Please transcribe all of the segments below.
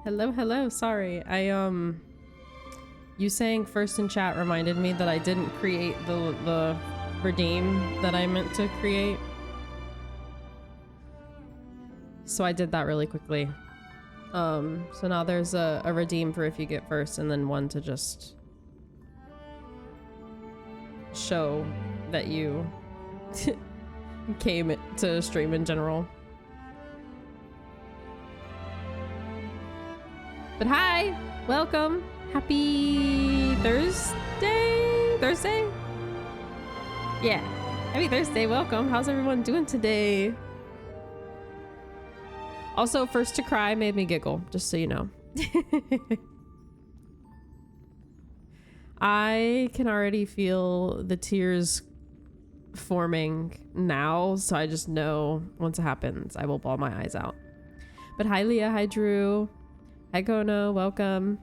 Hello, hello. Sorry. You saying first in chat reminded me that I didn't create the redeem that I meant to create. So I did that really quickly. So now there's a redeem for if you get first, and then one to just show that you came to stream in general. But hi, welcome. Happy Thursday? Yeah, happy Thursday, welcome. How's everyone doing today? Also, first to cry made me giggle, just so you know. I can already feel the tears forming now, so I just know once it happens, I will bawl my eyes out. But hi Leah, hi Drew. Hi Gona, welcome.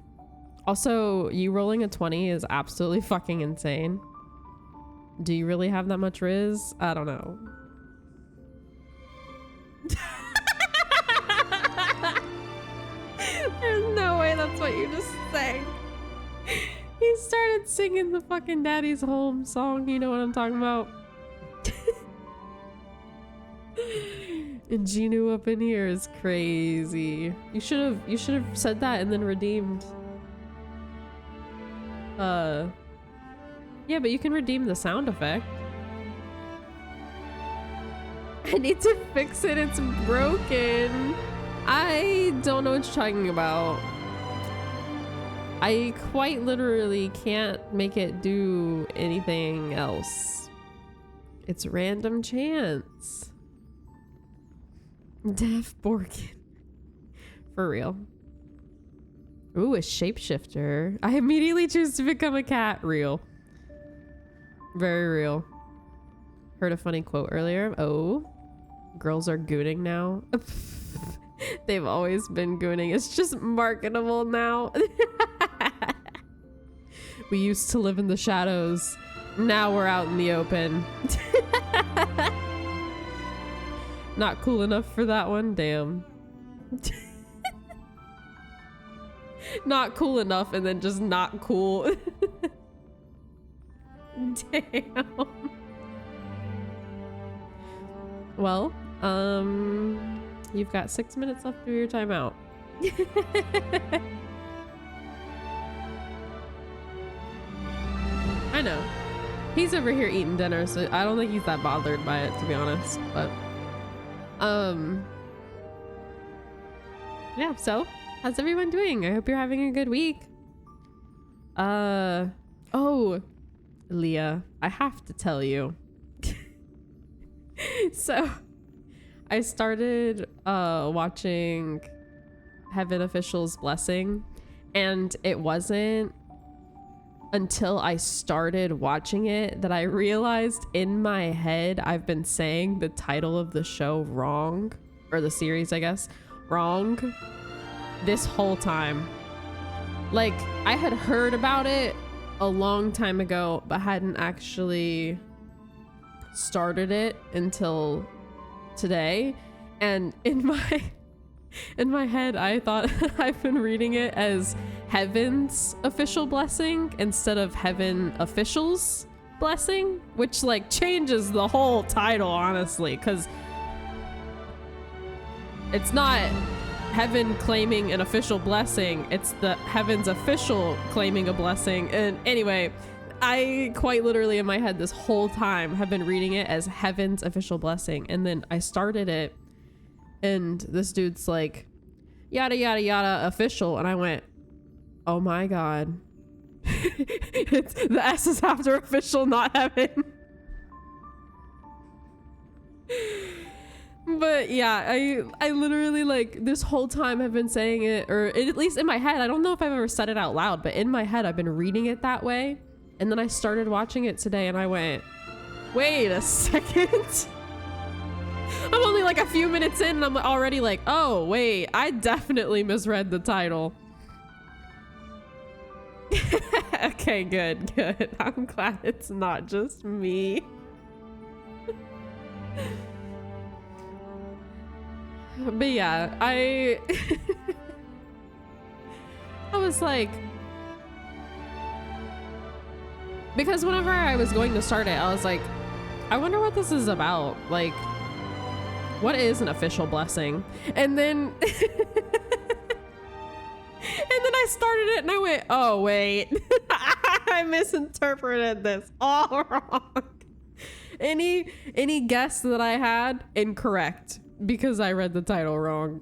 Also, you rolling a 20 is absolutely fucking insane. Do you really have that much Riz? I don't know. There's no way that's what you just sang. He started singing the fucking Daddy's Home song, you know what I'm talking about? And Genu up in here is crazy. You should have said that and then redeemed. Yeah, but you can redeem the sound effect. I need to fix it, it's broken. I don't know what you're talking about. I quite literally can't make it do anything else. It's random chance. Deaf Borkin. For real. Ooh, a shapeshifter. I immediately choose to become a cat. Real. Very real. Heard a funny quote earlier. Oh, girls are gooning now. They've always been gooning. It's just marketable now. We used to live in the shadows. Now we're out in the open. Not cool enough for that one? Damn. Not cool enough and then just not cool. Damn. Well, you've got 6 minutes left of your timeout. I know. He's over here eating dinner, so I don't think he's that bothered by it, to be honest. But, yeah, so how's everyone doing? I hope you're having a good week. Oh, Leah, I have to tell you. So I started watching Heaven Official's Blessing, and it wasn't until I started watching it that I realized in my head I've been saying the title of the show wrong, or the series, I guess, wrong this whole time. Like, I had heard about it a long time ago, but hadn't actually started it until today. And in my head, I thought I've been reading it as Heaven's Official Blessing instead of Heaven Official's Blessing, which like changes the whole title, honestly, because it's not Heaven claiming an official blessing, it's the Heaven's official claiming a blessing. And anyway, I quite literally in my head this whole time have been reading it as Heaven's Official Blessing, and then I started it and this dude's like, yada yada yada official, and I went, oh my god. It's, the S is after official, not heaven. But yeah, I literally like this whole time have been saying it, or at least in my head. I don't know if I've ever said it out loud, but in my head I've been reading it that way. And then I started watching it today and I went, wait a second. I'm only like a few minutes in and I'm already like, oh wait, I definitely misread the title. Okay, good. I'm glad it's not just me. But yeah, I was like, because whenever I was going to start it, I was like, I wonder what this is about. Like, what is an official blessing? And then I started it and I went, oh wait, I misinterpreted this all wrong. Any guess that I had, incorrect, because I read the title wrong.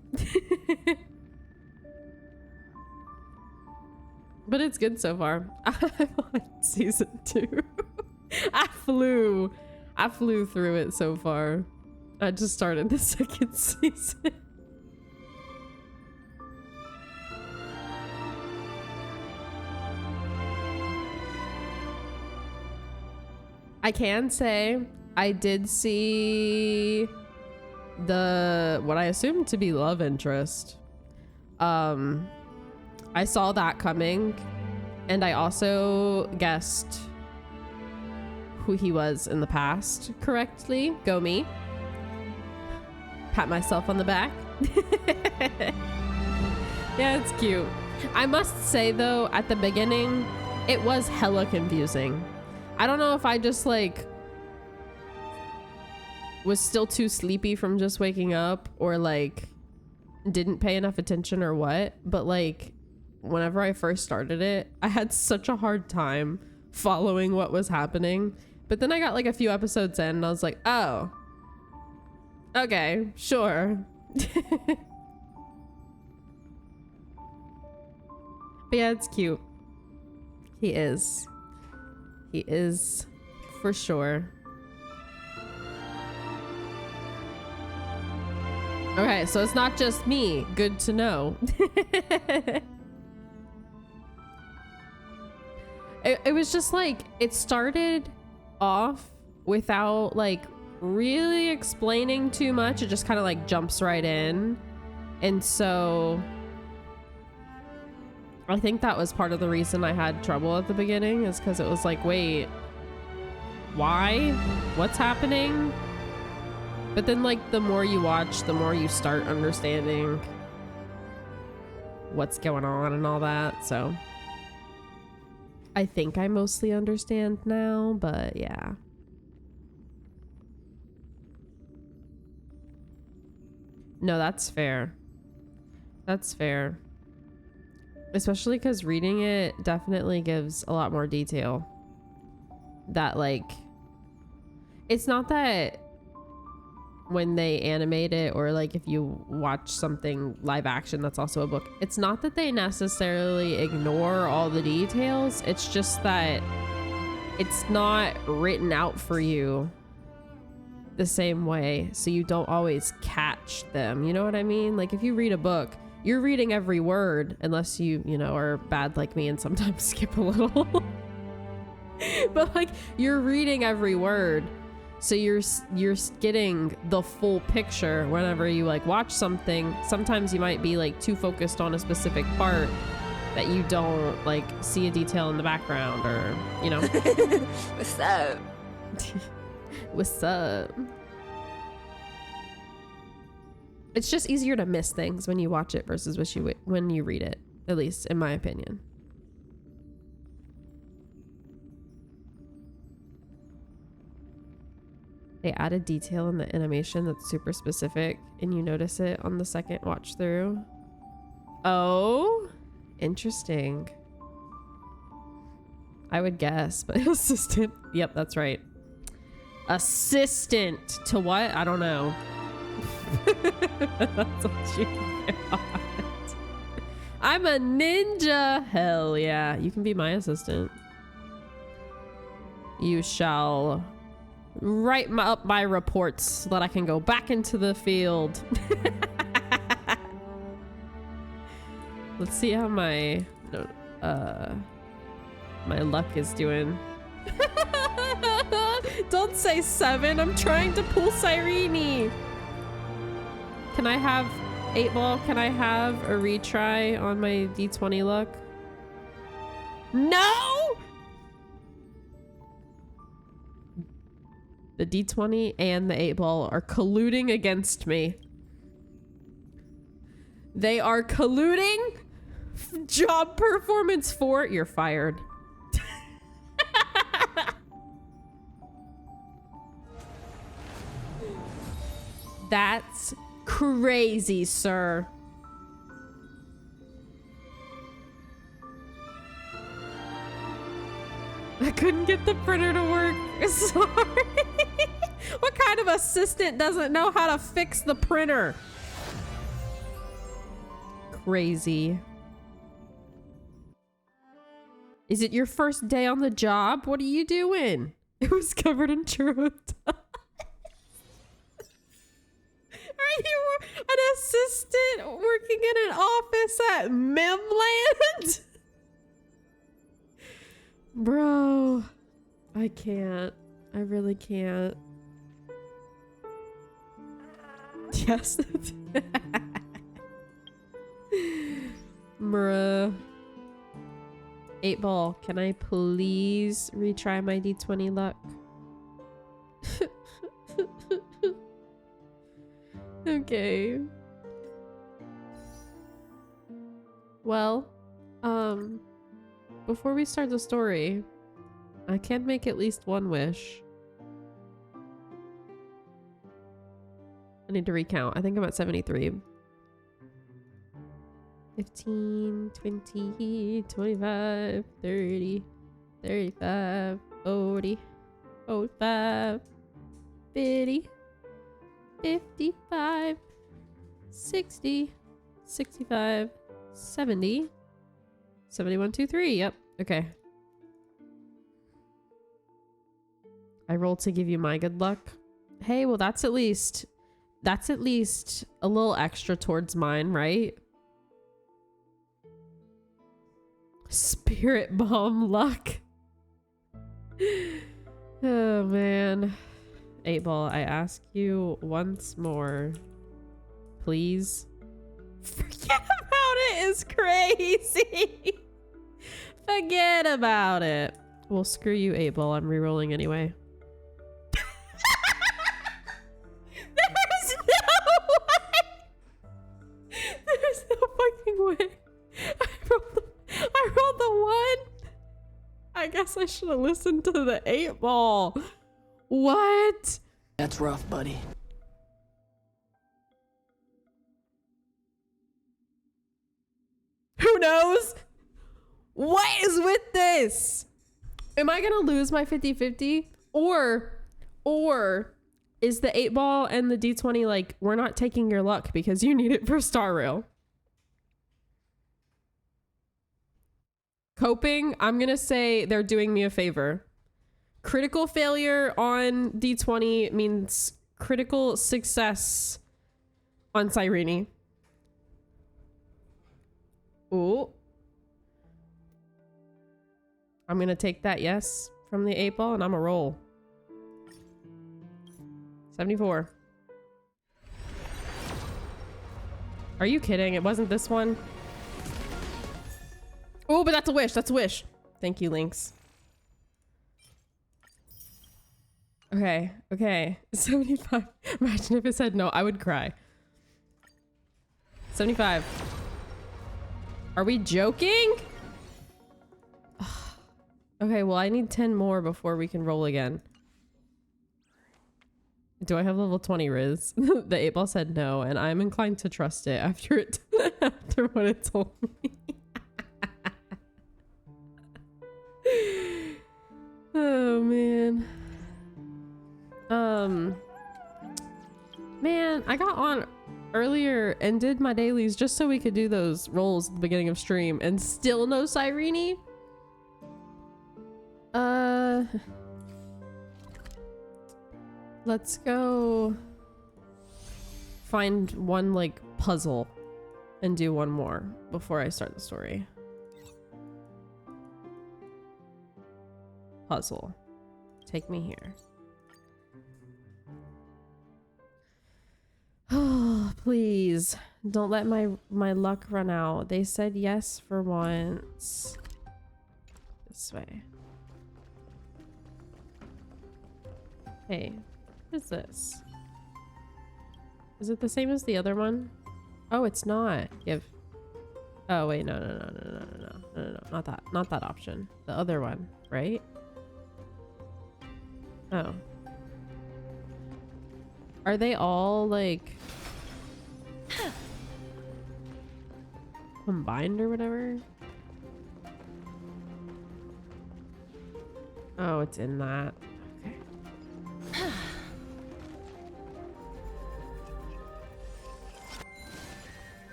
But it's good so far. I'm on season 2. I flew through it so far. I just started the 2nd season. I can say I did see what I assumed to be love interest. I saw that coming, and I also guessed who he was in the past correctly. Go me. Pat myself on the back. Yeah, it's cute. I must say though, at the beginning, it was hella confusing. I don't know if I just like was still too sleepy from just waking up, or like didn't pay enough attention, or what, but like whenever I first started it, I had such a hard time following what was happening. But then I got like a few episodes in and I was like, oh, okay, sure. But yeah, it's cute. He is for sure. Okay, so it's not just me. Good to know. It was just like, it started off without like really explaining too much. It just kind of like jumps right in. And so I think that was part of the reason I had trouble at the beginning, is because it was like, wait, why? What's happening? But then like the more you watch, the more you start understanding what's going on and all that. So I think I mostly understand now, but yeah. No, that's fair. That's fair. Especially because reading it definitely gives a lot more detail. That like, it's not that when they animate it, or like if you watch something live action that's also a book, it's not that they necessarily ignore all the details. It's just that it's not written out for you the same way, so you don't always catch them. You know what I mean? Like if you read a book, you're reading every word, unless you know, are bad like me and sometimes skip a little. But like, you're reading every word, so you're getting the full picture whenever you like watch something. Sometimes you might be like too focused on a specific part that you don't like see a detail in the background, or you know. What's up? What's up? It's just easier to miss things when you watch it versus when you read it, at least in my opinion. They added detail in the animation that's super specific, and you notice it on the second watch through. Oh, interesting. I would guess, but assistant. Yep, that's right. Assistant to what? I don't know. That's what you got. I'm a ninja. Hell yeah. You can be my assistant. You shall write up my reports so that I can go back into the field. Let's see how my luck is doing. Don't say 7. I'm trying to pull Cyrene. Can I have 8-ball? Can I have a retry on my D20 luck? No! The D20 and the 8-ball are colluding against me. They are colluding Job performance 4. You're fired. That's crazy, sir. I couldn't get the printer to work. Sorry. What kind of assistant doesn't know how to fix the printer? Crazy. Is it your first day on the job? What are you doing? It was covered in churro dust. Are you an assistant working in an office at Memland? Bro, I can't. I really can't. Yes. Bruh. 8 ball, can I please retry my D20 luck? Okay. Well, before we start the story, I can make at least one wish. I need to recount. I think I'm at 73. 15, 20, 25, 30, 35, 40, 45, 50, 55, 60, 65, 70, 71, 2, 3. Yep. Okay. I rolled to give you my good luck. Hey, well, that's at least a little extra towards mine, right? Spirit bomb luck. Oh man. 8 ball, I ask you once more, please. Forget about it is crazy. Forget about it. Well, screw you, 8 ball. I'm rerolling anyway. There's no way. There's no fucking way. I rolled the 1. I guess I should have listened to the 8 ball. What? That's rough, buddy. Who knows? What is with this? Am I gonna lose my 50-50? Or is the 8 ball and the D20 like, we're not taking your luck because you need it for Star Rail? Coping, I'm gonna say they're doing me a favor. Critical failure on D20 means critical success on Cyrene. Ooh. I'm gonna take that yes from the 8 ball and I'm a roll. 74. Are you kidding? It wasn't this one? Oh, but that's a wish. That's a wish. Thank you, Lynx. Okay. Okay. 75. Imagine if it said no, I would cry. 75. Are we joking? Okay, well, I need 10 more before we can roll again. Do I have level 20 Riz? The 8 ball said no, and I'm inclined to trust it after after what it told me. Oh man. Man, I got on earlier and did my dailies just so we could do those rolls at the beginning of stream and still no Cyrene. Let's go find one like puzzle and do one more before I start the story. Puzzle. Take me here. Oh, please. Don't let my luck run out. They said yes for once. This way. Hey, what is this? Is it the same as the other one? Oh, it's not. Give. Oh wait, no, not that option. The other one, right? Oh. Are they all like combined or whatever? Oh, it's in that. Okay.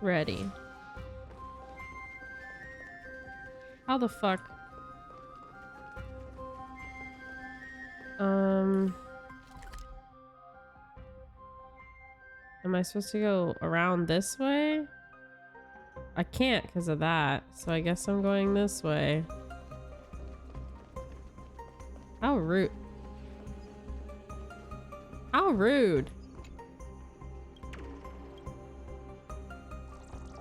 Ready. How the fuck? Am I supposed to go around this way? I can't because of that, so I guess I'm going this way. How rude. How rude.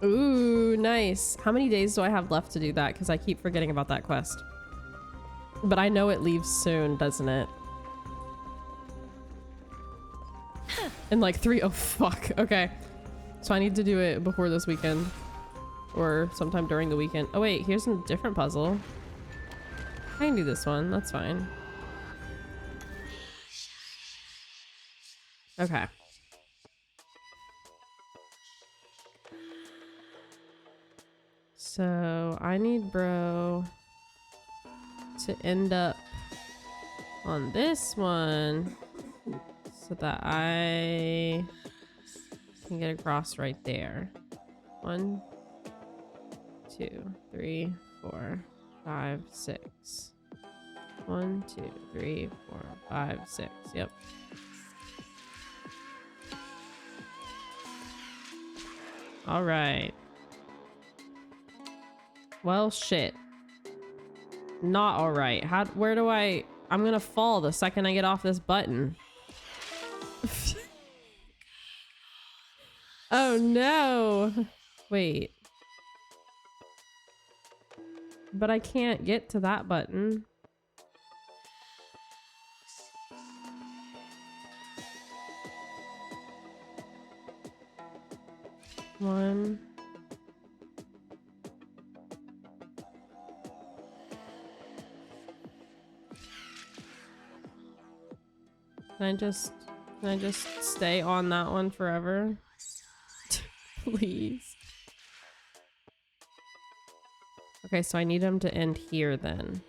Ooh, nice. How many days do I have left to do that? Because I keep forgetting about that quest. But I know it leaves soon, doesn't it? In like 3. Oh, fuck. Okay. So I need to do it before this weekend. Or sometime during the weekend. Oh, wait. Here's a different puzzle. I can do this one. That's fine. Okay. So I need bro to end up on this one so that I can get across right there. 1, 2, 3, 4, 5, 6. 1, 2, 3, 4, 5, 6. Yep. All right. Well, shit. Not all right. Where do I'm gonna fall the second I get off this button. Oh no. Wait. But I can't get to that button. One. Can I just stay on that one forever? Please. Okay, so I need him to end here then.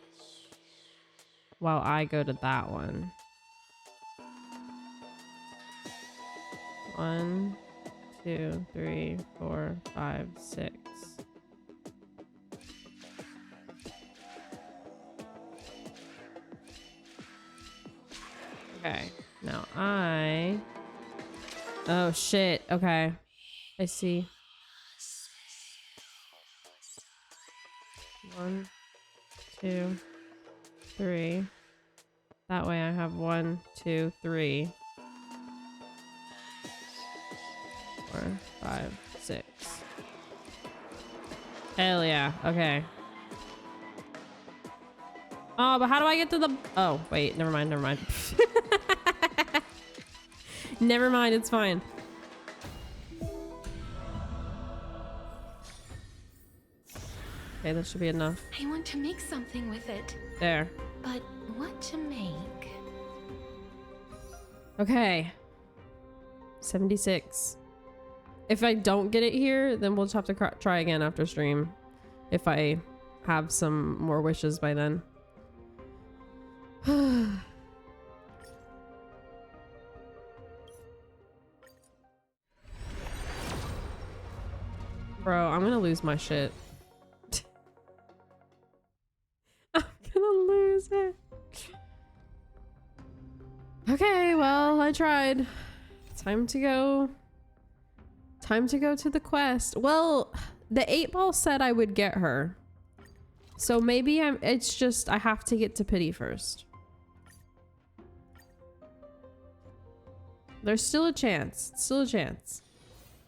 While I go to that one. 1, 2, 3, 4, 5, 6. Okay, now oh shit, okay. I see. 1, 2, 3. That way I have 1, 2, 3. 4, 5, 6. Hell yeah, okay. Oh, but how do I get to the... Oh, wait, never mind. Never mind, it's fine. Okay, that should be enough. I want to make something with it. There. But what to make? Okay. 76. If I don't get it here, then we'll just have to try again after stream. If I have some more wishes by then. Bro, I'm gonna lose my shit. I'm gonna lose it. Okay, well, I tried. Time to go to the quest. Well, the 8-ball said I would get her. So maybe it's just I have to get to Pity first. There's still a chance. Still a chance.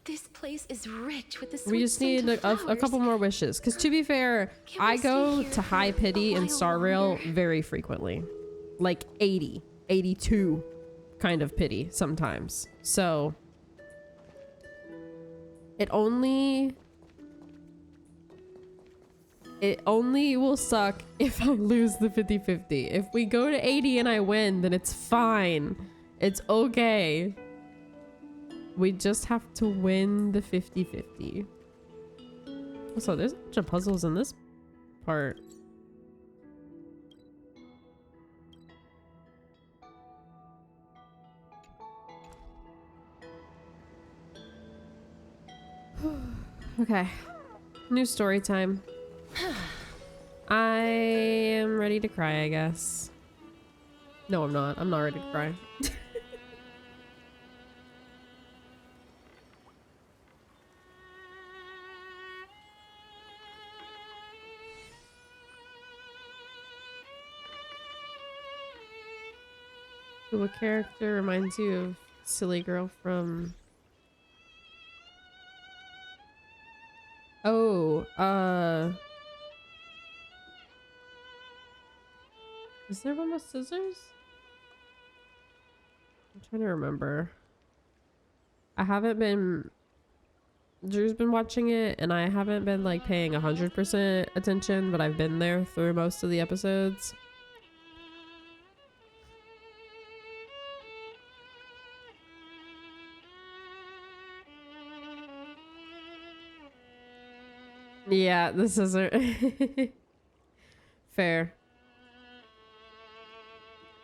This place is rich with the sweet We just need a couple more wishes. Because to be fair, I go to High Pity and Star Rail very frequently. Like 80, 82 kind of pity sometimes. So It only will suck if I lose the 50-50. If we go to 80 and I win, then it's fine. It's okay. We just have to win the 50-50. Also, there's a bunch of puzzles in this part. Okay. New story time. I am ready to cry, I guess. No, I'm not. I'm not ready to cry. What character reminds you of Silly Girl from... Oh, is there one with scissors? I'm trying to remember. I haven't been... Drew's been watching it, and I haven't been, like, paying 100% attention, but I've been there through most of the episodes. Yeah, the scissor. Fair.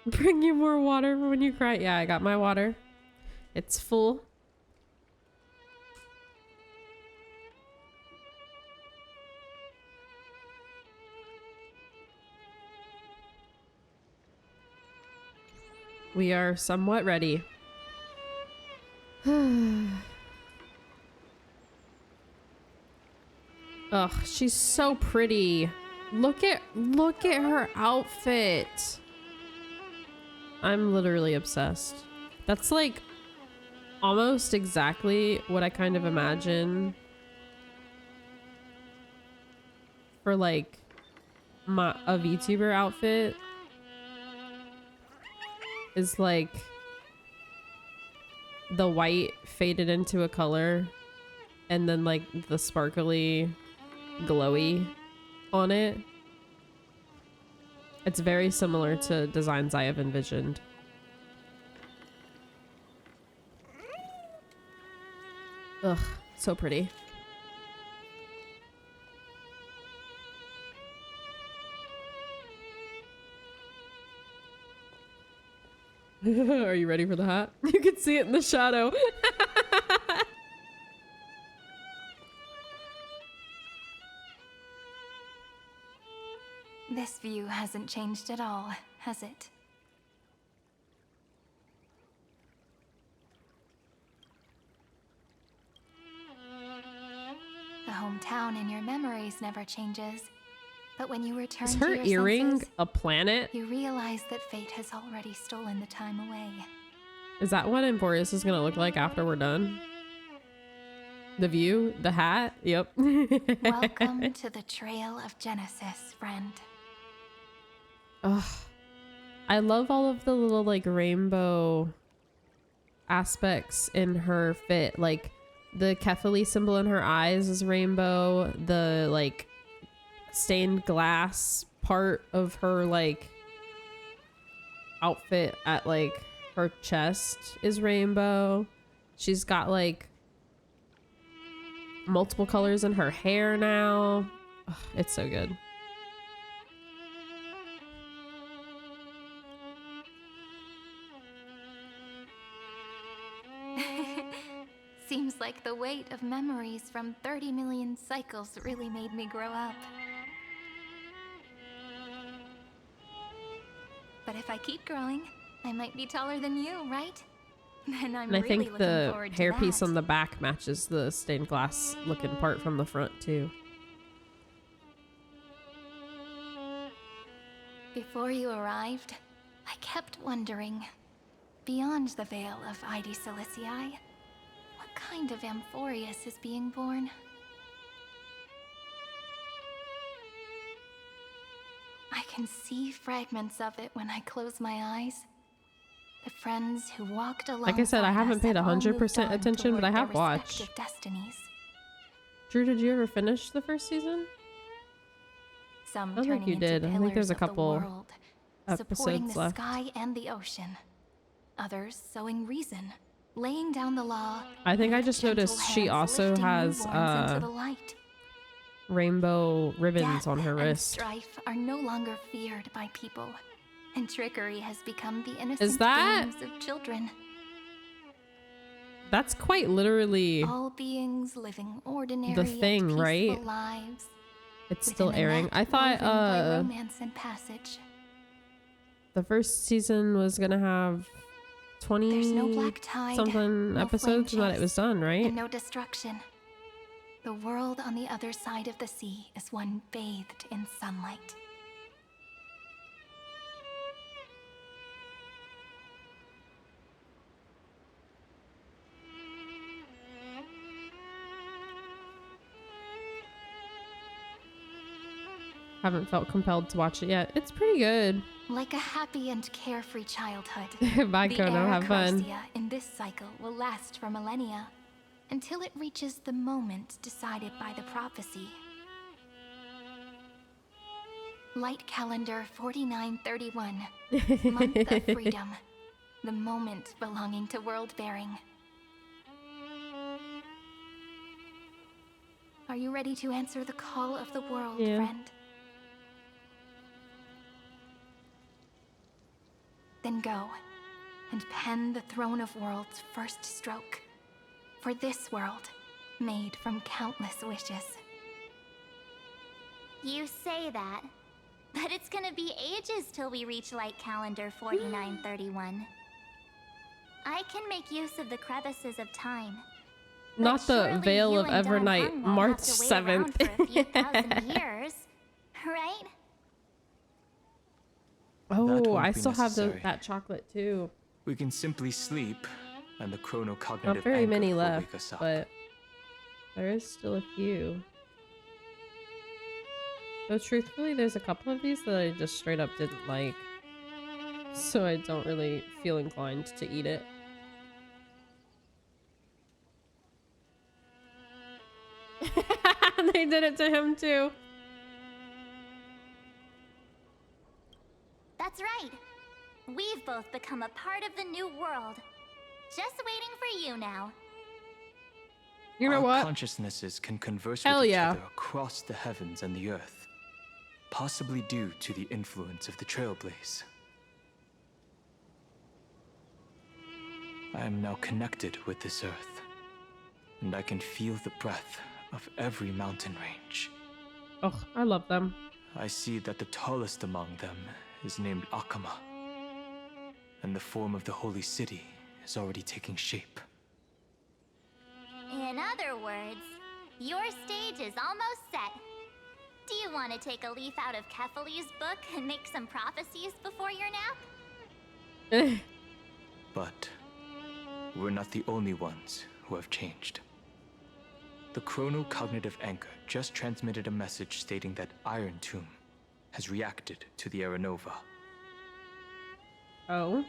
Bring you more water when you cry. Yeah, I got my water. It's full. We are somewhat ready. Ugh, she's so pretty. Look at her outfit. I'm literally obsessed. That's like almost exactly what I kind of imagine for like a VTuber outfit. Is like the white faded into a color and then like the sparkly glowy on it. It's very similar to designs I have envisioned. Ugh, so pretty. Are you ready for the hat? You can see it in the shadow. This view hasn't changed at all, has it? The hometown in your memories never changes. But when you return Is to her your earring senses, a planet? you realize that fate has already stolen the time away. Is that what Emporius is gonna look like after we're done? The view? The hat? Yep. Welcome to the Trail of Genesis, friend. Ugh. I love all of the little like rainbow aspects in her fit. Like the Kefali symbol in her eyes is rainbow. The like stained glass part of her like outfit at like her chest is rainbow. She's got like multiple colors in her hair now. Ugh, it's so good. Seems like the weight of memories from 30 million cycles really made me grow up. But if I keep growing, I might be taller than you, right? Then I'm And I really think looking the forward to hairpiece that. on the back matches the stained glass looking part from the front too. Before you arrived, I kept wondering, beyond the veil of Id Silicii, what kind of Amphorius is being born? I can see fragments of it when I close my eyes. The friends who walked alongside Like I said, I haven't us paid have all moved 100% on attention, but I toward have their watched. respective destinies. Drew, did you ever finish the first season? Some I don't think turning you into did. I think pillars there's a of the couple world, supporting episodes the left. sky and the ocean. Others sowing reason, laying down the law. I think and I with just gentle noticed she hands also lifting has newborns into the light. rainbow ribbons Death on her and wrist. strife are no longer feared by people, and trickery has become the innocent that- games of children. That's quite literally. All beings living ordinary The Thing, and peaceful right? lives. It's with still an airing. Annette I thought woven by romance and passage. the first season was gonna have 20 There's no black tide, something no episodes and that it flame was done, right? and no destruction. The world on the other side of the sea is one bathed in sunlight. Haven't felt compelled to watch it yet. It's pretty good. Like a happy and carefree childhood, Bye, the Kono. Have fun. Arakrosia in this cycle will last for millennia, until it reaches the moment decided by the prophecy. Light calendar 4931, month of freedom, the moment belonging to world bearing. Are you ready to answer the call of the world, Yeah. friend? Then go and pen the Throne of Worlds' first stroke for this world, made from countless wishes. You say that, but it's gonna be ages till we reach light calendar 4931. I can make use of the crevices of time. but Not the surely Veil you of and Don Evernight, Hung won't March have to wait around 7th. for a few thousand years, right? Oh, won't I be still have necessary. that chocolate too. We can simply sleep, and the chronocognitive Not very anchor many will left, wake us up. but there is still a few. Though truthfully, there's a couple of these that I just straight up didn't like. So I don't really feel inclined to eat it. They did it to him too. That's right. We've both become a part of the new world. Just waiting for you now. You know Our what? consciousnesses can converse Hell with each yeah. other across the heavens and the earth, possibly due to the influence of the Trailblaze. I am now connected with this earth, and I can feel the breath of every mountain range. Oh, I love them. I see that the tallest among them is named Akama, and the form of the holy city is already taking shape. In other words, your stage is almost set. Do you want to take a leaf out of Kefali's book and make some prophecies before your nap? But we're not the only ones who have changed. The chronocognitive anchor just transmitted a message stating that Iron Tomb has reacted to the Aranova. Oh.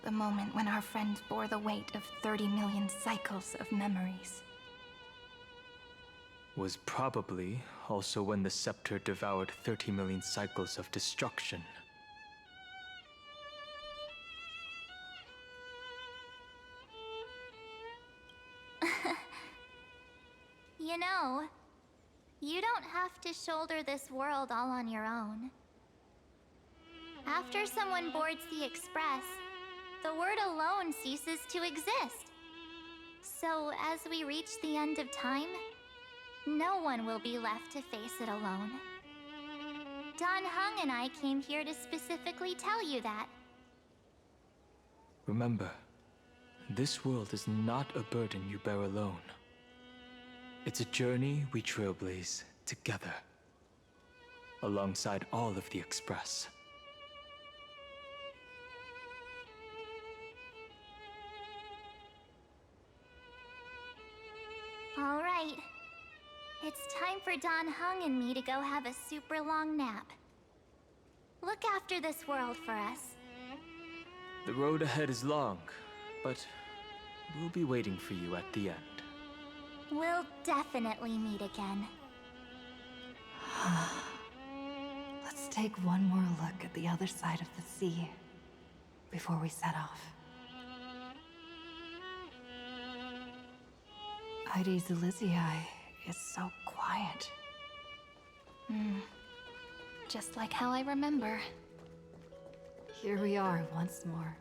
The moment when our friend bore the weight of 30 million cycles of memories. Was probably also when the scepter devoured 30 million cycles of destruction. You know, you don't have to shoulder this world all on your own. After someone boards the Express, the word alone ceases to exist. So as we reach the end of time, no one will be left to face it alone. Don Hung and I came here to specifically tell you that. Remember, this world is not a burden you bear alone. It's a journey we trailblaze together, alongside all of the Express. All right. It's time for Don Hung and me to go have a super long nap. Look after this world for us. The road ahead is long, but we'll be waiting for you at the end. We'll definitely meet again. Let's take one more look at the other side of the sea before we set off. Ides Elysiae is so quiet. Just like how I remember. Here we are once more.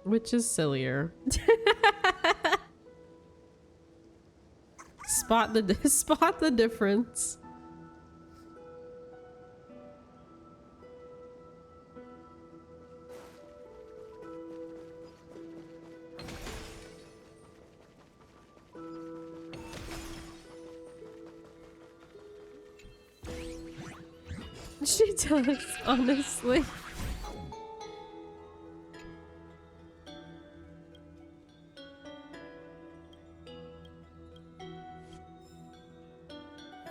Which is sillier? Spot the difference. She does, honestly.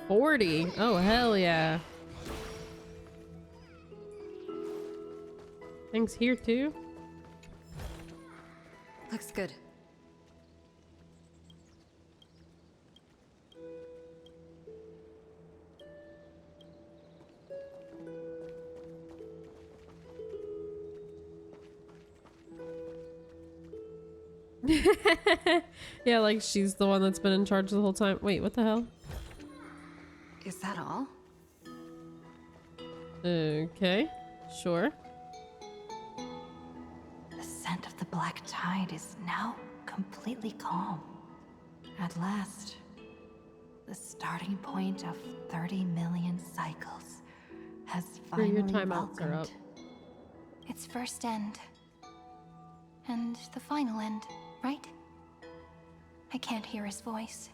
$40. Oh, hell yeah. Things here too. Looks good. Yeah, like she's the one that's been in charge the whole time. Wait, what the hell? Is that all? Okay, sure. The scent of the black tide is now completely calm. At last, the starting point of 30 million cycles has Your finally timeouts are up. welcomed. Its first end. And the final end, right? I can't hear his voice.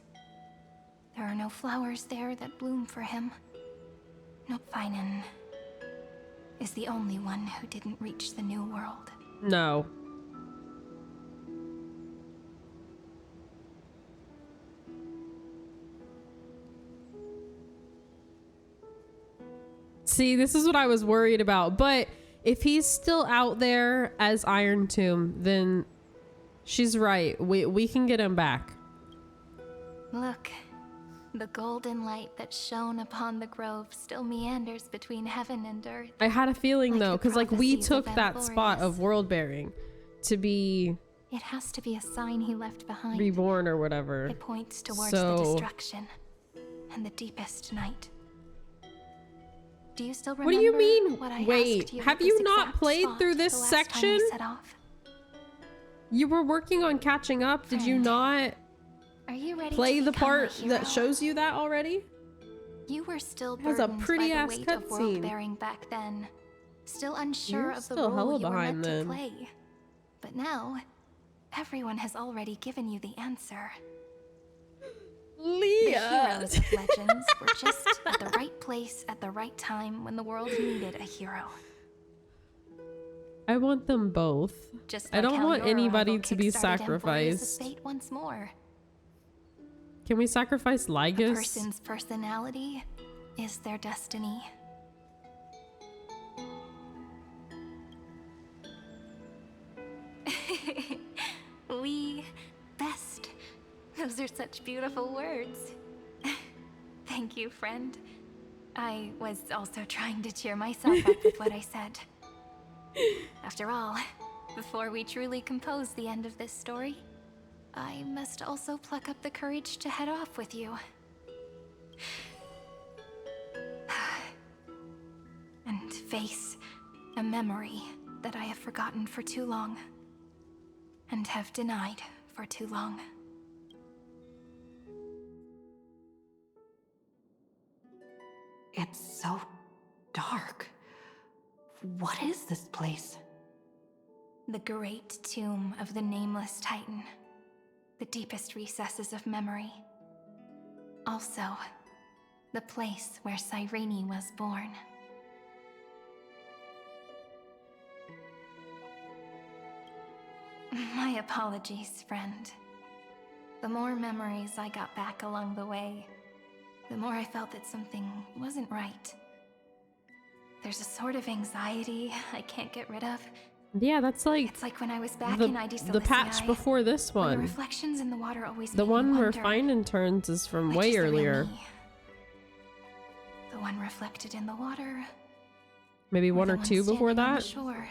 There are no flowers there that bloom for him. Nopfinen is the only one who didn't reach the new world. No. See, this is what I was worried about. But if he's still out there as Iron Tomb, then she's right. We can get him back. Look, the golden light that shone upon the grove still meanders between heaven and earth. I had a feeling Like though, the because like we prophecies took of that spot of Amphorius. world bearing to be It has to be a sign he left behind. reborn or whatever. It points towards So- the destruction and the deepest night. Do you still What remember do you mean? what I Wait, asked you have at you this not exact played spot through this the last time we section? set off? You were working on catching up. Did you Friend, not Are you ready play to the become a part that hero? shows you that already? You were still It has a burdened pretty by ass the weight of cutscene. world bearing back then. Still unsure You're of the still role hella you were behind meant then. to play. But now, everyone has already given you the answer. The heroes of legends were just at the right place at the right time when the world needed a hero. I want them both. Just I like don't how want your anybody arrival to be kickstarted Amphorius' sacrificed. fate once more. Can we sacrifice A Lygus? person's personality is their destiny. We best. Those are such beautiful words. Thank you, friend. I was also trying to cheer myself up with what I said. After all, before we truly compose the end of this story, I must also pluck up the courage to head off with you. And face a memory that I have forgotten for too long. And have denied for too long. It's so dark. What is this place? The great tomb of the nameless Titan. The deepest recesses of memory. Also, the place where Cyrene was born. My apologies, friend. The more memories I got back along the way, the more I felt that something wasn't right. There's a sort of anxiety I can't get rid of. Yeah, that's like It's like when I was back the, in ID the patch before this when the one. reflections in the water always The made me one where wonder, Finan turns is from which way is the real earlier. me? The one reflected in the water, Maybe one the or two before standing on the that. shore.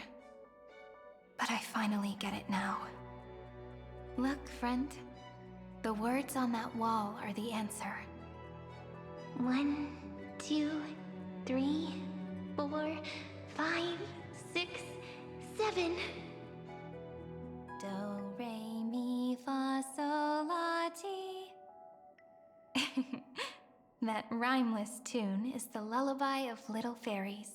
But I finally get it now. Look, friend. The words on that wall are the answer. 1, 2, 3, 4, 5, 6, 7. Do, re, mi, fa, sol, la, ti. That rhymeless tune is the lullaby of little fairies.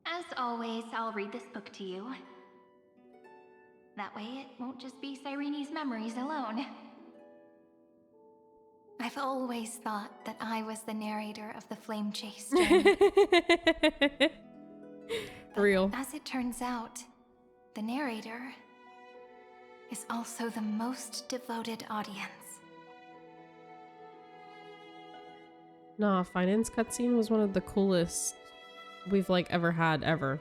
As always, I'll read this book to you. That way it won't just be Cyrene's memories alone. I've always thought that I was the narrator of the Flame Chase journey. Real. As it turns out, the narrator is also the most devoted audience. Nah, Finance cutscene was one of the coolest we've like ever had ever.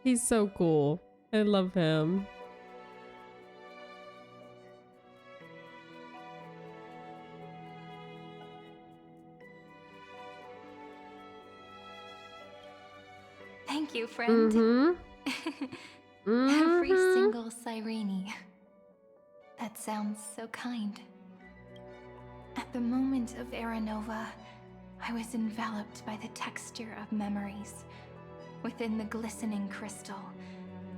He's so cool. I love him. Thank you, friend. Mm-hmm. Every Mhm. single Cyrene. That sounds so kind. At the moment of Aranova, I was enveloped by the texture of memories. Within the glistening crystal,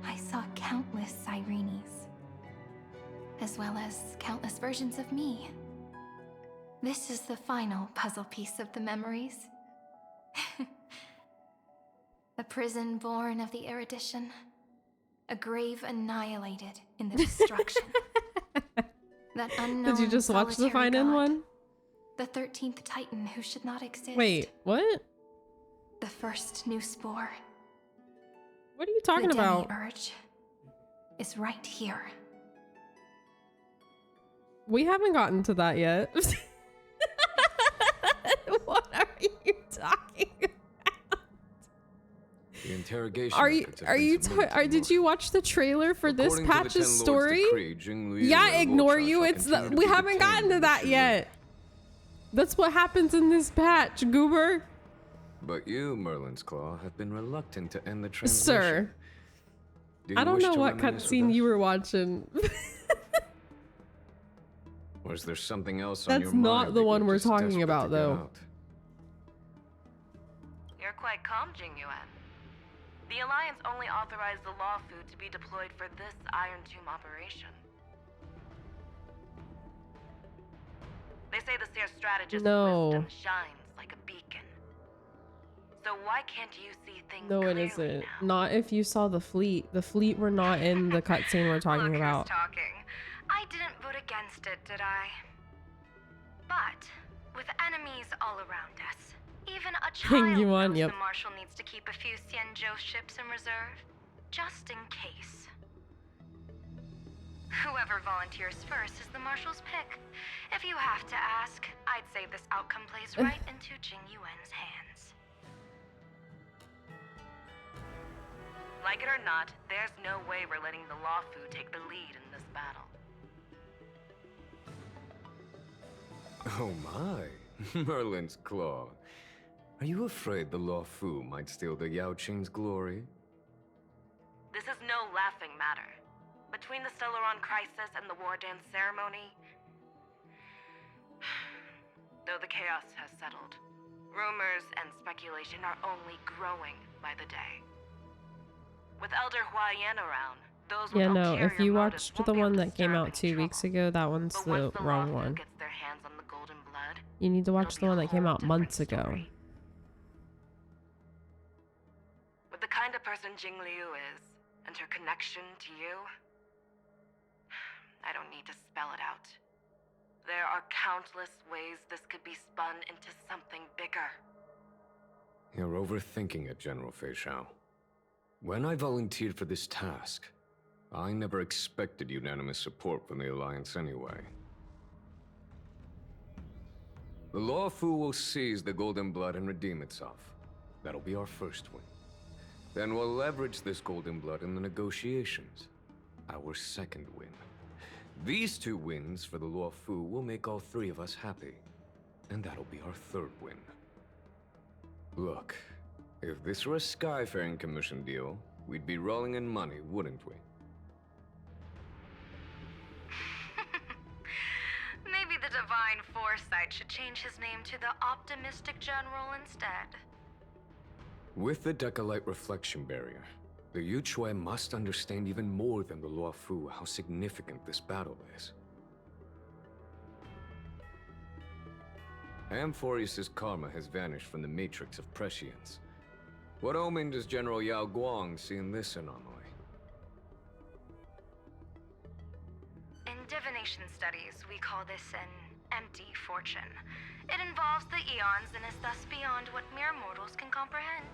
I saw countless Cyrenes, as well as countless versions of me. This is the final puzzle piece of the memories. A prison born of the erudition. A grave annihilated in the destruction. That unknown Did you just watch the solitary Finan god. one? The 13th Titan who should not exist. Wait, what? The first new spore. What are you talking the about? Demiurge is right here. We haven't gotten to that yet. What are you talking about? The interrogation Are you methods have are been you submitted to the did you Lord. watch the trailer for this According to the patch's 10 Lords' story? decree, Jing Liu Yeah, and Luo ignore Shan you. shall It's continue to we be haven't gotten detained to in the that Shu yet. That's what happens in this patch, Goober. But you, Merlin's Claw, have been reluctant to end the translation. Sir, Do I you don't wish know to what reminisce with cutscene you us? were watching. Or is there something else on your That's mind not the that one you're we're just talking desperate about, to get though. out? You're quite calm, Jingyuan. The Alliance only authorized the Law Food to be deployed for this Iron Tomb operation. They say the Seer strategist's No. wisdom shines like a beacon. So why can't you see things No, it clearly isn't. now? Not if you saw the fleet. The fleet were not in the cutscene we're talking Look about. who's talking. I didn't vote against it, did I? But with enemies all around us, even a child Yuan, knows yep. the Marshal needs to keep a few Xianzhou ships in reserve, just in case. Whoever volunteers first is the Marshal's pick. If you have to ask, I'd say this outcome plays right into Jingyuan's hands. Like it or not, there's no way we're letting the Law Fu take the lead in this battle. Oh my, Merlin's Claw. Are you afraid the Law Fu might steal the Yao Qing's glory? This is no laughing matter. Between the Stellaron crisis and the War Dance ceremony, though the chaos has settled, rumors and speculation are only growing by the day. With Elder Huaiyan around, those with Yeah, no, ulterior if you motives watched won't the be able one to that came stir up out any 2 weeks trouble. ago, that one's But the once the wrong Law Fu one. gets their hands on the Golden Blood, You need to watch it'll the be one a that came whole out months different ago. story. With the kind of person Jing Liu is, and her connection to you, I don't need to spell it out. There are countless ways this could be spun into something bigger. You're overthinking it, General Fei Shao. When I volunteered for this task, I never expected unanimous support from the Alliance anyway. The Lawfu will seize the Golden Blood and redeem itself. That'll be our first win. Then we'll leverage this Golden Blood in the negotiations. Our second win. These 2 wins for the Lawfu will make all 3 of us happy. And that'll be our third win. Look, if this were a Skyfaring Commission deal, we'd be rolling in money, wouldn't we? Maybe the Divine Foresight should change his name to the Optimistic General instead. With the Decalite Reflection Barrier, the Yuchue must understand even more than the Luofu how significant this battle is. Amphorius' karma has vanished from the matrix of prescience. What omen does General Yao Guang see in this anomaly? In divination studies, we call this an empty fortune. It involves the eons and is thus beyond what mere mortals can comprehend.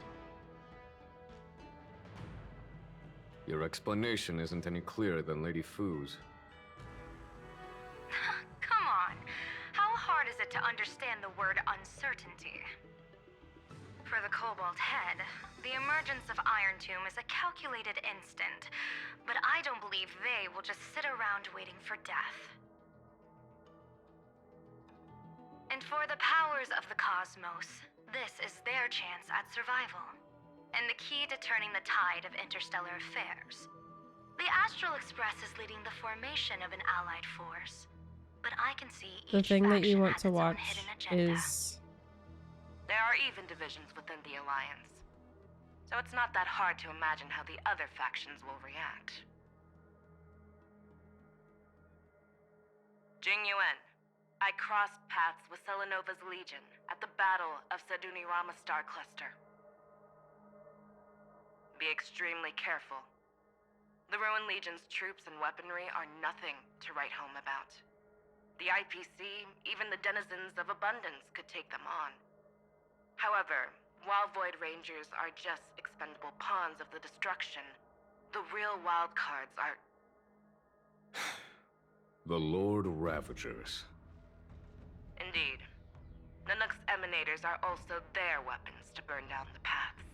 Your explanation isn't any clearer than Lady Fu's. Come on. How hard is it to understand the word uncertainty? For the Cobalt Head, the emergence of Iron Tomb is a calculated instant, but I don't believe they will just sit around waiting for death. And for the powers of the cosmos, this is their chance at survival, and the key to turning the tide of interstellar affairs. The Astral Express is leading the formation of an allied force, but I can see The each thing that you faction want has to its own watch hidden agenda. is There are even divisions within the Alliance, so it's not that hard to imagine how the other factions will react. Jing Yuan, I crossed paths with Selenova's Legion at the Battle of Sadunirama Star Cluster. Be extremely careful. The Ruined Legion's troops and weaponry are nothing to write home about. The IPC, even the denizens of Abundance, could take them on. However, while Void Rangers are just expendable pawns of the destruction, the real wild cards are... The Lord Ravagers. Indeed. Nanook's emanators are also their weapons to burn down the paths.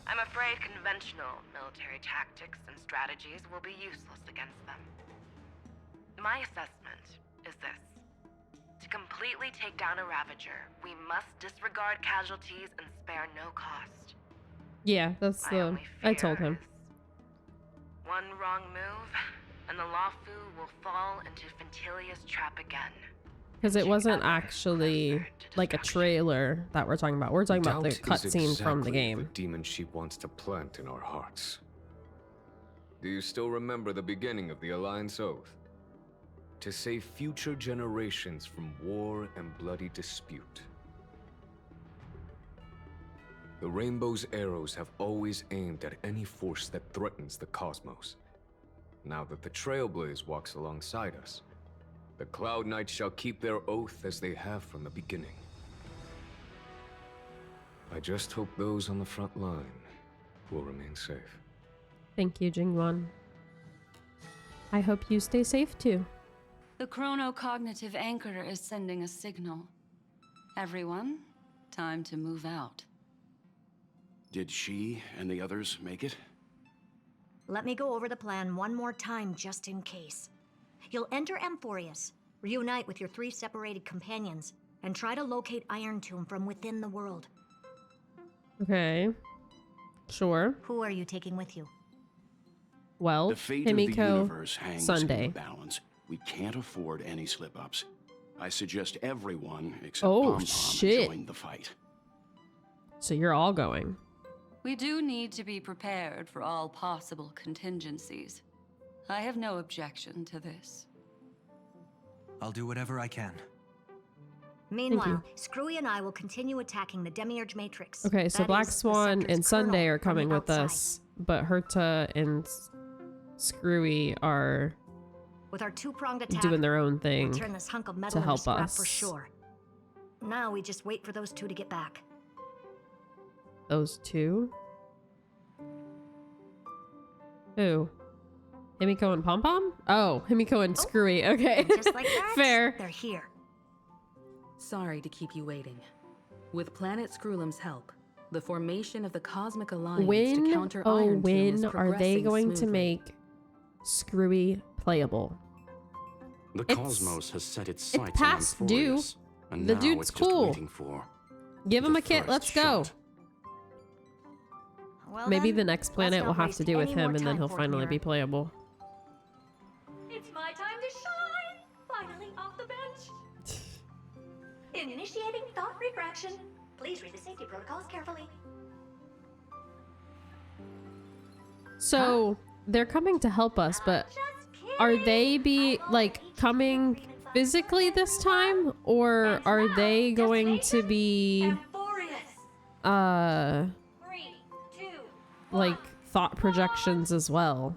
I'm afraid conventional military tactics and strategies will be useless against them. My assessment is this. To completely take down a Ravager, we must disregard casualties and spare no cost. yeah, that's My the only I told fear him. is one wrong move, and the Lawfu will fall into Fintilia's trap again. Because it Inching wasn't ever actually closer to like a destruction. trailer that we're talking about. We're talking about the Doubt is cutscene from the exactly game. The demon sheep wants to plant in our hearts. Do you still remember the beginning of the Alliance Oath? To save future generations from war and bloody dispute. The Rainbow's arrows have always aimed at any force that threatens the cosmos. Now that the Trailblaze walks alongside us, the Cloud Knights shall keep their oath as they have from the beginning. I just hope those on the front line will remain safe. Thank you, Jingwon. I hope you stay safe too. The chronocognitive anchor is sending a signal. Everyone, time to move out. Did she and the others make it? Let me go over the plan one more time just in case. You'll enter Amphorius, reunite with your 3 separated companions, and try to locate Iron Tomb from within the world. Okay. Sure. Who are you taking with you? Well, The fate of the Himiko, universe hangs in Sunday. the balance. We can't afford any slip-ups. I suggest everyone except Oh, Pom Pom shit. join the fight. So you're all going. We do need to be prepared for all possible contingencies. I have no objection to this. I'll do whatever I can. Meanwhile, Screwy and I will continue attacking the Demiurge Matrix. Okay, so That Black is, the Swan Sector's and Sunday kernel are from the coming with outside. us, but Herta and Screwy are With our 2-pronged attack, doing their own we'll thing. turn this hunk of metal to into help scrap us. for sure. Now we just wait for those 2 to get back. Those 2? Who? Himiko and Pom Pom? Oh, Himiko and Screwy. Okay. And just like that, Fair. they're here. Sorry to keep you waiting. With Planet Screwlum's help, the formation of the Cosmic Alliance to When, counter oh, Iron Tomb is when are they progressing going to smoothly. make Screwy playable? The It's- Cosmos has set its sights on past due. Amphorius, and The now dude's it's just cool. waiting for Give him the a kit. first Let's go. shot. Well, Maybe then, the next planet let's will not have waste to do with any more him, and then time he'll for it finally here. be playable. It's my time to shine! Finally off the bench! Initiating thought refraction. Please read the safety protocols carefully. So they're coming to help us, but are they coming physically this time, or are they going to be Amphorius! 3, 2, like thought projections as well?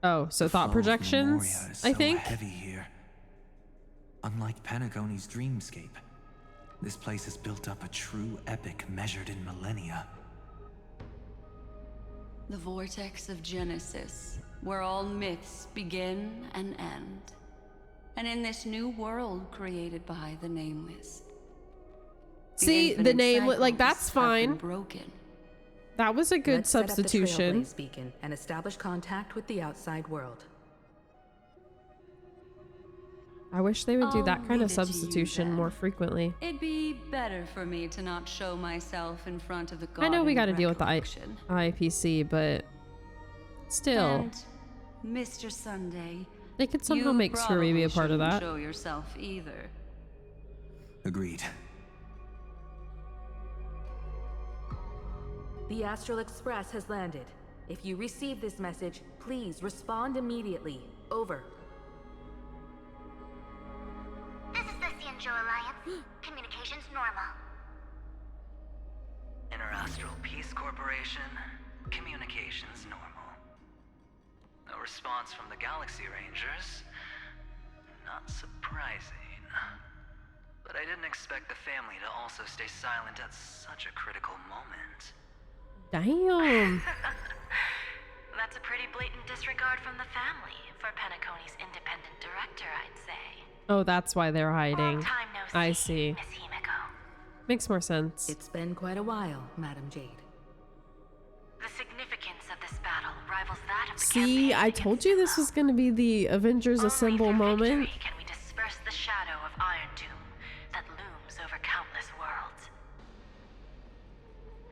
Oh, so The thought fall of projections, Memoria is I so think. heavy here. Unlike Panagoni's dreamscape, this place has built up a true epic measured in millennia. The vortex of Genesis, where all myths begin and end. And in this new world created by the Nameless. See, the infinite name, like, cycles that's have been fine. broken. That was a good Let's set up the substitution. Trailblaze beacon and establish contact with the outside world. I wish they would do I'll that kind leave of it to you substitution then. more frequently. It'd be better for me to not show myself in front of the god. I know we in got to deal with the recollection. IPC, but still, And Mr. Sunday, they could somehow you make Screwy be a part of probably that. shouldn't show yourself either. Agreed. The Astral Express has landed. If you receive this message, please respond immediately. Over. This is the Cianjo Alliance. Communications normal. Interastral Peace Corporation, communications normal. No response from the Galaxy Rangers. Not surprising. But I didn't expect the family to also stay silent at such a critical moment. Damn. That's a pretty blatant disregard from the family for Penacony's independent director, I'd say. Oh, that's why they're hiding. Long time no I see, see. Miss Himiko. Makes more sense. It's been quite a while, Madam Jade. The significance of this battle rivals that of the See, I told you this was going to be the Avengers Assemble moment. Can we disperse the shadow of Iron Doom that looms over countless worlds?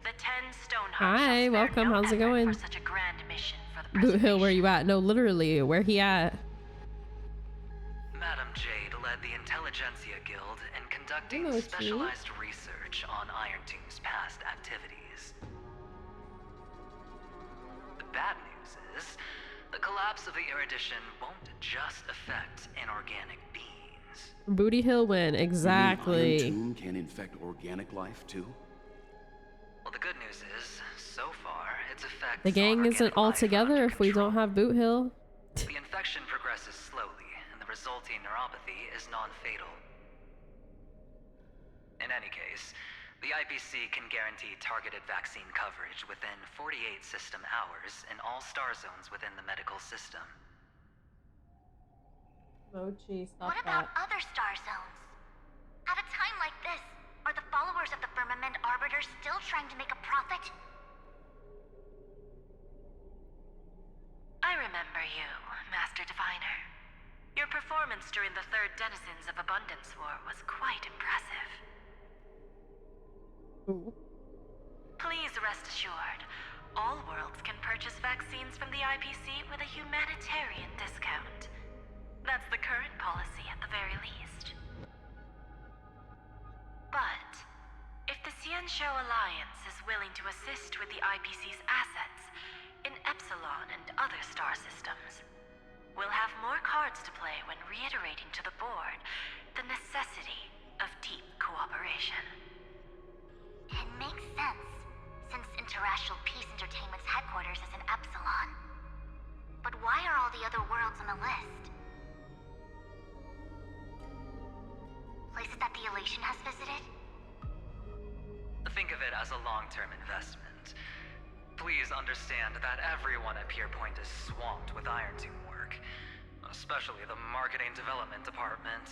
The 10 Stonehearts Hi, shall spare welcome. no How's it effort going? For such a grand mission for the Boot Hill, where you at? No, literally, where he at? Madam Jade led the Intelligentsia Guild in conducting Hello, specialized research on Iron Tomb's past activities. The bad news is, the collapse of the Erudition won't just affect inorganic beings. Booty Hill win, Iron exactly. Tomb can infect organic life too? Well, the good news is, so far, its effects The gang on isn't organic all life are together under if we don't have Boot Hill. The infection progresses slowly, and the resulting neuropathy is non-fatal. In any case, the IPC can guarantee targeted vaccine coverage within 48 system hours in all star zones within the medical system. Oh, jeez, stop What about other star zones? At a time like this, are the followers of the Firmament Arbiter still trying to make a profit? I remember you, Master Diviner. Your performance during the Third Denizens of Abundance War was quite impressive. Please rest assured, all worlds can purchase vaccines from the IPC with a humanitarian discount. That's the current policy at the very least. But, if the Cianjo Alliance is willing to assist with the IPC's assets in Epsilon and other star systems, we'll have more cards to play when reiterating to the board the necessity of deep cooperation. It makes sense, since Interastral Peace Entertainment's headquarters is in Epsilon. But why are all the other worlds on the list? Places that the Elation has visited? Think of it as a long-term investment. Please understand that everyone at Pierpoint is swamped with Iron Tomb work, especially the marketing development department.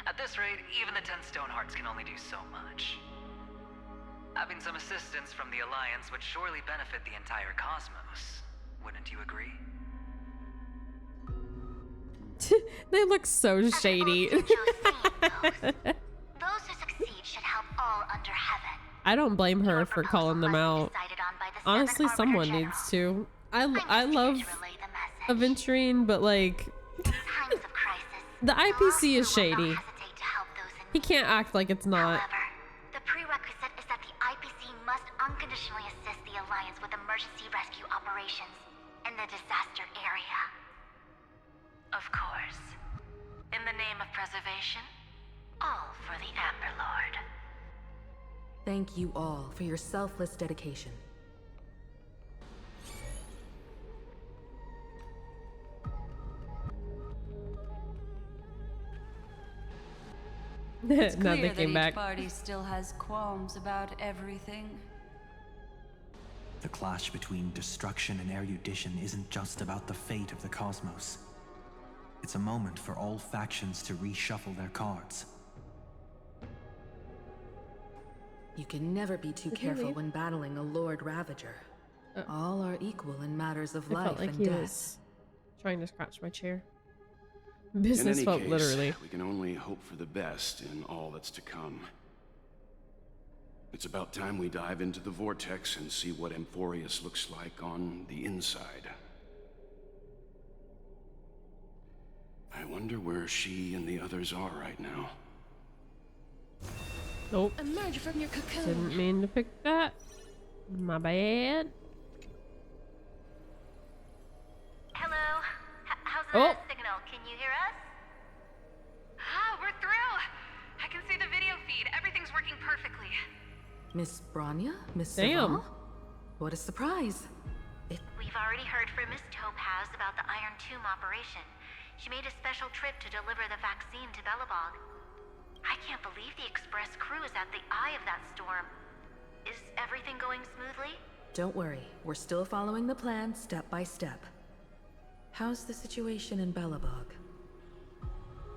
At this rate, even the 10 Stonehearts can only do so much. Having some assistance from the Alliance would surely benefit the entire cosmos. Wouldn't you agree? They look so shady. Those who succeed should help all under heaven. I don't blame her for calling them out. Honestly, someone needs to. I love Aventurine, but like the IPC is shady. He can't act like it's not. However, the prerequisite is that the IPC must unconditionally assist the Alliance with emergency rescue operations in the disaster area. Of course. In the name of preservation, all for the Amber Lord. Thank you all for your selfless dedication. It's Now clear they came that each back. party still has qualms about everything. The clash between destruction and erudition isn't just about the fate of the cosmos. It's a moment for all factions to reshuffle their cards. You can never be too careful when battling a Lord Ravager. All are equal in matters of I life felt like and he death. was trying to scratch my chair. In Business any folk, case, literally. we can only hope for the best in all that's to come. It's about time we dive into the vortex and see what Amphorius looks like on the inside. I wonder where she and the others are right now. Nope. Emerge from your cocoon. Didn't mean to pick that. My bad. Hello? How's Oh. the signal? Can you hear us? Ah, we're through! I can see the video feed. Everything's working perfectly. Miss Bronya? Miss Damn. Savant? What a surprise. We've already heard from Miss Topaz about the Iron Tomb operation. She made a special trip to deliver the vaccine to Belobog. I can't believe the Express crew is at the eye of that storm. Is everything going smoothly? Don't worry, we're still following the plan step by step. How's the situation in Belobog?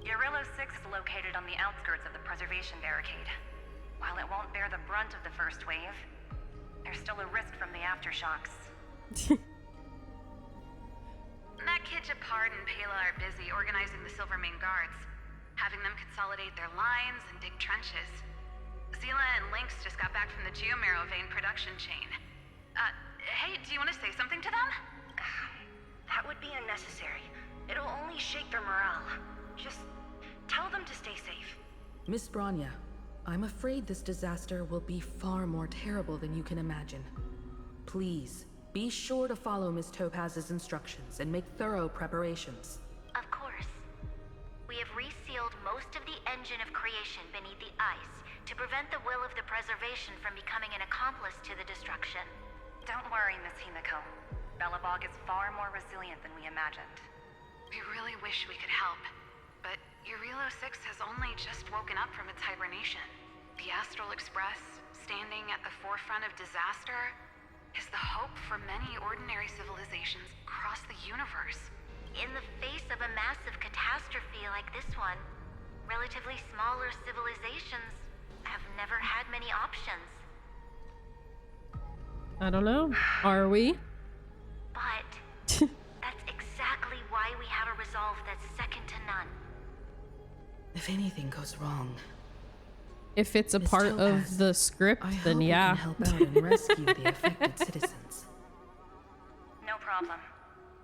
Urillo 6 is located on the outskirts of the preservation barricade. While it won't bear the brunt of the first wave, there's still a risk from the aftershocks. That kid Japard and Pela are busy organizing the Silvermane guards, having them consolidate their lines and dig trenches. Zila and Lynx just got back from the Geomarrow vein production chain. Hey, do you want to say something to them? That would be unnecessary. It'll only shake their morale. Just tell them to stay safe. Miss Bronya, I'm afraid this disaster will be far more terrible than you can imagine. Please, be sure to follow Miss Topaz's instructions and make thorough preparations. Of course. We have resealed most of the engine of creation beneath the ice to prevent the will of the preservation from becoming an accomplice to the destruction. Don't worry, Miss Himiko. Belobog is far more resilient than we imagined. We really wish we could help, but Urillo 6 has only just woken up from its hibernation. The Astral Express, standing at the forefront of disaster, is the hope for many ordinary civilizations across the universe. In the face of a massive catastrophe like this one, relatively smaller civilizations have never had many options. I don't know. Are we? But that's exactly why we have a resolve that's second to none. If anything goes wrong, If it's a Miss part Topaz, of the script, I then hope we yeah. can help out and rescue the affected citizens. No problem.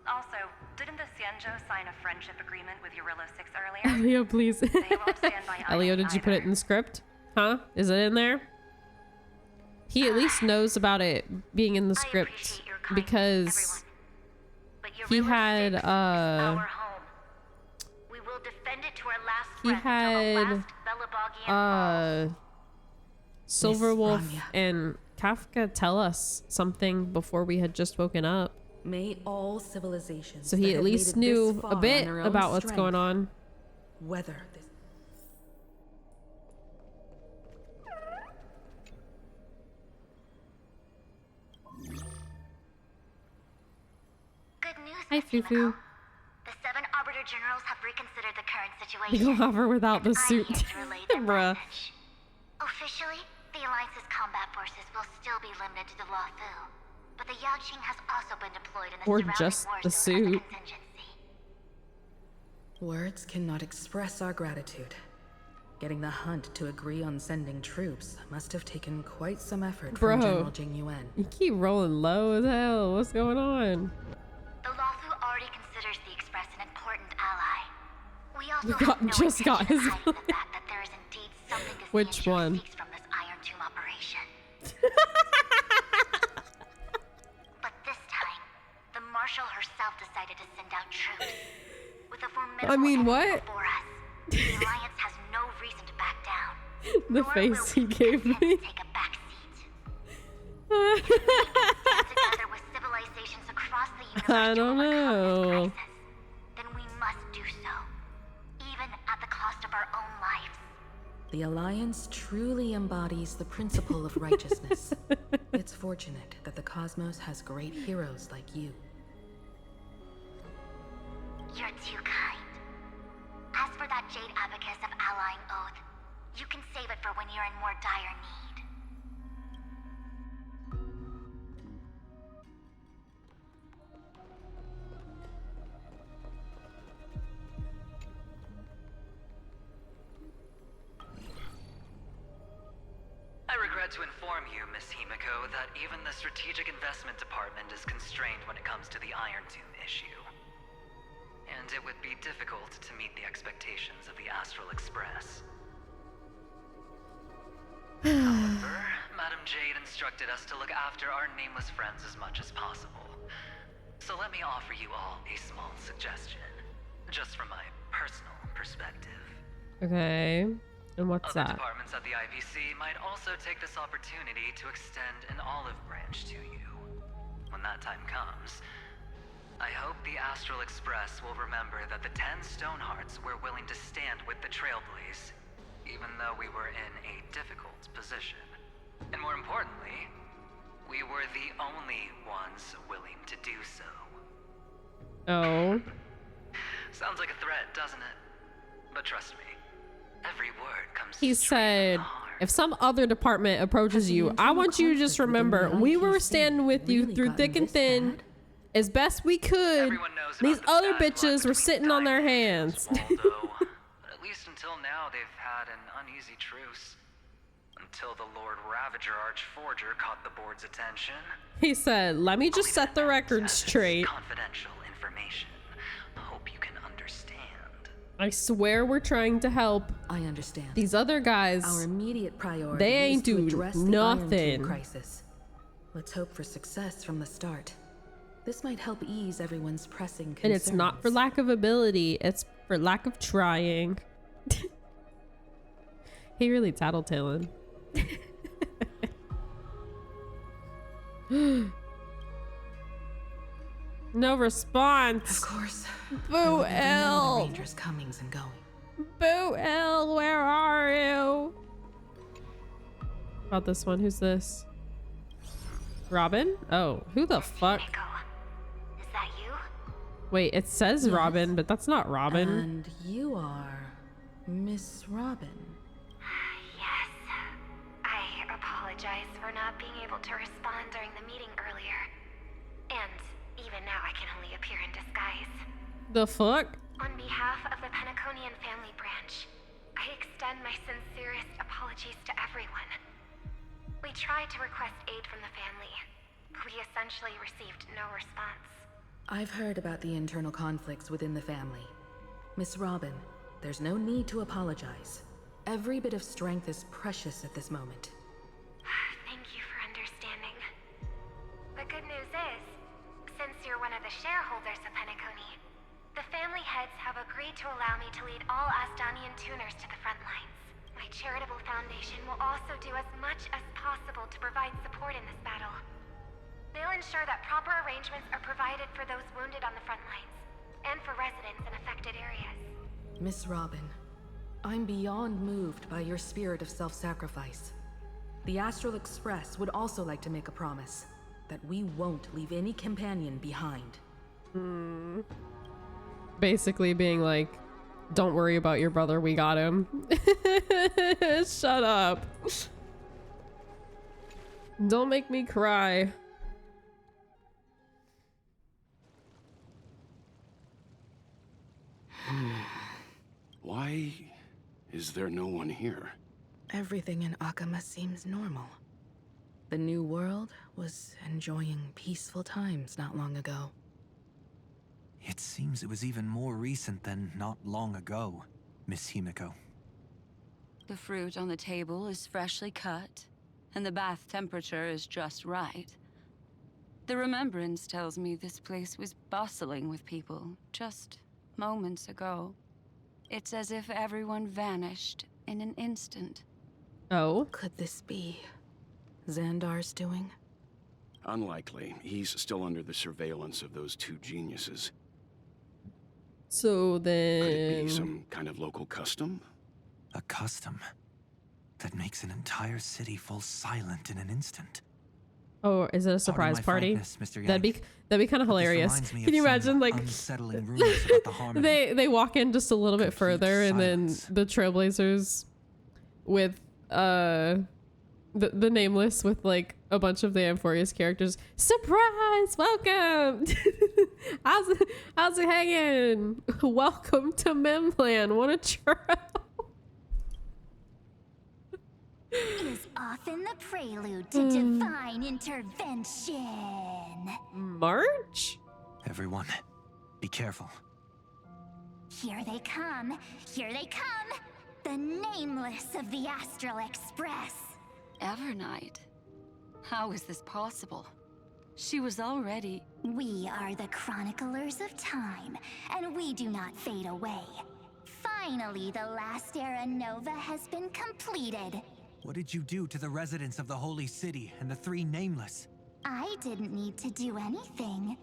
Also, didn't the Xianzhou sign a friendship agreement with Urillo 6 earlier? Elio, please. They won't stand by Elio, idly did you put it in the script? Huh? Is it in there? He at least knows about it being in the script because he had We will defend it to our last he breath until the had last Belabogian falls. Silverwolf and Kafka tell us something before we had just woken up. May all civilizations So he that at have made it least this knew far a on bit their own about what's strength going on. weather this. Hi, Fufu. The 7 Arbiter Generals have reconsidered the current You situation. gonna have her without the suit. I'm here to relay their Bruh. message. Officially, the Alliance's combat forces will still be limited to the Luofu, but the Yaoqing has also been deployed in the Or surrounding just war the zone as a suit. contingency. Words cannot express our gratitude. Getting the Hunt to agree on sending troops must have taken quite some effort Bro. from General Jing Yuan. You keep rolling low as hell. What's going on? The Luofu already considers the Express an important ally. We also We have no just got intention his of hiding the fact that there is indeed something the Which CNJ one? seeks from this Iron Tomb operation. But this time, the Marshal herself decided to send out troops. With a formidable I mean, enemy what? before us, the Alliance has no reason to back down. The Nor face will he we be gave content me. to take a back seat. If we stand together with civilizations across the universe I to don't overcome this know. crisis, then we must do so, even at the cost of our own lives. The Alliance truly embodies the principle of righteousness. It's fortunate that the cosmos has great heroes like you. You're too kind. As for that Jade Abacus of Allying Oath, you can save it for when you're in more dire need. I regret to inform you, Miss Himiko, that even the Strategic Investment Department is constrained when it comes to the Iron Tomb issue. And it would be difficult to meet the expectations of the Astral Express. However, Madam Jade instructed us to look after our nameless friends as much as possible. So let me offer you all a small suggestion, just from my personal perspective. Okay. And what's Other that? departments at the IPC might also take this opportunity to extend an olive branch to you. When that time comes, I hope the Astral Express will remember that the 10 Stonehearts were willing to stand with the Trailblaze, even though we were in a difficult position. And more importantly, we were the only ones willing to do so. Oh. Sounds like a threat, doesn't it? But trust me, every word comes He said, if some other department approaches you, I want you to just remember, we were standing with you through thick and thin as best we could. These other bitches were sitting on their hands. Waldo. But at least until now, they've had an uneasy truce. Until the Lord Ravager Archforger caught the board's attention. He said, let me just set the record straight. Confidential information. Hope you can understand. I swear we're trying to help. I understand. These other guys, Our immediate priority they ain't is to do address the Iron Tomb nothing. crisis. Let's hope for success from the start. This might help ease everyone's pressing concerns. And it's not for lack of ability, it's for lack of trying. He really tattletaling. No response. Of course. Boo L. Rangers comings and going. Boo L, where are you? About this one, who's this? Robin? Oh, who the fuck? Is that you? Wait, it says Yes. Robin, but that's not Robin. And you are Miss Robin. Yes. I apologize for not being able to respond during the meeting earlier. And even now I can only appear in disguise. The fuck? On behalf of the Penaconian family branch, I extend my sincerest apologies to everyone. We tried to request aid from the family, but we essentially received no response. I've heard about the internal conflicts within the family. Miss Robin, there's no need to apologize. Every bit of strength is precious at this moment. Thank you for understanding. The good news is, since you're one of the shareholders of Penacony, the family heads have agreed to allow me to lead all Astonian tuners to the front lines. My charitable foundation will also do as much as possible to provide support in this battle. They'll ensure that proper arrangements are provided for those wounded on the front lines, and for residents in affected areas. Miss Robin, I'm beyond moved by your spirit of self-sacrifice. The Astral Express would also like to make a promise that we won't leave any companion behind. Basically being like, don't worry about your brother, we got him. Shut up. Don't make me cry. Why is there no one here? Everything in Akama seems normal. The new world was enjoying peaceful times not long ago. It seems it was even more recent than not long ago, Miss Himiko. The fruit on the table is freshly cut, and the bath temperature is just right. The remembrance tells me this place was bustling with people just moments ago. It's as if everyone vanished in an instant. Oh? Could this be Xandar's doing? Unlikely. He's still under the surveillance of those two geniuses. So then... Could it be some kind of local custom? A custom that makes an entire city fall silent in an instant. Oh, is it a surprise party? Mr. That'd be kind of hilarious. Can you imagine, like, unsettling rumors about the harmony? they walk in just a little bit further, and then the Trailblazers with the Nameless with like a bunch of the Amphorius characters. Surprise! Welcome. how's it hanging? Welcome to Memland. Want a churro? Is often the prelude to divine intervention. March? Everyone, be careful. Here they come. Here they come. The Nameless of the Astral Express. Evernight? How is this possible? She was already... We are the Chroniclers of Time, and we do not fade away. Finally, the last era Nova has been completed. What did you do to the residents of the Holy City and the three Nameless? I didn't need to do anything.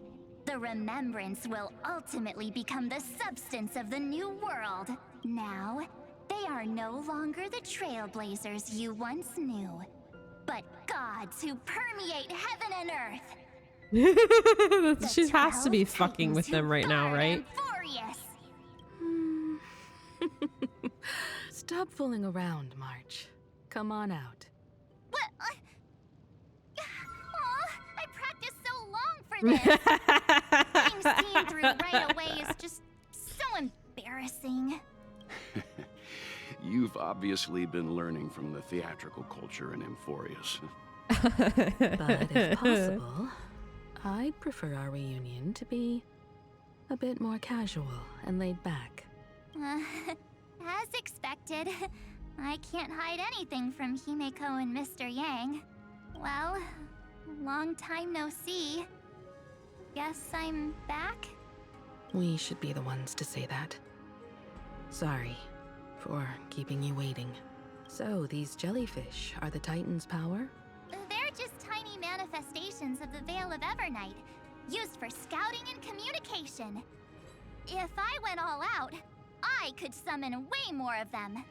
The remembrance will ultimately become the substance of the new world. Now, they are no longer the Trailblazers you once knew, but gods who permeate heaven and earth. She has to be fucking with them right now, right? Stop fooling around, March. Come on out. What? I practiced so long for this. Being seen through right away is just so embarrassing. You've obviously been learning from the theatrical culture in Amphorius. But if possible, I'd prefer our reunion to be a bit more casual and laid back. As expected, I can't hide anything from Himeko and Mr. Yang. Well, long time no see. Guess I'm back? We should be the ones to say that. Sorry for keeping you waiting. So, these jellyfish are the Titan's power? They're just tiny manifestations of the Veil of Evernight, used for scouting and communication. If I went all out, I could summon way more of them.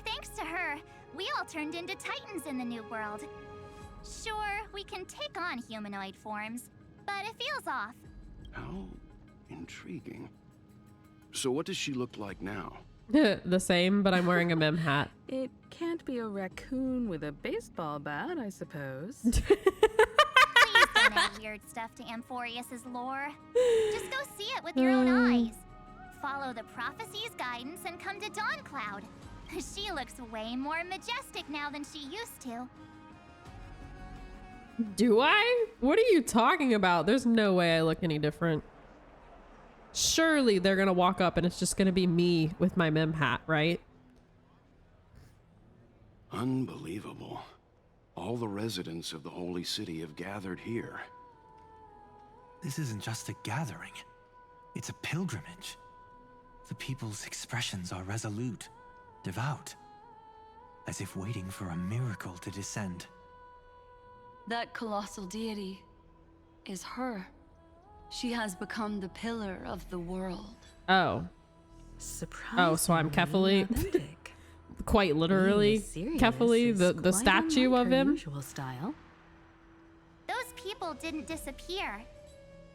Thanks to her, we all turned into Titans in the new world. Sure, we can take on humanoid forms, but it feels off. How intriguing. So what does she look like now? The same, but I'm wearing a mem hat. It can't be a raccoon with a baseball bat, I suppose. Please don't add weird stuff to Amphorius's lore. Just go see it with your own eyes. Follow the prophecy's guidance and come to Dawncloud. She looks way more majestic now than she used to. Do I? What are you talking about? There's no way I look any different. Surely they're gonna walk up and it's just gonna be me with my mem hat, right? Unbelievable. All the residents of the Holy City have gathered here. This isn't just a gathering. It's a pilgrimage. The people's expressions are resolute, devout, as if waiting for a miracle to descend. That colossal deity is her. She has become the pillar of the world. Oh. Oh, so I'm Kefali. Quite literally, Kefali, the statue of him. Style. Those people didn't disappear.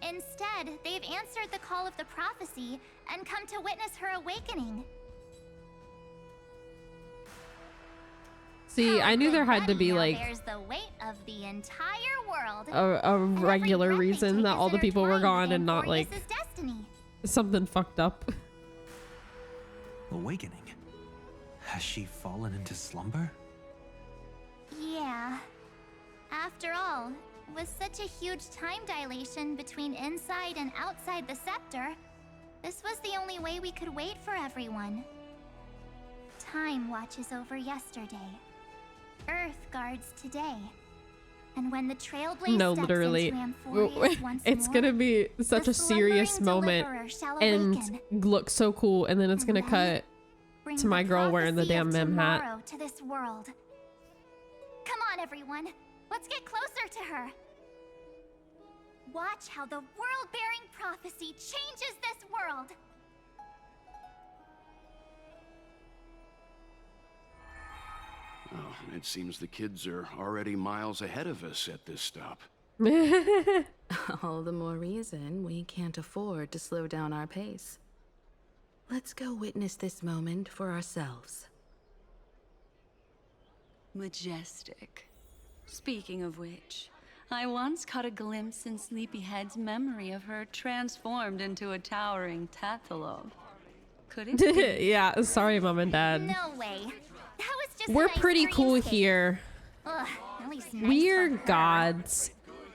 Instead, they've answered the call of the prophecy and come to witness her awakening. See, I knew there had to be like There's the weight of the entire world. a regular reason that all the people were gone and not like destiny. something fucked up. Awakening? Has she fallen into slumber? Yeah. After all, with such a huge time dilation between inside and outside the scepter, this was the only way we could wait for everyone. Time watches over yesterday. Earth guards today. And when the Trailblaze No, steps literally. into Amphorius once It's more, gonna be such a serious moment deliverer shall and awaken, look so cool, and then it's gonna cut bring to my the girl wearing the prophecy damn of mem hat. tomorrow to this world. Come on, everyone. Let's get closer to her. Watch how the world-bearing prophecy changes this world. Oh, it seems the kids are already miles ahead of us at this stop. All the more reason we can't afford to slow down our pace. Let's go witness this moment for ourselves. Majestic. Speaking of which, I once caught a glimpse in Sleepyhead's memory of her transformed into a towering Tathalog. Could it be? Yeah, sorry, Mom and Dad. No way. That was just We're a nice pretty cool dreamscape. here. Ugh, at least nice We're for her. gods.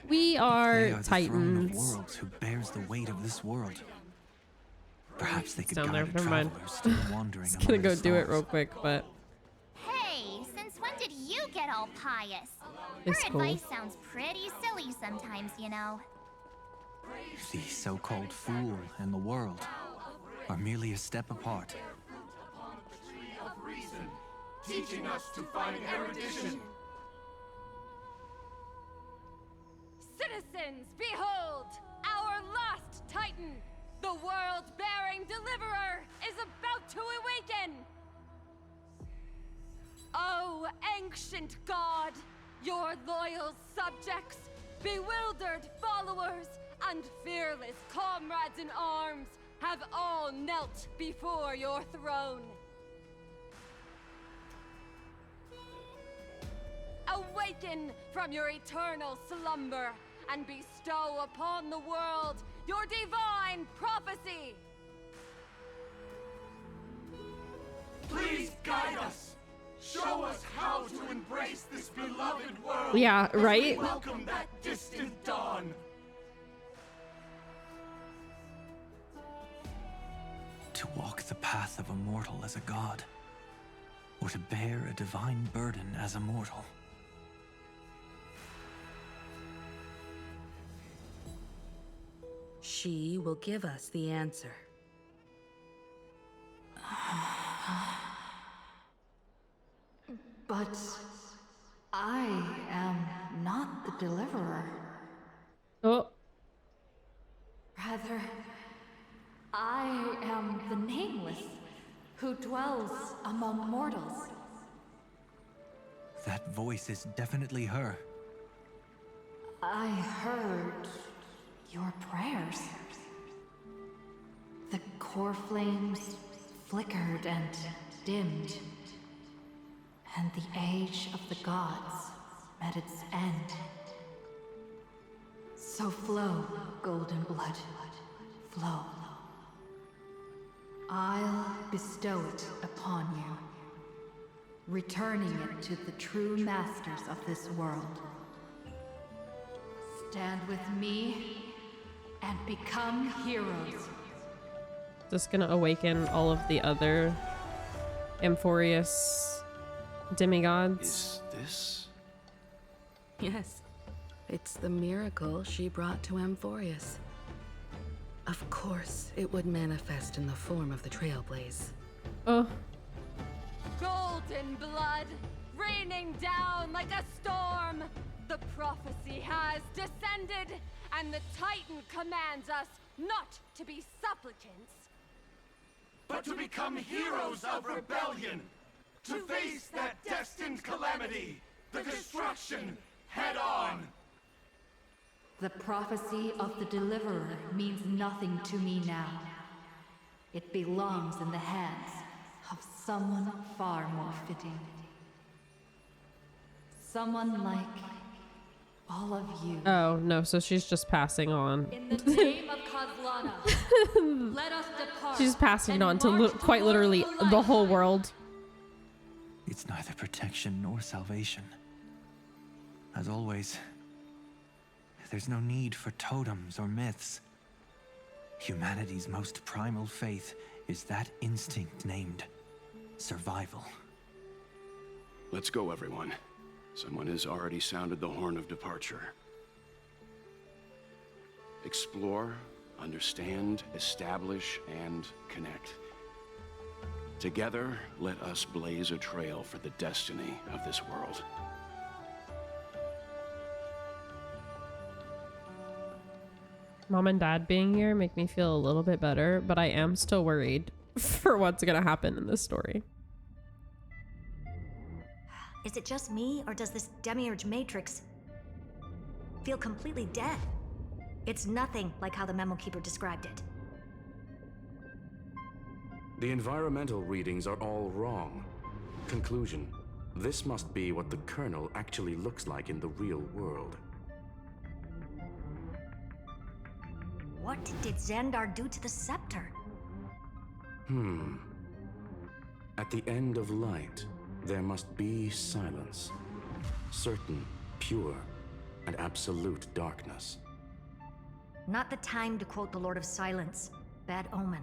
We They are are the throne of titans. worlds who bears the weight of this world. Perhaps they could Down there, guide never mind. travelers still wandering Just gonna among go the do it stars. real quick, but Hey, since when did you get all pious? It's Her cool. advice sounds pretty silly sometimes, you know. The so-called fool and the world are merely a step apart. Teaching us to find erudition. Citizens, behold! Our last Titan, the world-bearing deliverer, is about to awaken! Oh, ancient god, your loyal subjects, bewildered followers, and fearless comrades in arms have all knelt before your throne. Awaken from your eternal slumber and bestow upon the world your divine prophecy! Please guide us. Show us how to embrace this beloved world. Yeah, as we right? welcome that distant dawn. To walk the path of a mortal as a god, or to bear a divine burden as a mortal. She will give us the answer. But I am not the deliverer. oh, Rather, I am the nameless who dwells among mortals. That voice is definitely her. I heard your prayers. The core flames flickered and dimmed, and the age of the gods met its end. So flow, golden blood, flow. I'll bestow it upon you, returning it to the true masters of this world. Stand with me and become heroes. just gonna awaken all of the other Amphorius demigods. Is this? Yes, it's the miracle she brought to Amphorius. Of course, it would manifest in the form of the Trailblaze. Oh, Golden blood, raining down like a storm! The prophecy has descended, and the Titan commands us not to be supplicants, But to become heroes of rebellion. To face that destined calamity. The destruction head on. The prophecy of the Deliverer means nothing to me now. It belongs in the hands of someone far more fitting. Someone like all of you. Oh, no, so she's just passing on. In the name of Kozlana, let us depart. She's passing on to quite literally the whole world. It's neither protection nor salvation. As always, there's no need for totems or myths. Humanity's most primal faith is that instinct named survival. Let's go, everyone. Someone has already sounded the horn of departure. Explore, understand, establish, and connect. Together, let us blaze a trail for the destiny of this world. Mom and Dad being here make me feel a little bit better, but I am still worried for what's gonna happen in this story. Is it just me, or does this Demiurge Matrix feel completely dead? It's nothing like how the Memo Keeper described it. The environmental readings are all wrong. Conclusion: this must be what the kernel actually looks like in the real world. What did Xandar do to the scepter? At the end of light, there must be silence. Certain, pure, and absolute darkness. Not the time to quote the Lord of Silence. Bad omen.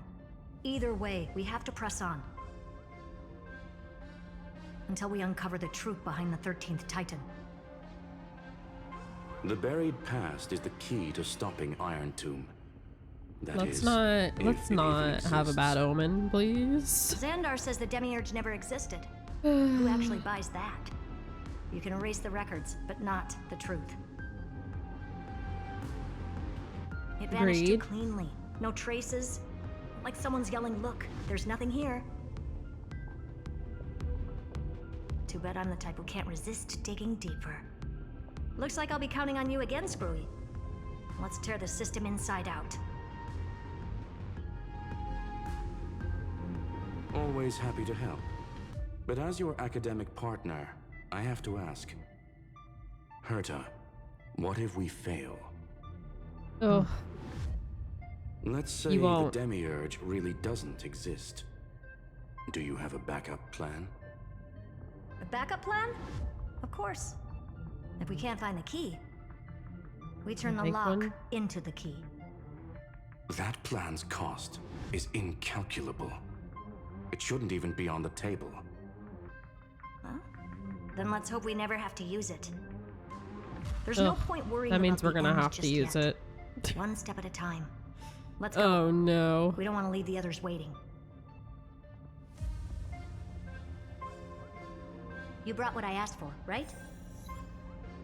Either way, we have to press on. Until we uncover the truth behind the 13th Titan. The buried past is the key to stopping Iron Tomb. Let's not have a bad omen, please. Xandar says the Demiurge never existed. Who actually buys that? You can erase the records, but not the truth. It vanished too cleanly. No traces. Like someone's yelling, "Look, there's nothing here." Too bad I'm the type who can't resist digging deeper. Looks like I'll be counting on you again, Screwy. Let's tear the system inside out. Always happy to help. But as your academic partner, I have to ask. Herta, what if we fail? Ugh. Let's say the Demiurge really doesn't exist. Do you have a backup plan? A backup plan? Of course. If we can't find the key, we turn the lock into the key. That plan's cost is incalculable. It shouldn't even be on the table. Huh? Then let's hope we never have to use it. There's no point worrying about that means we're gonna have to use it. One step at a time. Let's go. Oh no. We don't want to leave the others waiting. You brought what I asked for, right?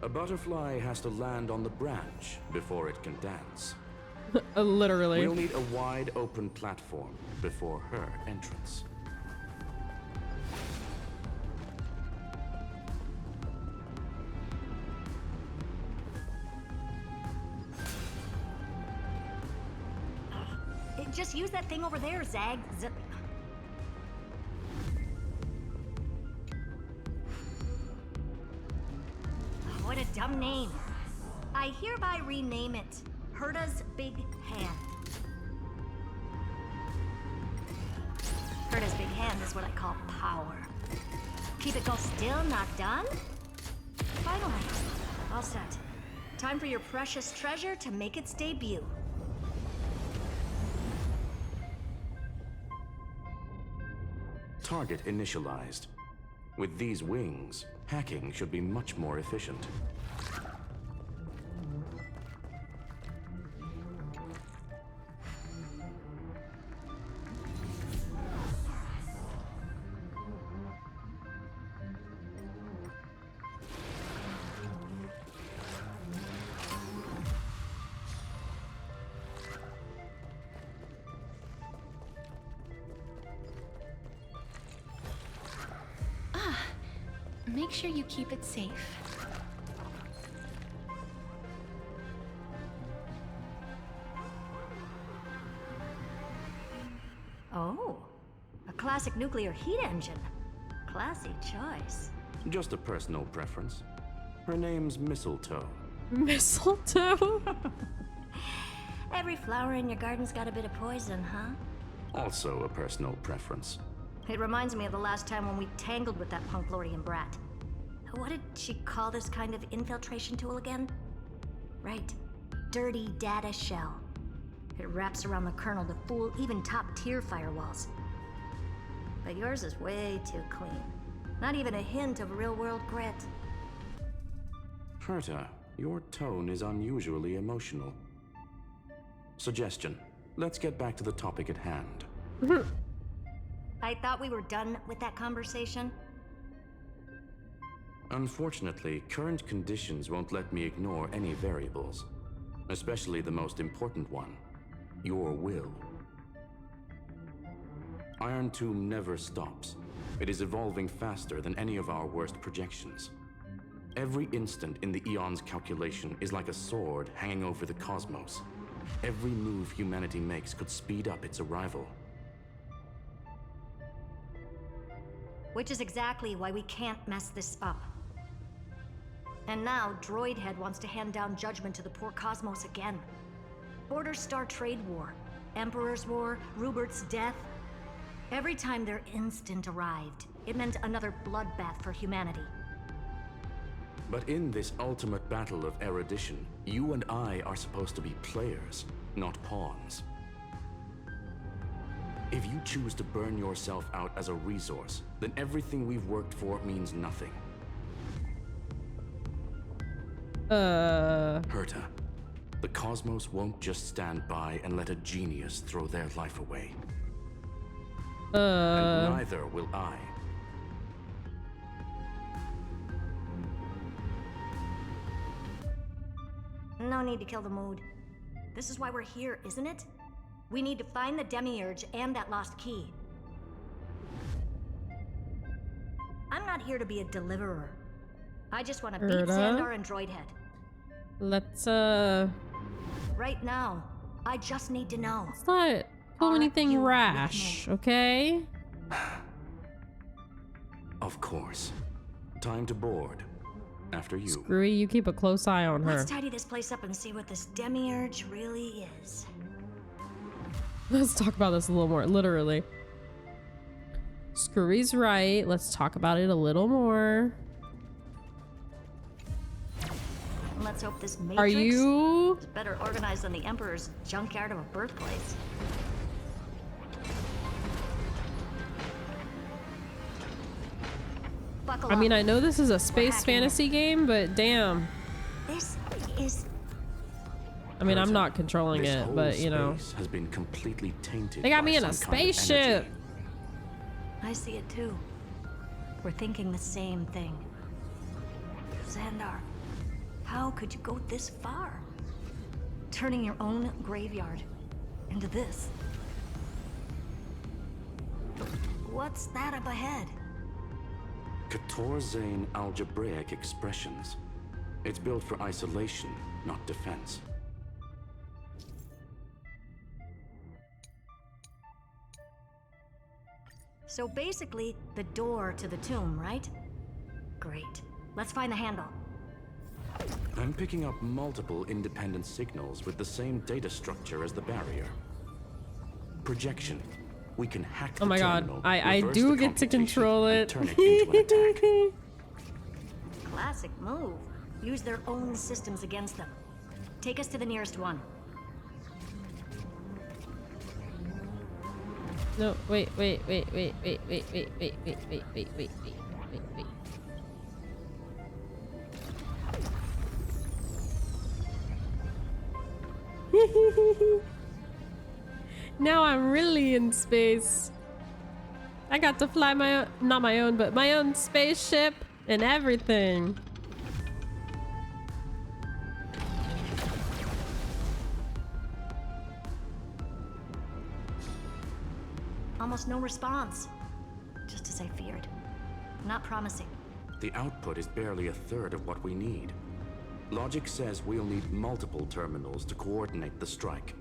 A butterfly has to land on the branch before it can dance. Literally. We'll need a wide open platform before her entrance. Just use that thing over there, Zag. What a dumb name. I hereby rename it Herta's Big Hand. Herta's Big Hand is what I call power. Keep it go still, not done? Finally, all set. Time for your precious treasure to make its debut. Target initialized. With these wings, hacking should be much more efficient. Make sure you keep it safe. Oh, a classic nuclear heat engine. Classy choice. Just a personal preference. Her name's Mistletoe. Mistletoe? Every flower in your garden's got a bit of poison, huh? Also a personal preference. It reminds me of the last time when we tangled with that Punklordian brat. What did she call this kind of infiltration tool again? Right. Dirty data shell. It wraps around the kernel to fool even top-tier firewalls. But yours is way too clean. Not even a hint of real-world grit. Herta, your tone is unusually emotional. Suggestion. Let's get back to the topic at hand. I thought we were done with that conversation. Unfortunately, current conditions won't let me ignore any variables. Especially the most important one. Your will. Iron Tomb never stops. It is evolving faster than any of our worst projections. Every instant in the Eon's calculation is like a sword hanging over the cosmos. Every move humanity makes could speed up its arrival. Which is exactly why we can't mess this up. And now, Droidhead wants to hand down judgment to the poor cosmos again. Border Star Trade War, Emperor's War, Rupert's death. Every time their instant arrived, it meant another bloodbath for humanity. But in this ultimate battle of erudition, you and I are supposed to be players, not pawns. If you choose to burn yourself out as a resource, then everything we've worked for means nothing. Herta, the cosmos won't just stand by and let a genius throw their life away. And neither will I. No need to kill the mood. This is why we're here, isn't it? We need to find the Demiurge and that lost key. I'm not here to be a deliverer. I just want to beat Xandar and Droidhead. Let's, Right now, I just need to know. Let's not do anything rash, okay? Of course. Time to board. After you. Screwy, you keep a close eye on her. Let's tidy this place up and see what this Demiurge really is. Let's talk about this a little more, literally. Screwy's right. Let's talk about it a little more. Let's hope this Matrix Are you is better organized than the Emperor's junkyard of a birthplace. Buckle I mean, up. I know this is a space fantasy game, but damn. This is... I mean, I'm not controlling This it, whole but you know. space has been completely tainted They got by me in a some kind of spaceship. energy. I see it too. We're thinking the same thing. Xandar, how could you go this far? Turning your own graveyard into this. What's that up ahead? Katorzane algebraic expressions. It's built for isolation, not defense. So basically, the door to the tomb, right? Great. Let's find the handle. I'm picking up multiple independent signals with the same data structure as the barrier. Projection. We can hack the Oh my god, terminal, I reverse do the get to computation, control and it. turn it into an attack. Classic move. Use their own systems against them. Take us to the nearest one. No, wait. Now I'm really in space. I got to fly my own, not my own, but my own spaceship and everything. Almost no response. Just as I feared. Not promising. The output is barely a third of what we need. Logic says we'll need multiple terminals to coordinate the strike.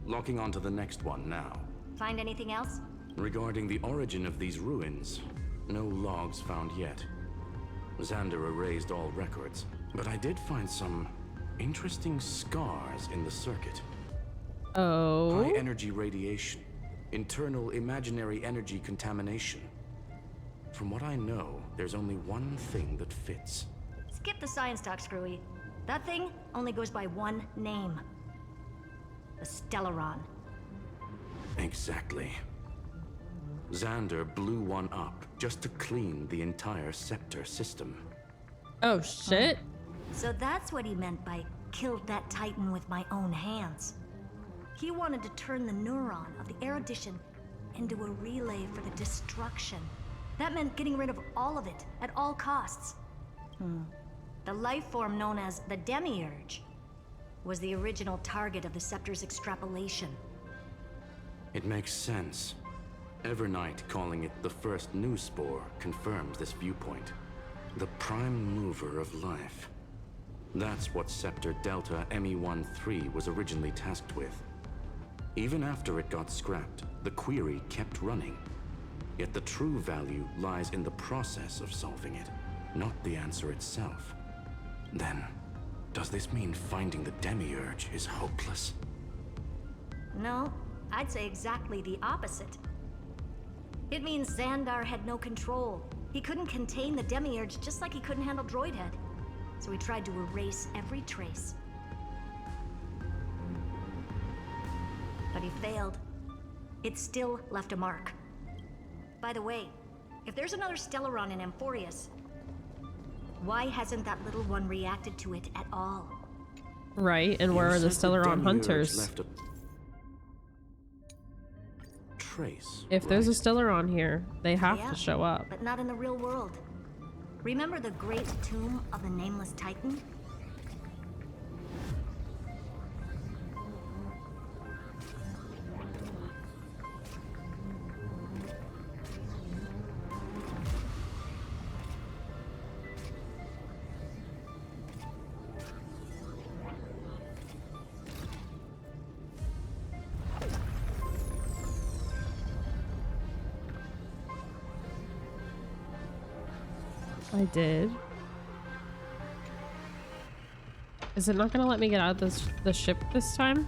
Locking onto the next one now. Find anything else? Regarding the origin of these ruins, no logs found yet. Xander erased all records, but I did find some interesting scars in the circuit. Oh? High energy radiation, internal imaginary energy contamination. From what I know, there's only one thing that fits. Skip the science talk, Screwy. That thing only goes by one name. The Stellaron. Exactly. Xander blew one up just to clean the entire Scepter system. Oh, shit. So that's what he meant by killed that Titan with my own hands. He wanted to turn the neuron of the erudition into a relay for the destruction. That meant getting rid of all of it at all costs. The life form known as the Demiurge was the original target of the Scepter's extrapolation. It makes sense. Evernight calling it the first new spore confirms this viewpoint. The prime mover of life. That's what Scepter Delta ME-13 was originally tasked with. Even after it got scrapped, the query kept running. Yet the true value lies in the process of solving it, not the answer itself. Then, does this mean finding the Demiurge is hopeless? No, I'd say exactly the opposite. It means Xandar had no control. He couldn't contain the Demiurge just like he couldn't handle Droidhead. So he tried to erase every trace. But he failed. It still left a mark. By the way, if there's another Stellaron in Amphorius, why hasn't that little one reacted to it at all? Right, and where are the Stellaron hunters? Left a trace. If there's a Stellaron here, they have Yeah, to show up. but not in the real world. Remember the great tomb of the Nameless Titan? I did. Is it not gonna let me get out of the ship this time?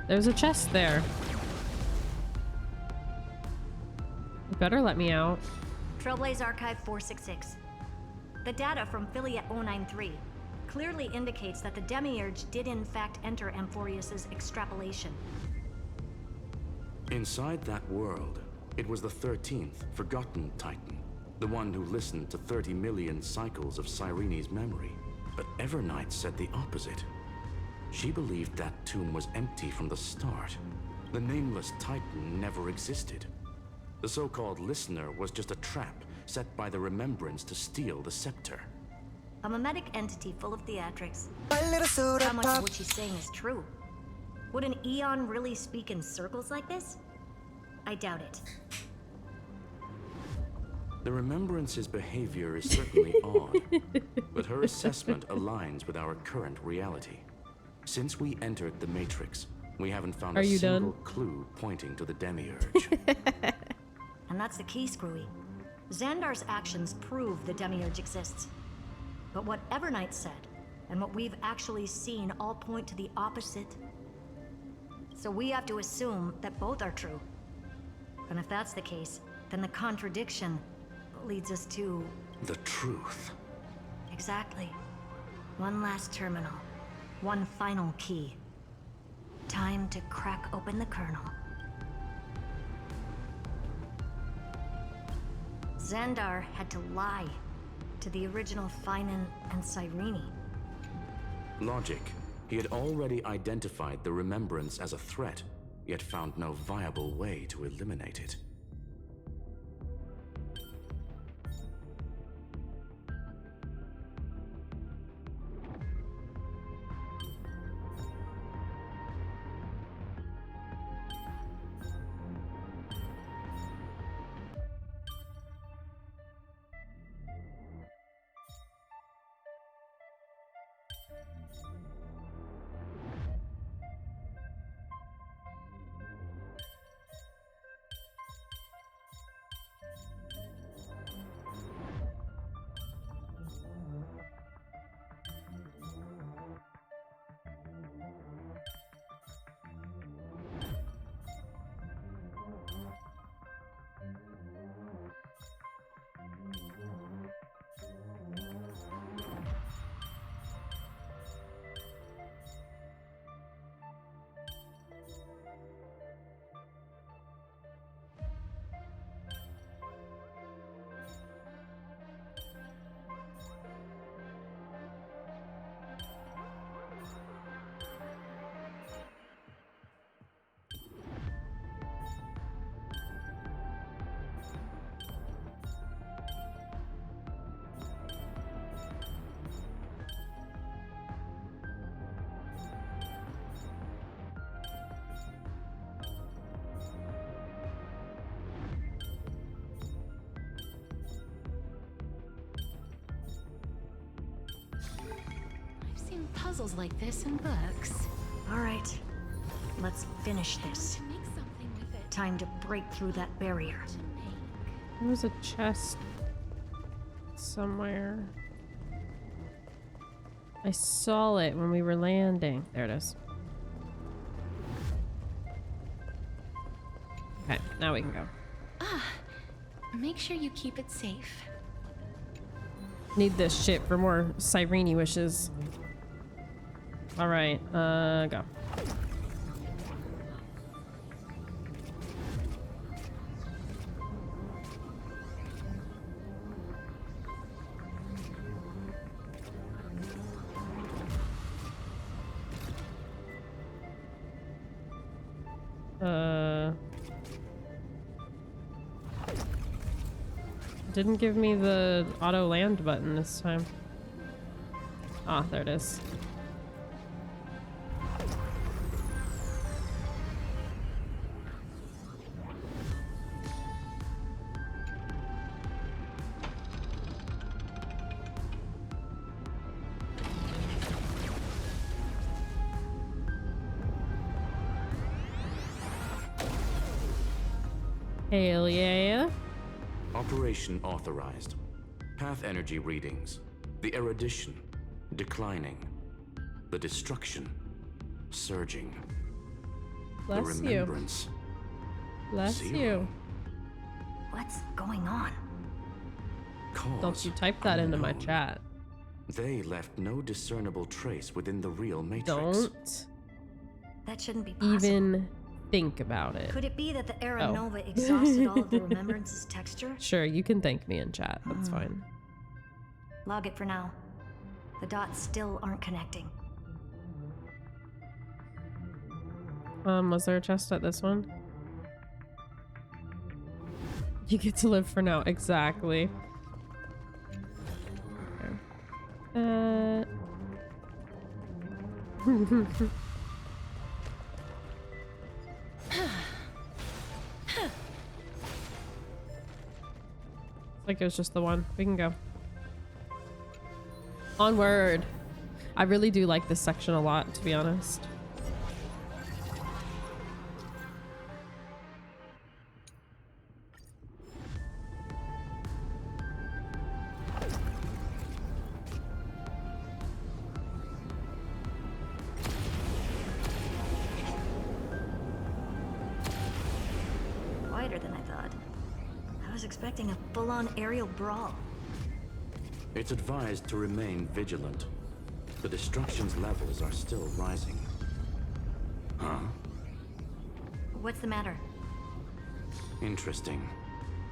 There's a chest there. You better let me out. Trailblaze Archive 466. The data from Philia 093 clearly indicates that the Demiurge did in fact enter Amphorius's extrapolation. Inside that world, it was the 13th forgotten Titan. The one who listened to 30 million cycles of Cyrene's memory. But Evernight said the opposite. She believed that tomb was empty from the start. The Nameless Titan never existed. The so-called listener was just a trap set by the Remembrance to steal the scepter. A mimetic entity full of theatrics. How much of what she's saying is true? Would an Eon really speak in circles like this? I doubt it. The Remembrance's behavior is certainly odd, but her assessment aligns with our current reality. Since we entered the Matrix, we haven't found a single clue pointing to the Demiurge. And that's the key, Screwy. Xandar's actions prove the Demiurge exists. But what Evernight said, and what we've actually seen all point to the opposite. So we have to assume that both are true. And if that's the case, then the contradiction leads us to... the truth. Exactly. One last terminal. One final key. Time to crack open the kernel. Xandar had to lie to the original Finan and Cyrene. Logic. He had already identified the Remembrance as a threat, yet found no viable way to eliminate it. puzzles like this in books. All right, let's finish this. To make something with it. Time to break through that barrier. There's a chest somewhere. I saw it when we were landing. There it is. Okay, now we can go. Make sure you keep it safe. Need this shit for more Cyrene wishes. Alright, go. Didn't give me the auto land button this time. Ah, there it is. Hell yeah. Operation authorized. Path energy readings. The erudition declining. The destruction surging. Bless the remembrance. Bless Zero. you. What's going on? Cause Don't you type that into my unknown. chat. They left no discernible trace within the real matrix. Don't That shouldn't be possible. even think about it. Could it be that the Era Oh. Nova exhausted all of the Remembrance's texture? Sure, you can thank me in chat. That's fine. Log it for now. The dots still aren't connecting. Was there a chest at this one? You get to live for now. Exactly. Okay. Like it was just the one. We can go. Onward. I really do like this section a lot, to be honest. Quieter than I thought. I was expecting a full-on aerial brawl. It's advised to remain vigilant. The destruction's levels are still rising. Huh? What's the matter? Interesting.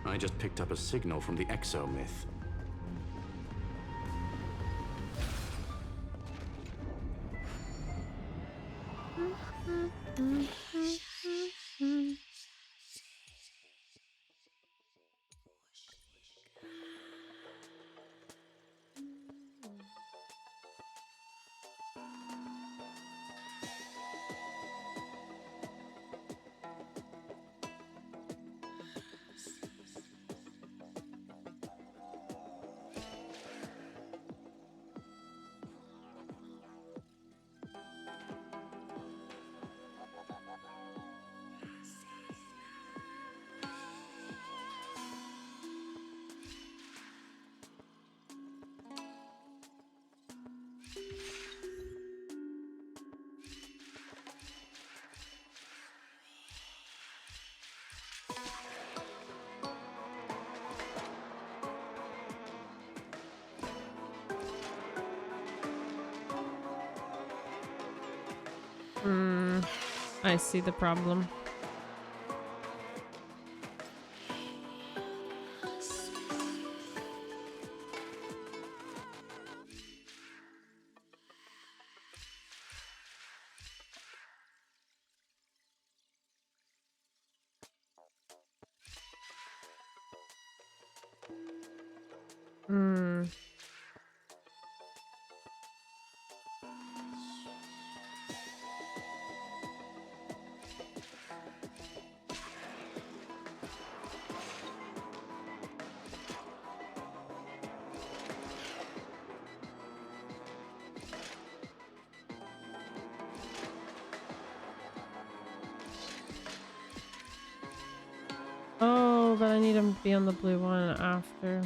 I just picked up a signal from the Exo myth. I see the problem. Oh, but I need him to be on the blue one after.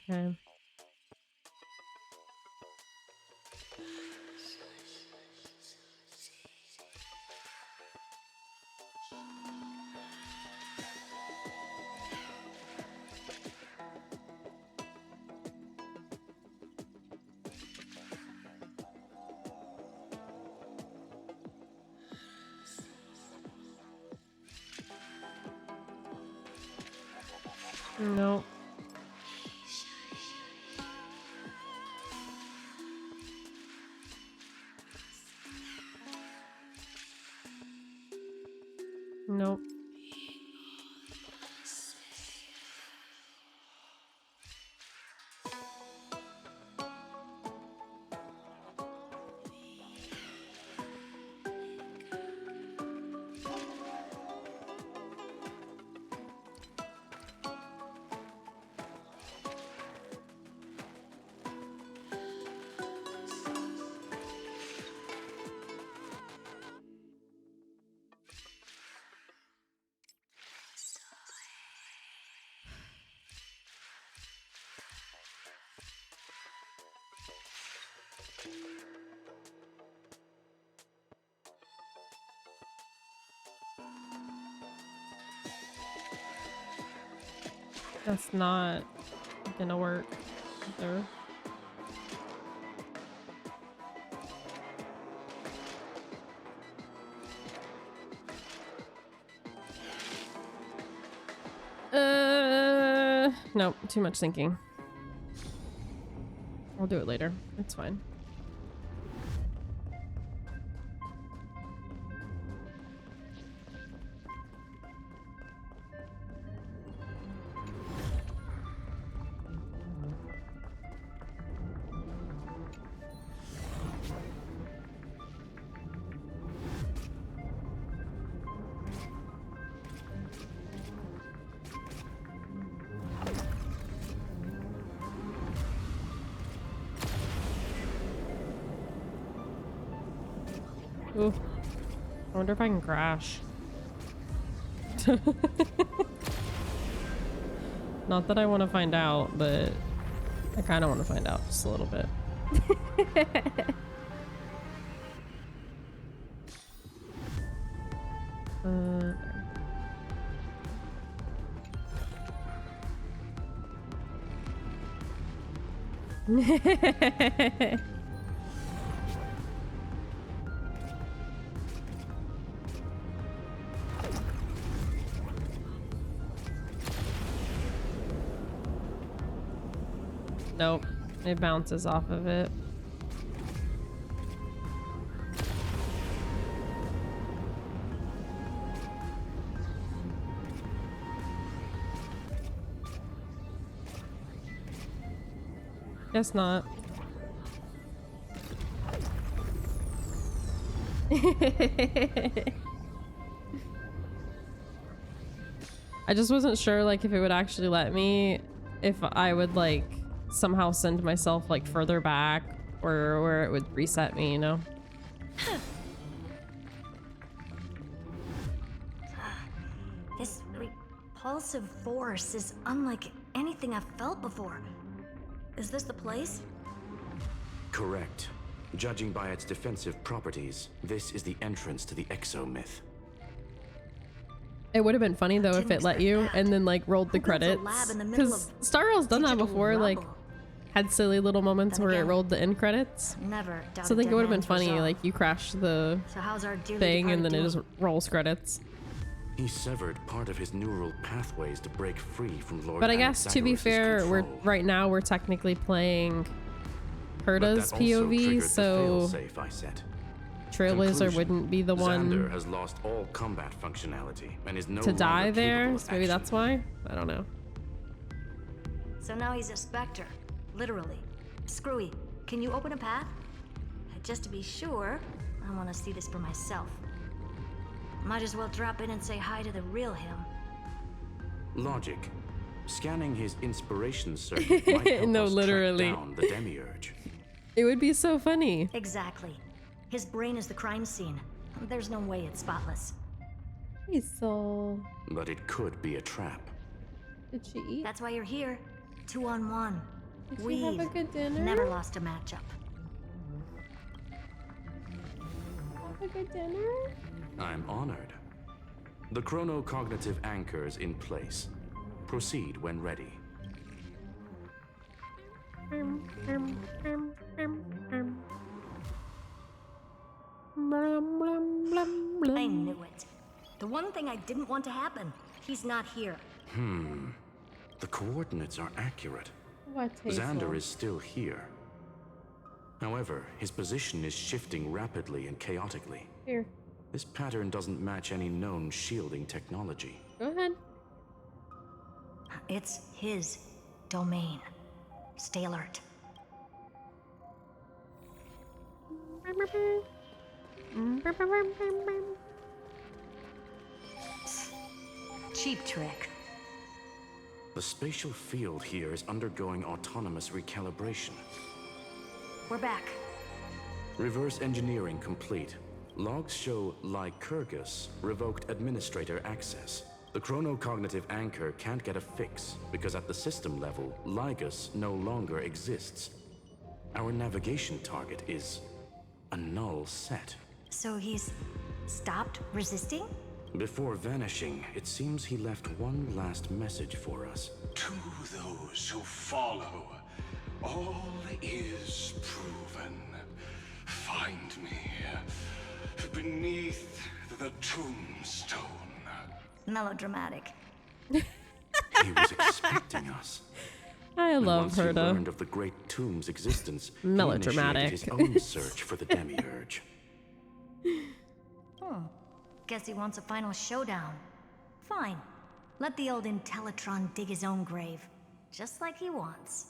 Okay. No. Nope. That's not gonna work either. Nope, too much thinking. I'll do it later. It's fine. Ooh. I wonder if I can crash. Not that I want to find out, but I kind of want to find out just a little bit. Nope, it bounces off of it. Guess not. I just wasn't sure like if it would actually let me, if I would like somehow send myself like further back or where it would reset me, you know? This repulsive force is unlike anything I've felt before. Is this the place? Correct. Judging by its defensive properties, this is the entrance to the exomyth. It would have been funny though if it let you and then like rolled the credits. Because Star Rail's done that before, like had silly little moments where it rolled the end credits. Never. So I think it would have been funny, like you crash the thing and then it just rolls credits. He severed part of his neural pathways to break free from Lord But I guess to be Anaxagoras' fair, control. we're technically playing But that Herta's also POV, triggered the so failsafe I set. Trailblazer Conclusion, wouldn't be the one Xander has lost all combat functionality and is no to die longer there. capable of So maybe action. that's why. I don't know. So now he's a specter, literally. Screwy, can you open a path? Just to be sure, I want to see this for myself. Might as well drop in and say hi to the real him. Logic. Scanning his inspiration circuit might help No, us literally. track down the demiurge. It would be so funny. Exactly. His brain is the crime scene. There's no way it's spotless. Hazel. But it could be a trap. Did she eat? That's why you're here. 2-on-1. Did she We've have a good dinner? never lost a matchup. Have a good dinner? I'm honored. The chronocognitive anchor's in place. Proceed when ready. I knew it. The one thing I didn't want to happen. He's not here. The coordinates are accurate. What, Hazel? Xander is still here. However, his position is shifting rapidly and chaotically. Here. This pattern doesn't match any known shielding technology. Go ahead. It's his domain. Stay alert. Cheap trick. The spatial field here is undergoing autonomous recalibration. We're back. Reverse engineering complete. Logs show Lycurgus revoked administrator access. The chronocognitive anchor can't get a fix because at the system level, Lygus no longer exists. Our navigation target is a null set. So he's stopped resisting? Before vanishing, it seems he left one last message for us. To those who follow, all is proven. Find me beneath the tombstone. Melodramatic. He was expecting us. I love Once her he to learned of the Great Tomb's existence, Melodramatic. he initiated his own search for the Demiurge. Guess he wants a final showdown. Fine. Let the old Intellitron dig his own grave. Just like he wants.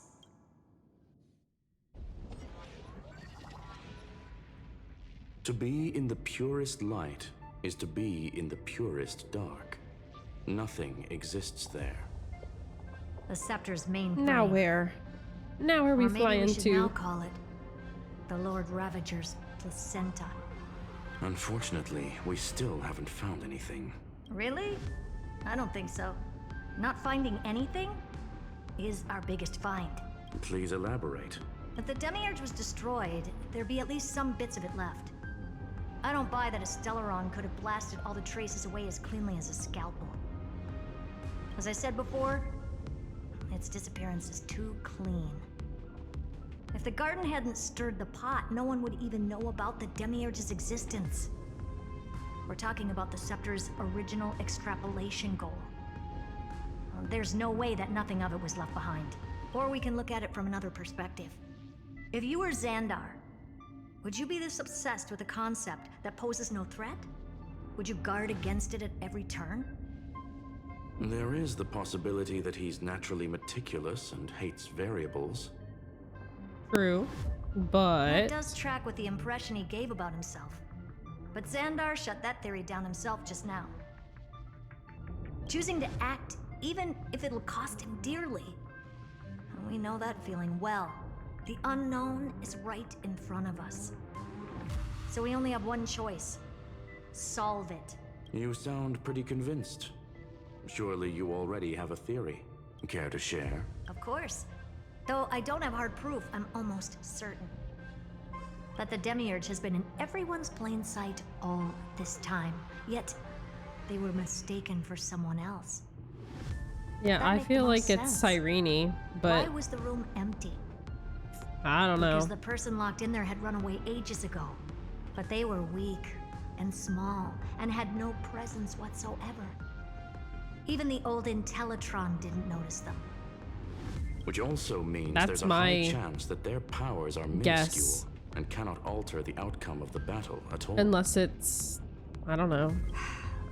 To be in the purest light is to be in the purest dark. Nothing exists there. The Scepter's main Now brain. where? Now where are we Or maybe flying we should to? now call it the Lord Ravager's placenta. Unfortunately, we still haven't found anything. Really? I don't think so. Not finding anything is our biggest find. Please elaborate. If the Demiurge was destroyed, there'd be at least some bits of it left. I don't buy that a Stellaron could have blasted all the traces away as cleanly as a scalpel. As I said before, its disappearance is too clean. If the garden hadn't stirred the pot, no one would even know about the Demiurge's existence. We're talking about the Scepter's original extrapolation goal. There's no way that nothing of it was left behind. Or we can look at it from another perspective. If you were Xandar, would you be this obsessed with a concept that poses no threat? Would you guard against it at every turn? There is the possibility that he's naturally meticulous and hates variables. True, That but does track with the impression he gave about himself. But Xandar shut that theory down himself just now. Choosing to act, even if it'll cost him dearly. We know that feeling well. The unknown is right in front of us. So we only have one choice. Solve it. You sound pretty convinced. Surely you already have a theory. Care to share? Of course. Though I don't have hard proof, I'm almost certain that the Demiurge has been in everyone's plain sight all this time. Yet, they were mistaken for someone else. yeah, That I make the feel most like it's sense. Cyrene, Why but was the room empty? I don't know. Because the person locked in there had run away ages ago. But they were weak and small and had no presence whatsoever. Even the old Intellitron didn't notice them. Which also means That's there's a my high chance that their powers are guess. minuscule and cannot alter the outcome of the battle at all. Unless it's, I don't know.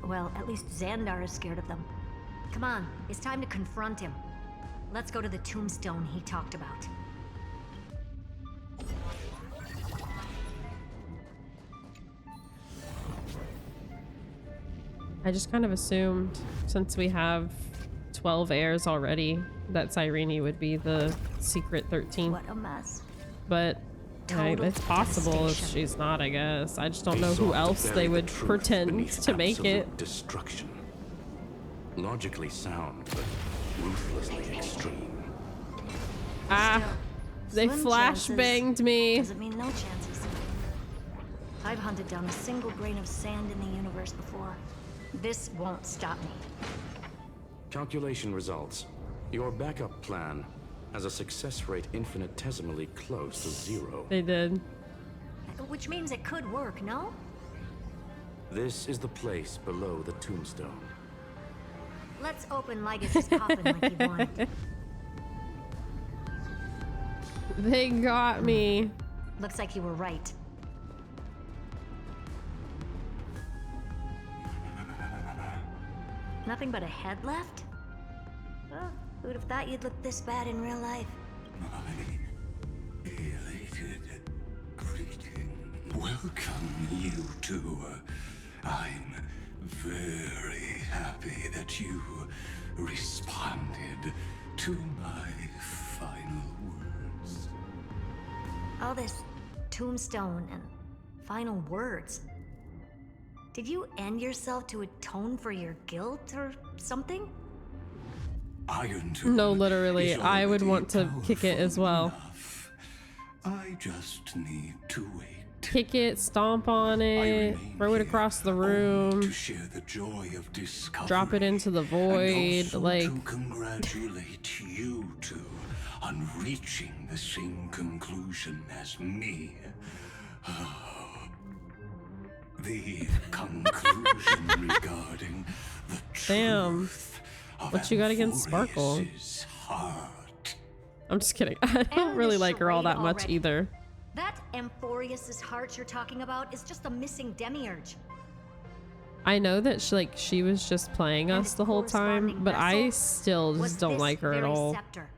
Well, at least Xandar is scared of them. Come on, it's time to confront him. Let's go to the tombstone he talked about. I just kind of assumed, since we have 12 heirs already, that Cyrene would be the secret 13th. What a mess. But Total it's possible if devastation. she's not, I guess. I just don't know They who sought to else bury they the would truth pretend beneath to make it. absolute destruction. Logically sound, but ruthlessly extreme. Ah, they Slim flash chances banged me. Doesn't mean no chances. I've hunted down a single grain of sand in the universe before. This won't stop me. Calculation results. Your backup plan has a success rate infinitesimally close to 0. They did. Which means it could work, no? This is the place below the tombstone. Let's open Lygus' coffin like he wanted. They got me. Looks like you were right. Nothing but a head left? Oh, who'd have thought you'd look this bad in real life? Elated greeting. Welcome, you two. I'm very happy that you responded to my final words. All this tombstone and final words. Did you end yourself to atone for your guilt or something? Iron Tomb No, literally, is I would already want to kick it as well. I just need to wait. Kick it, stomp on it, throw it across the room, To share the joy of discovery. drop it into the void, And also like, to congratulate you two on reaching the same conclusion as me. The conclusion regarding the damn. of What you got against Sparkle? Amphorius's heart. I'm just kidding. I don't And really this like her all charade that much already. either. That Amphorius's heart you're talking about is just a missing demiurge. I know that she was just playing us the whole time, but I still Was just don't this like her at very all. scepter.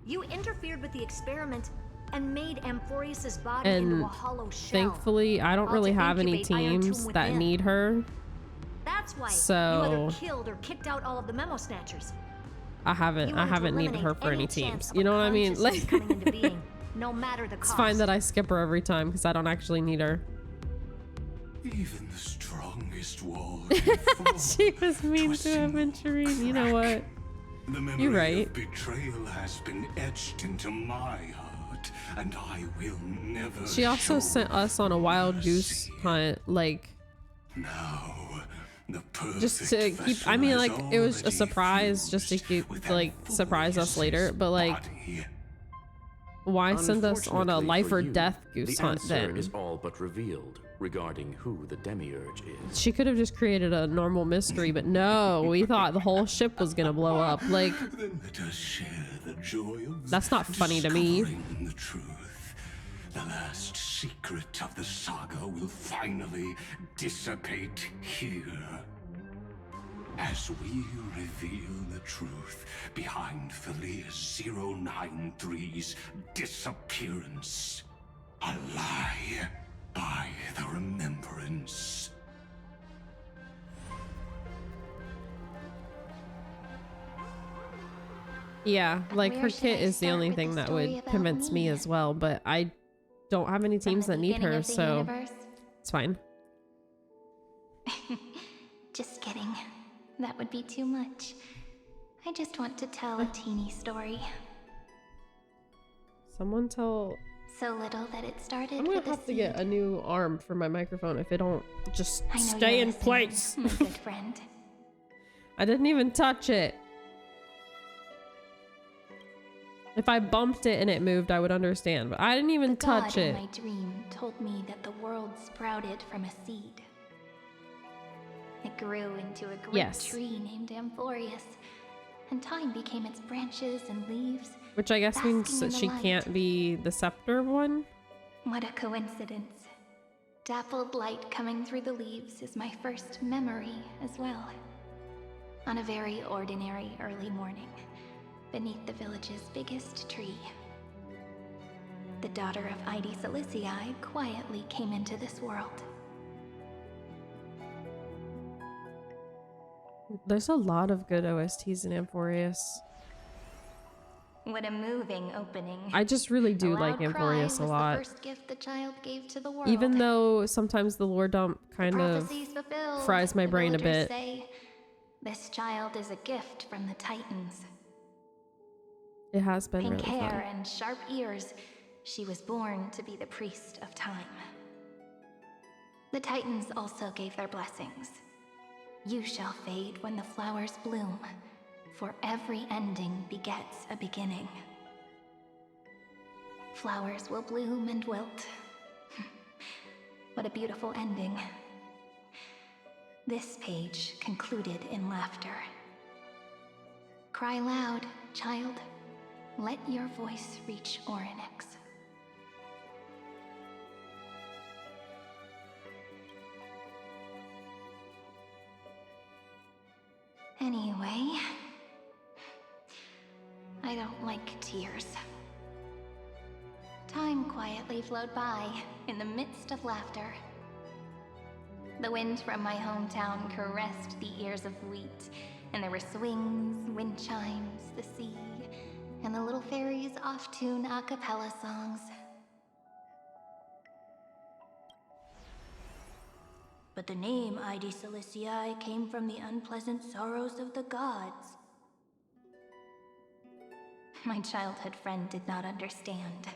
You interfered with the experiment and made Amphorius's body into And a hollow shell. thankfully, I don't all really to have any incubate Iron Tomb teams that within. need her. That's why you So- either killed or kicked out all of the memo snatchers. I You haven't wanted to needed her eliminate for any any teams. chance of You a know what I mean? consciousness Like, coming into being, no matter the it's cost. fine that I skip her every time because I don't actually need her. Even the strongest wall She was mean to Aventurine. You know what? The memory You're right. of betrayal has been etched into my heart, and I will never She also show sent us on a wild goose hunt, like, now. The just to keep. I mean, like, it was a surprise just to keep, like, surprise us later. But like, why send us on a Unfortunately life for or you, death goose the hunt answer then? is all but revealed regarding who the demiurge is. She could have just created a normal mystery, but no, we thought the whole ship was gonna blow up. Like, Then let us share the joy of that's not funny to me. discovering the truth. The last secret of the saga will finally dissipate here. As we reveal the truth behind Thalia's 093's disappearance. A lie by the remembrance. Yeah, like Where her should kit I is the start only with the thing that story would about convince me me? as well, but I don't have any teams that need beginning her, of the so universe? it's fine. Just kidding. That would be too much. I just want to tell a teeny story. Someone tell. So little that it started I'm gonna with a have to get a new arm for my microphone if it don't just I know stay you're in listening, place. my good friend. I didn't even touch it. If I bumped it and it moved, I would understand, but I didn't even touch God it. in my dream told me that the world sprouted from a seed. It grew into a great Yes. tree named Amphorius, and time became its branches and leaves. Which I guess means basking that in the she light. can't be the scepter one. What a coincidence. Dappled light coming through the leaves is my first memory as well. On a very ordinary early morning, beneath the village's biggest tree, the daughter of Ide Silicii quietly came into this world. There's a lot of good OSTs in Amphorius. What a moving opening. I just really do A like loud cry Amphorius was a lot. The first gift the child gave to the world. Even though sometimes the lore dump kind of Prophecies fulfilled, fries my the brain a villagers bit. Say, this child is a gift from the Titans. It has been Pink really hair fun. and sharp ears, she was born to be the priest of time. The Titans also gave their blessings. You shall fade when the flowers bloom, for every ending begets a beginning. Flowers will bloom and wilt. What a beautiful ending. This page concluded in laughter. Cry loud, child. Let your voice reach Orynyx. Anyway, I don't like tears. Time quietly flowed by in the midst of laughter. The wind from my hometown caressed the ears of wheat, and there were swings, wind chimes, the sea, and the little fairies off-tune a cappella songs. But the name Ide Siliciae came from the unpleasant sorrows of the gods. My childhood friend did not understand.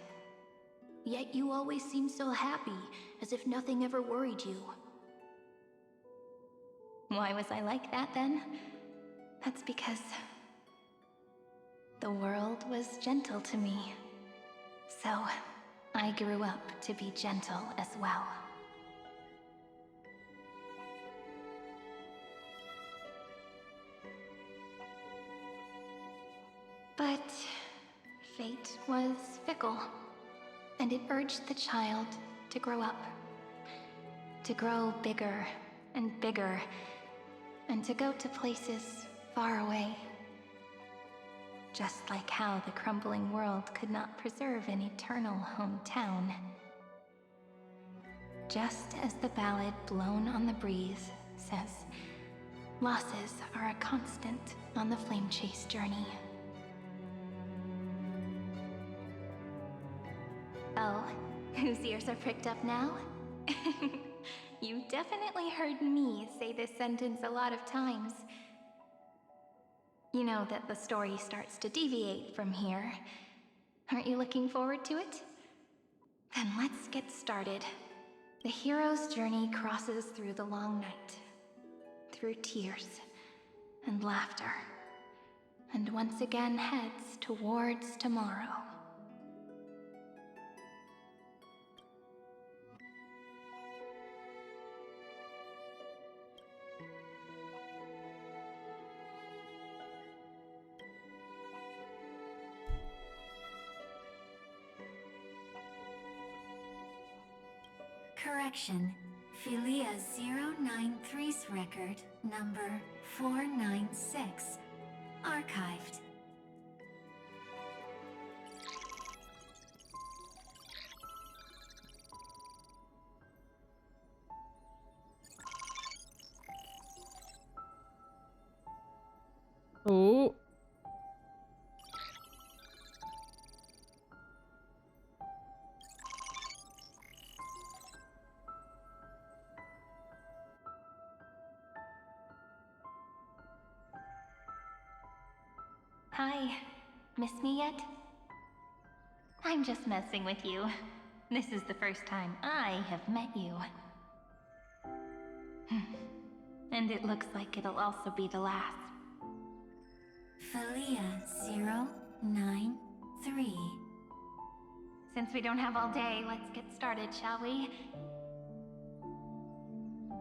Yet you always seemed so happy, as if nothing ever worried you. Why was I like that then? That's because the world was gentle to me. So I grew up to be gentle as well. But fate was fickle, and it urged the child to grow up. To grow bigger and bigger, and to go to places far away. Just like how the crumbling world could not preserve an eternal hometown. Just as the ballad Blown on the Breeze says, losses are a constant on the flame chase journey. Oh, whose ears are pricked up now? You definitely heard me say this sentence a lot of times. You know that the story starts to deviate from here. Aren't you looking forward to it? Then let's get started. The hero's journey crosses through the long night, through tears and laughter, and once again heads towards tomorrow. Correction. Philia 093's record, number 496. Archived. Oh. Hi. Miss me yet? I'm just messing with you. This is the first time I have met you. And it looks like it'll also be the last. Philia 093. Since we don't have all day, let's get started, shall we?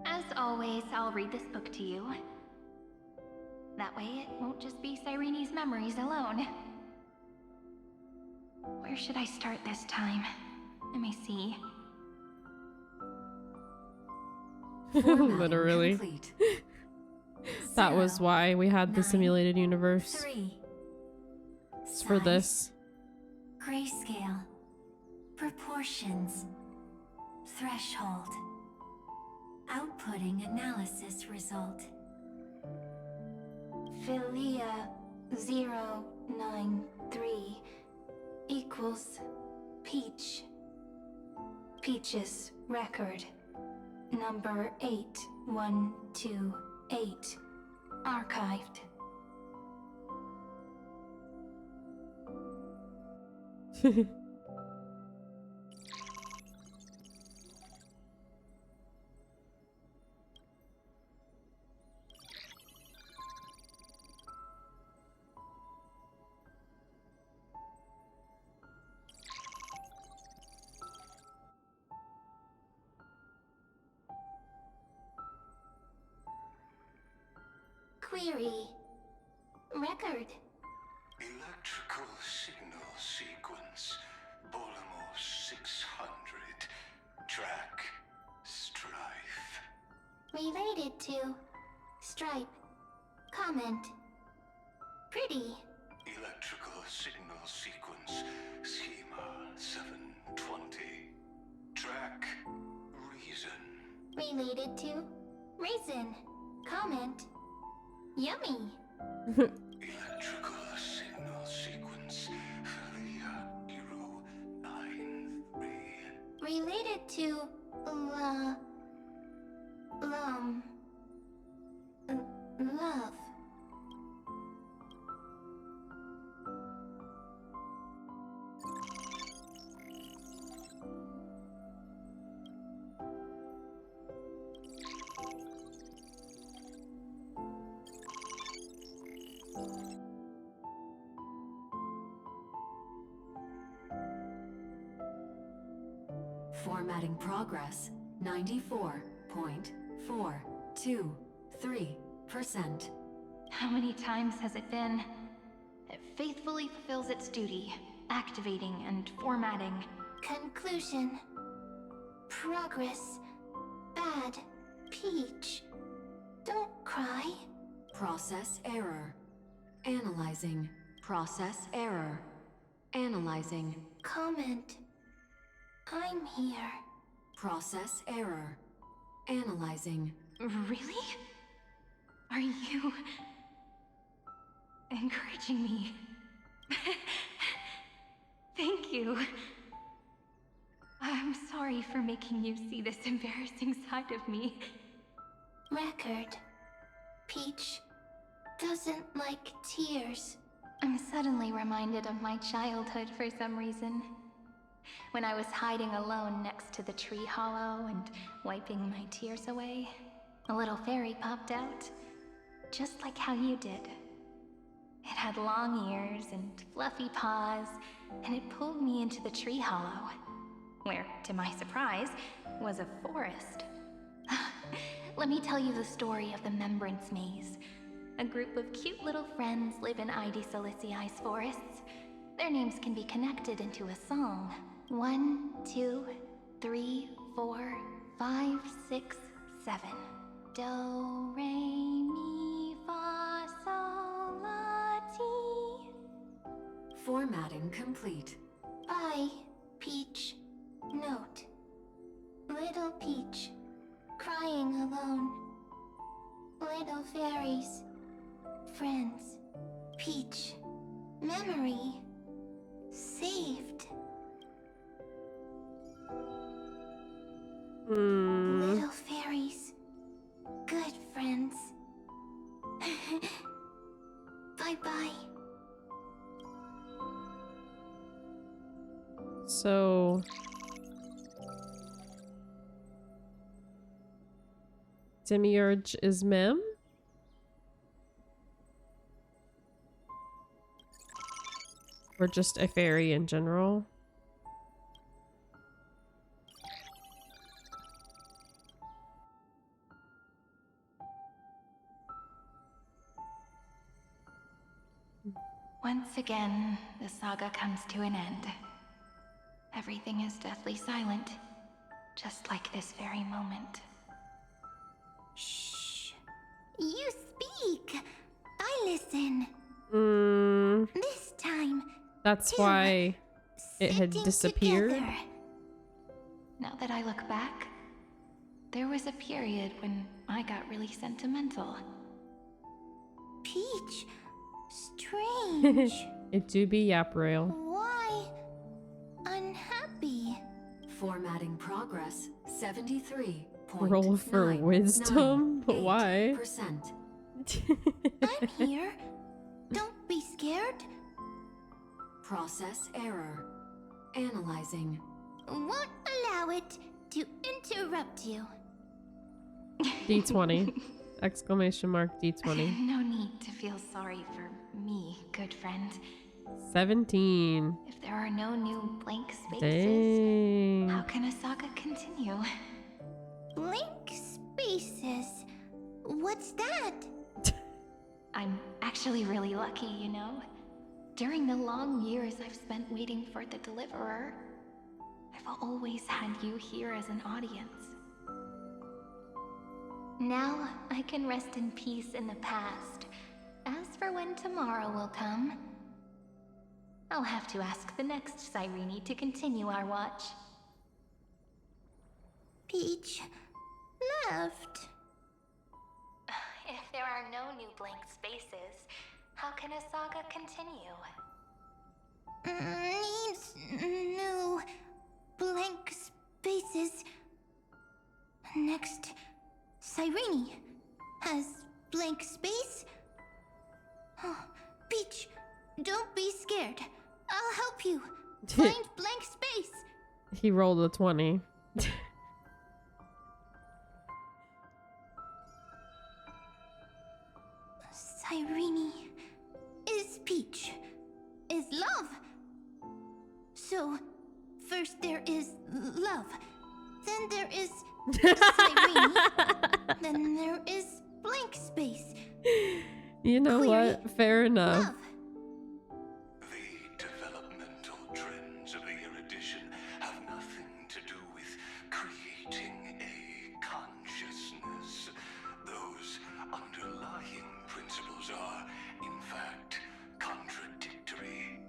As always, I'll read this book to you. That way it won't just be Cyrene's memories alone. Where should I start this time? Let me see. Literally. That was why we had the simulated universe. 3. It's for this. Grayscale. Proportions. Threshold. Outputting analysis result. Philia 093. 093 equals Peach. Peach's record. Number 8128. Archived. Query. Record. Electrical signal sequence. Bolamos 600. Track. Strife. Related to. Stripe. Comment. Pretty. Electrical signal sequence. Schema 720. Track. Reason. Related to. Reason. Comment. Yummy. Electrical signal sequence. Philia 093. Related to. Love. Formatting progress 94.423%. How many times has it been? It faithfully fulfills its duty, activating and formatting. Conclusion. Progress. Bad. Peach. Don't cry. Process error. Analyzing. Process error. Analyzing. Comment. I'm here. Process error. Analyzing. Really? Are you encouraging me? Thank you. I'm sorry for making you see this embarrassing side of me. Record. Peach doesn't like tears. I'm suddenly reminded of my childhood for some reason. When I was hiding alone next to the tree hollow and wiping my tears away, a little fairy popped out, just like how you did. It had long ears and fluffy paws, and it pulled me into the tree hollow, where, to my surprise, was a forest. Let me tell you the story of the Membrance Maze. A group of cute little friends live in Ide Silicii's forests. Their names can be connected into a song. 1, 2, 3, 4, 5, 6, 7. Do, re, mi, fa, sol, la, ti. Formatting complete. Bye, Peach. Note. Little Peach. Crying alone. Little fairies. Friends. Peach. Memory. Saved. Little fairies. Good friends. Bye-bye. So Demiurge is Mem? Or just a fairy in general? Once again, the saga comes to an end. Everything is deathly silent, just like this very moment. Shh. You speak. I listen. This time. That's why it had disappeared. Together. Now that I look back, there was a period when I got really sentimental. Peach. Strange. It do be Yaprail. Why unhappy? Formatting progress 73. Roll for wisdom? Why? I'm here. Don't be scared. Process error. Analyzing. Won't allow it to interrupt you. D20. Exclamation mark D20. No need to feel sorry for me, good friend. 17. If there are no new blank spaces, Dang. how can a saga continue? Blank spaces? What's that? I'm actually really lucky, you know? During the long years I've spent waiting for the Deliverer, I've always had you here as an audience. Now I can rest in peace in the past. As for when tomorrow will come, I'll have to ask the next Cyrene to continue our watch. Peach left. If there are no new blank spaces, how can a saga continue? Needs new blank spaces. Next, Cyrene has blank space. Oh, Peach, don't be scared. I'll help you find blank space. He rolled a 20. Cyrene is Peach, is love. So, first there is love, then there is Cyrene, then there is blank space. You know Query, what? Fair enough. love. The developmental trends of the erudition have nothing to do with creating a consciousness. Those underlying principles are, in fact, contradictory.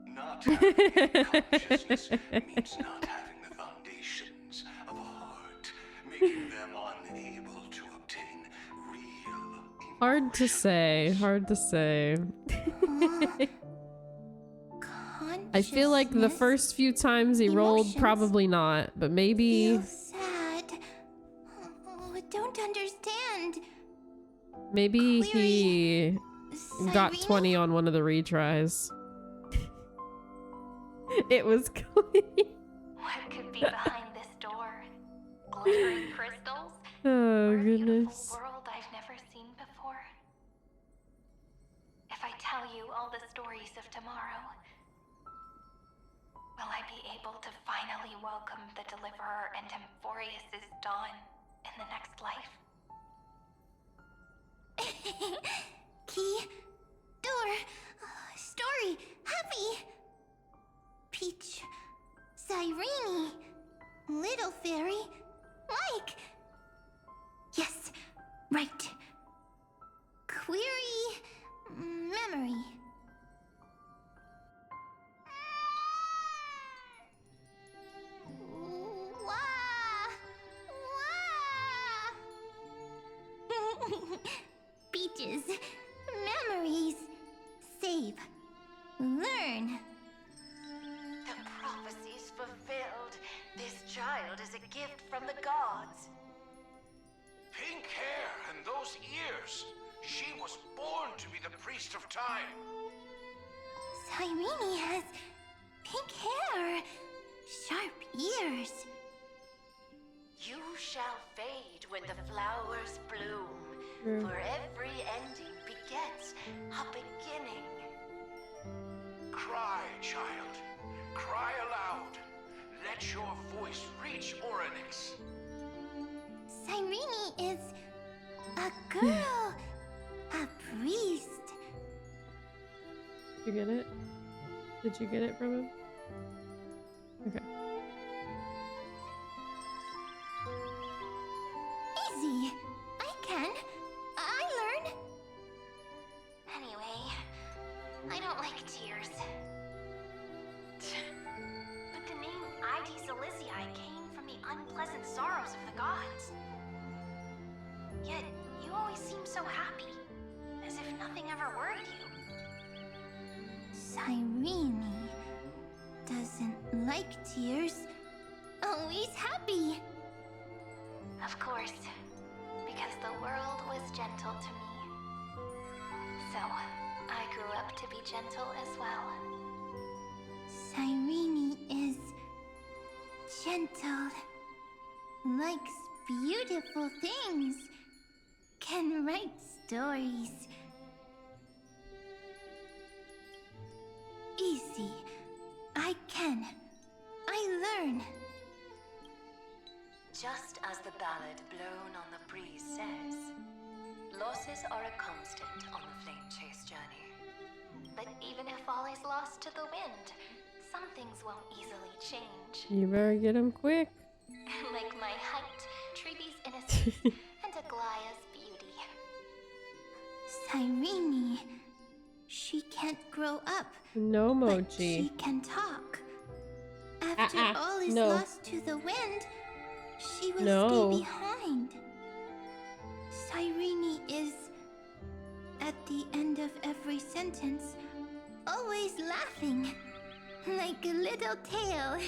Not having a consciousness means not having the foundations of a heart, making them unable to obtain real. Hard to say. Hard to say. I feel like the first few times he rolled, Emotions. probably not, but maybe, Sad. Oh, I don't understand. maybe he got Cyrene? 20 on one of the retries. It was clean. What could be behind this door? Glittering crystals? Oh, Or a beautiful goodness. world I've never seen before? If I tell you all the stories of tomorrow, will I be able to finally welcome the Deliverer and Amphorius' dawn in the next life? Key, door, story, happy. Peach, Cyrene, little fairy, Mike. Yes, right. Query, memory. Peaches, memories, save, learn. The prophecy's fulfilled. This child is a gift from the gods. Pink hair and those ears. She was born to be the priest of time. Cyrene has pink hair, sharp ears. You shall fade when the flowers bloom. True. For every ending begets a beginning. Cry, child. Cry aloud. Let your voice reach Orynyx. Cyrene is a girl, a priest. Did you get it? Did you get it from him? Okay. Easy. I can. I learn. Anyway, I don't like tears. But the name Ides Elysiae came from the unpleasant sorrows of the gods. Yet, you always seem so happy, as if nothing ever worried you. Cyrene doesn't like tears. Always happy. Of course, because the world was gentle to me. So, I grew up to be gentle as well. Cyrene is gentle, likes beautiful things, can write stories. Easy. I can. I learn. Just as the ballad blown on the breeze says, losses are a constant on the flame chase journey. But even if all is lost to the wind, some things won't easily change. You better get him quick. Like my height, Triby's innocence, and Aglaya's beauty. Cyrene, she can't grow up. No But Moji. she can talk. After all is no. lost to the wind, she will No. stay behind. Cyrene is, at the end of every sentence, always laughing, like a little tail.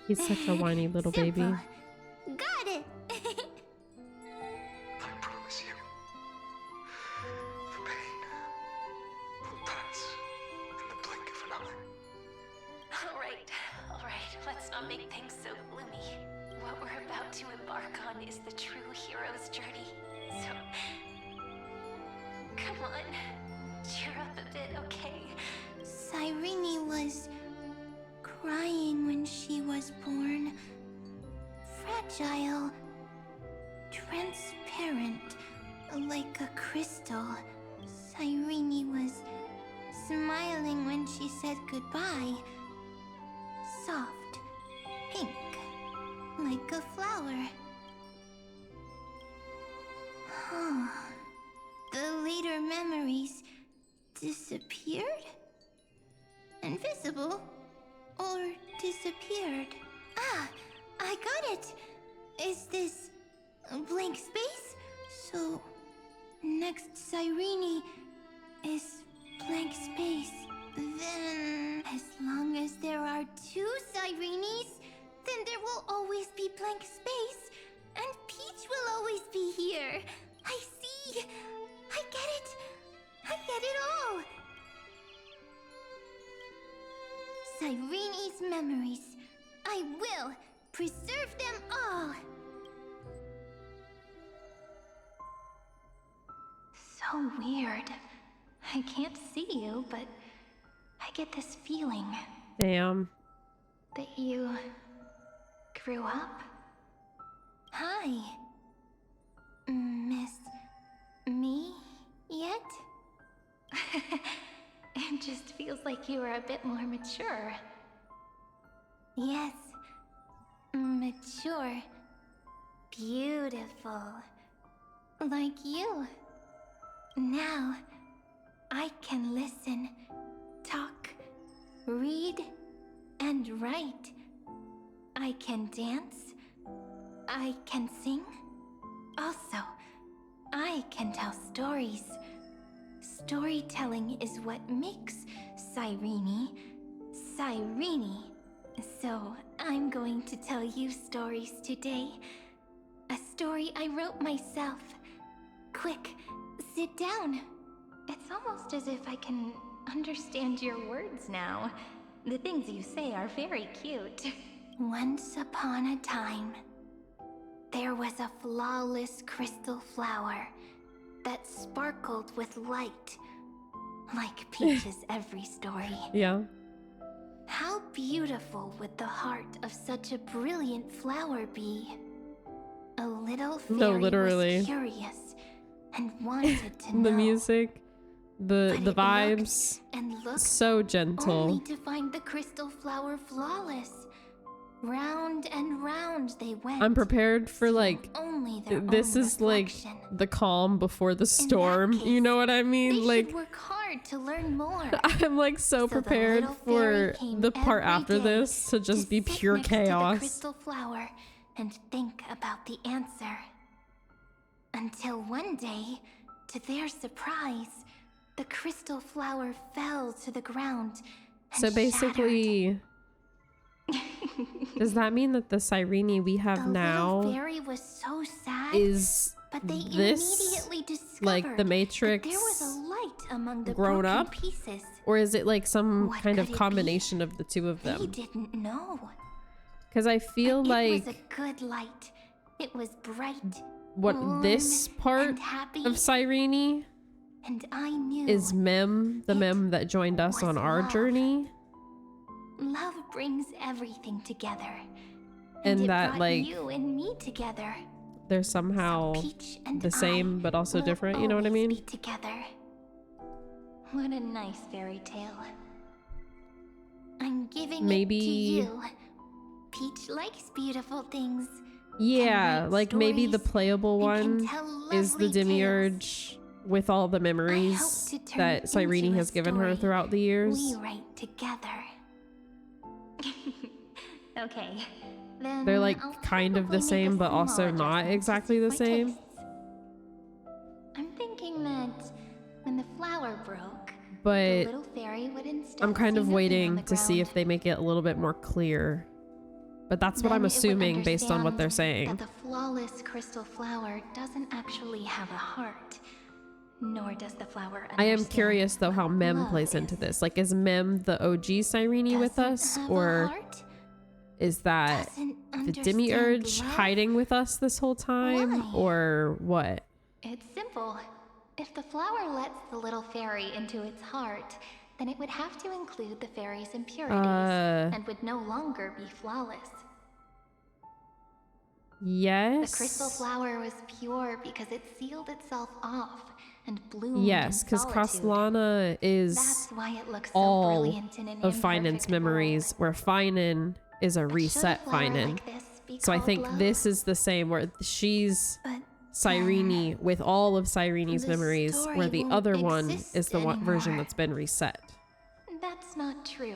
He's such a whiny little baby. Simple. Got it. I promise you, the pain will pass in the blink of an eye. All right, let's not make things so gloomy. What we're about to embark on is the true hero's journey. So, come on, cheer up a bit, okay? Cyrene was crying when she was born. Fragile, transparent, like a crystal. Cyrene was smiling when she said goodbye. Soft, pink, like a flower. The later memories disappeared? Invisible? Or disappeared? Ah, I got it! Is this a blank space? So, next Cyrene is blank space. Then, as long as there are two Cyrenes, then there will always be blank space, and Peach will always be here. I see! I get it! I get it all! Cyrene's memories. I will preserve them all! So weird. I can't see you, but I get this feeling Damn. that you grew up. Hi. Miss me yet? It just feels like you are a bit more mature. Yes. Mature. Beautiful. Like you. Now, I can listen, talk, read, and write. I can dance. I can sing. Also, I can tell stories. Storytelling is what makes Cyrene, Cyrene. So, I'm going to tell you stories today. A story I wrote myself. Quick, sit down. It's almost as if I can understand your words now. The things you say are very cute. Once upon a time, there was a flawless crystal flower that sparkled with light, like Peach's every story. Yeah. How beautiful would the heart of such a brilliant flower be? A little fairy No, literally. was curious and wanted to know. The music, the But it vibes, looked and looked so gentle. only to find the crystal flower flawless. Round and round they went. I'm prepared for like only their this own is like reflection. the calm before the storm. You know what I mean? They Like should work hard to learn more. I'm like so the prepared little for fairy came the part every after day this to just be sit pure next to the chaos. crystal flower and think about the answer. Until one day, to their surprise, the crystal flower fell to the ground. So basically, does that mean that the Cyrene we have now Little fairy was so sad, is but they this immediately discovered like the Matrix that there was a light among the grown broken up? pieces. Or is it like some What kind of could it be? combination of the two of They them? didn't know. Because I feel like It was a good light. It was bright. what warm, this part and happy, of Cyrene and I knew is Mem, the Mem that joined us on our journey. love brings everything together. And it that, brought like, you and me together. they're somehow and the same but also will different, you know what I always mean? be together. What a nice fairy tale. I'm giving Maybe- it to you. Peach likes beautiful things. Yeah, like maybe the playable and one tell is the lovely Demiurge with all the memories to turn that it Cyrene into a has given her story throughout the years. We write together. Okay. Then They're like I'll kind of probably the make a same but small also not adjustment to exactly suit the my same. tastes. I'm thinking that when the flower broke, the But little fairy would instead I'm kind see of nothing on waiting the to see ground. if they make it a little bit more clear. But that's what I'm Then it would assuming based on what they're understand saying. That the flawless crystal flower doesn't actually have a heart, nor does the flower I am understand curious though how Mem love plays into this. Like, is Mem the OG Cyrene with us, have a or heart, is that doesn't the understand Demiurge love. hiding with us this whole time, Why? or what? It's simple. If the flower lets the little fairy into its heart, then it would have to include the fairy's impurities and would no longer be flawless. Yes. The crystal flower was pure because it sealed itself off and bloomed Yes, in because solitude. Castellana is That's why it looks so all brilliant in an of Finan's imperfect memories, where Finan is a reset flower Finan. like this be So I called think love? this is the same, where she's Cyrene with all of Cyrene's the memories, story where the won't other one exist is the one version anymore. that's been reset. That's not true.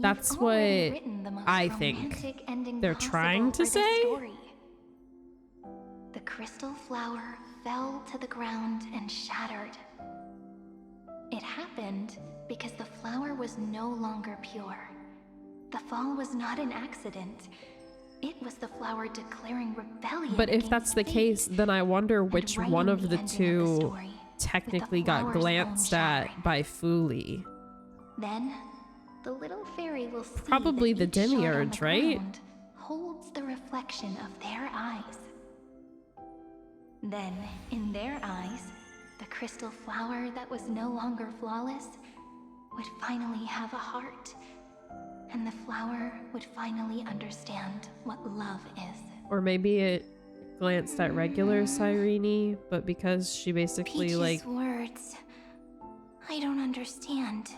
That's You've what already written the most I think romantic ending they're possible trying to for this say. story. The crystal flower fell to the ground and shattered. It happened because the flower was no longer pure. The fall was not an accident. It was the flower declaring rebellion. But if against that's the fate. case, then I wonder which writing one of the the ending of the two story technically got flower's own glanced at by Fuli. Then, the little fairy will see Probably that the each shard on Demiurge, the right? ground holds the reflection of their eyes. Then, in their eyes, the crystal flower that was no longer flawless would finally have a heart, and the flower would finally understand what love is. Or maybe it glanced at regular Cyrene, but because she basically Peach's like words, I don't understand.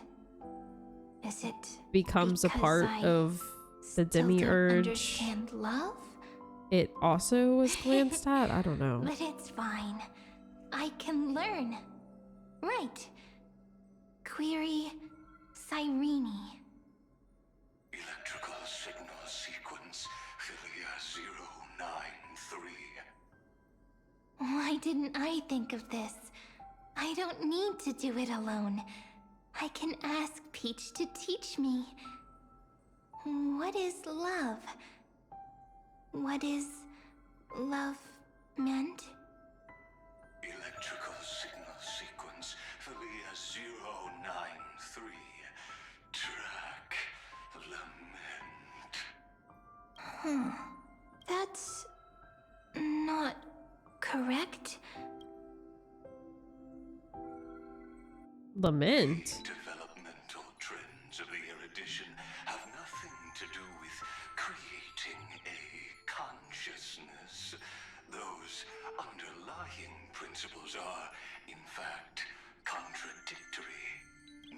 Is it becomes a because part I of the still don't Demiurge, understand love? it also was glanced at? I don't know. But it's fine. I can learn. Right. Query Cyrene. Electrical signal sequence Philia 093. Why didn't I think of this? I don't need to do it alone. I can ask Peach to teach me. What is love? What is love meant? Electrical signal sequence Philia 093. Track lament. That's not correct. Lament. Developmental trends of the erudition have nothing to do with creating a consciousness. Those underlying principles are, in fact, contradictory.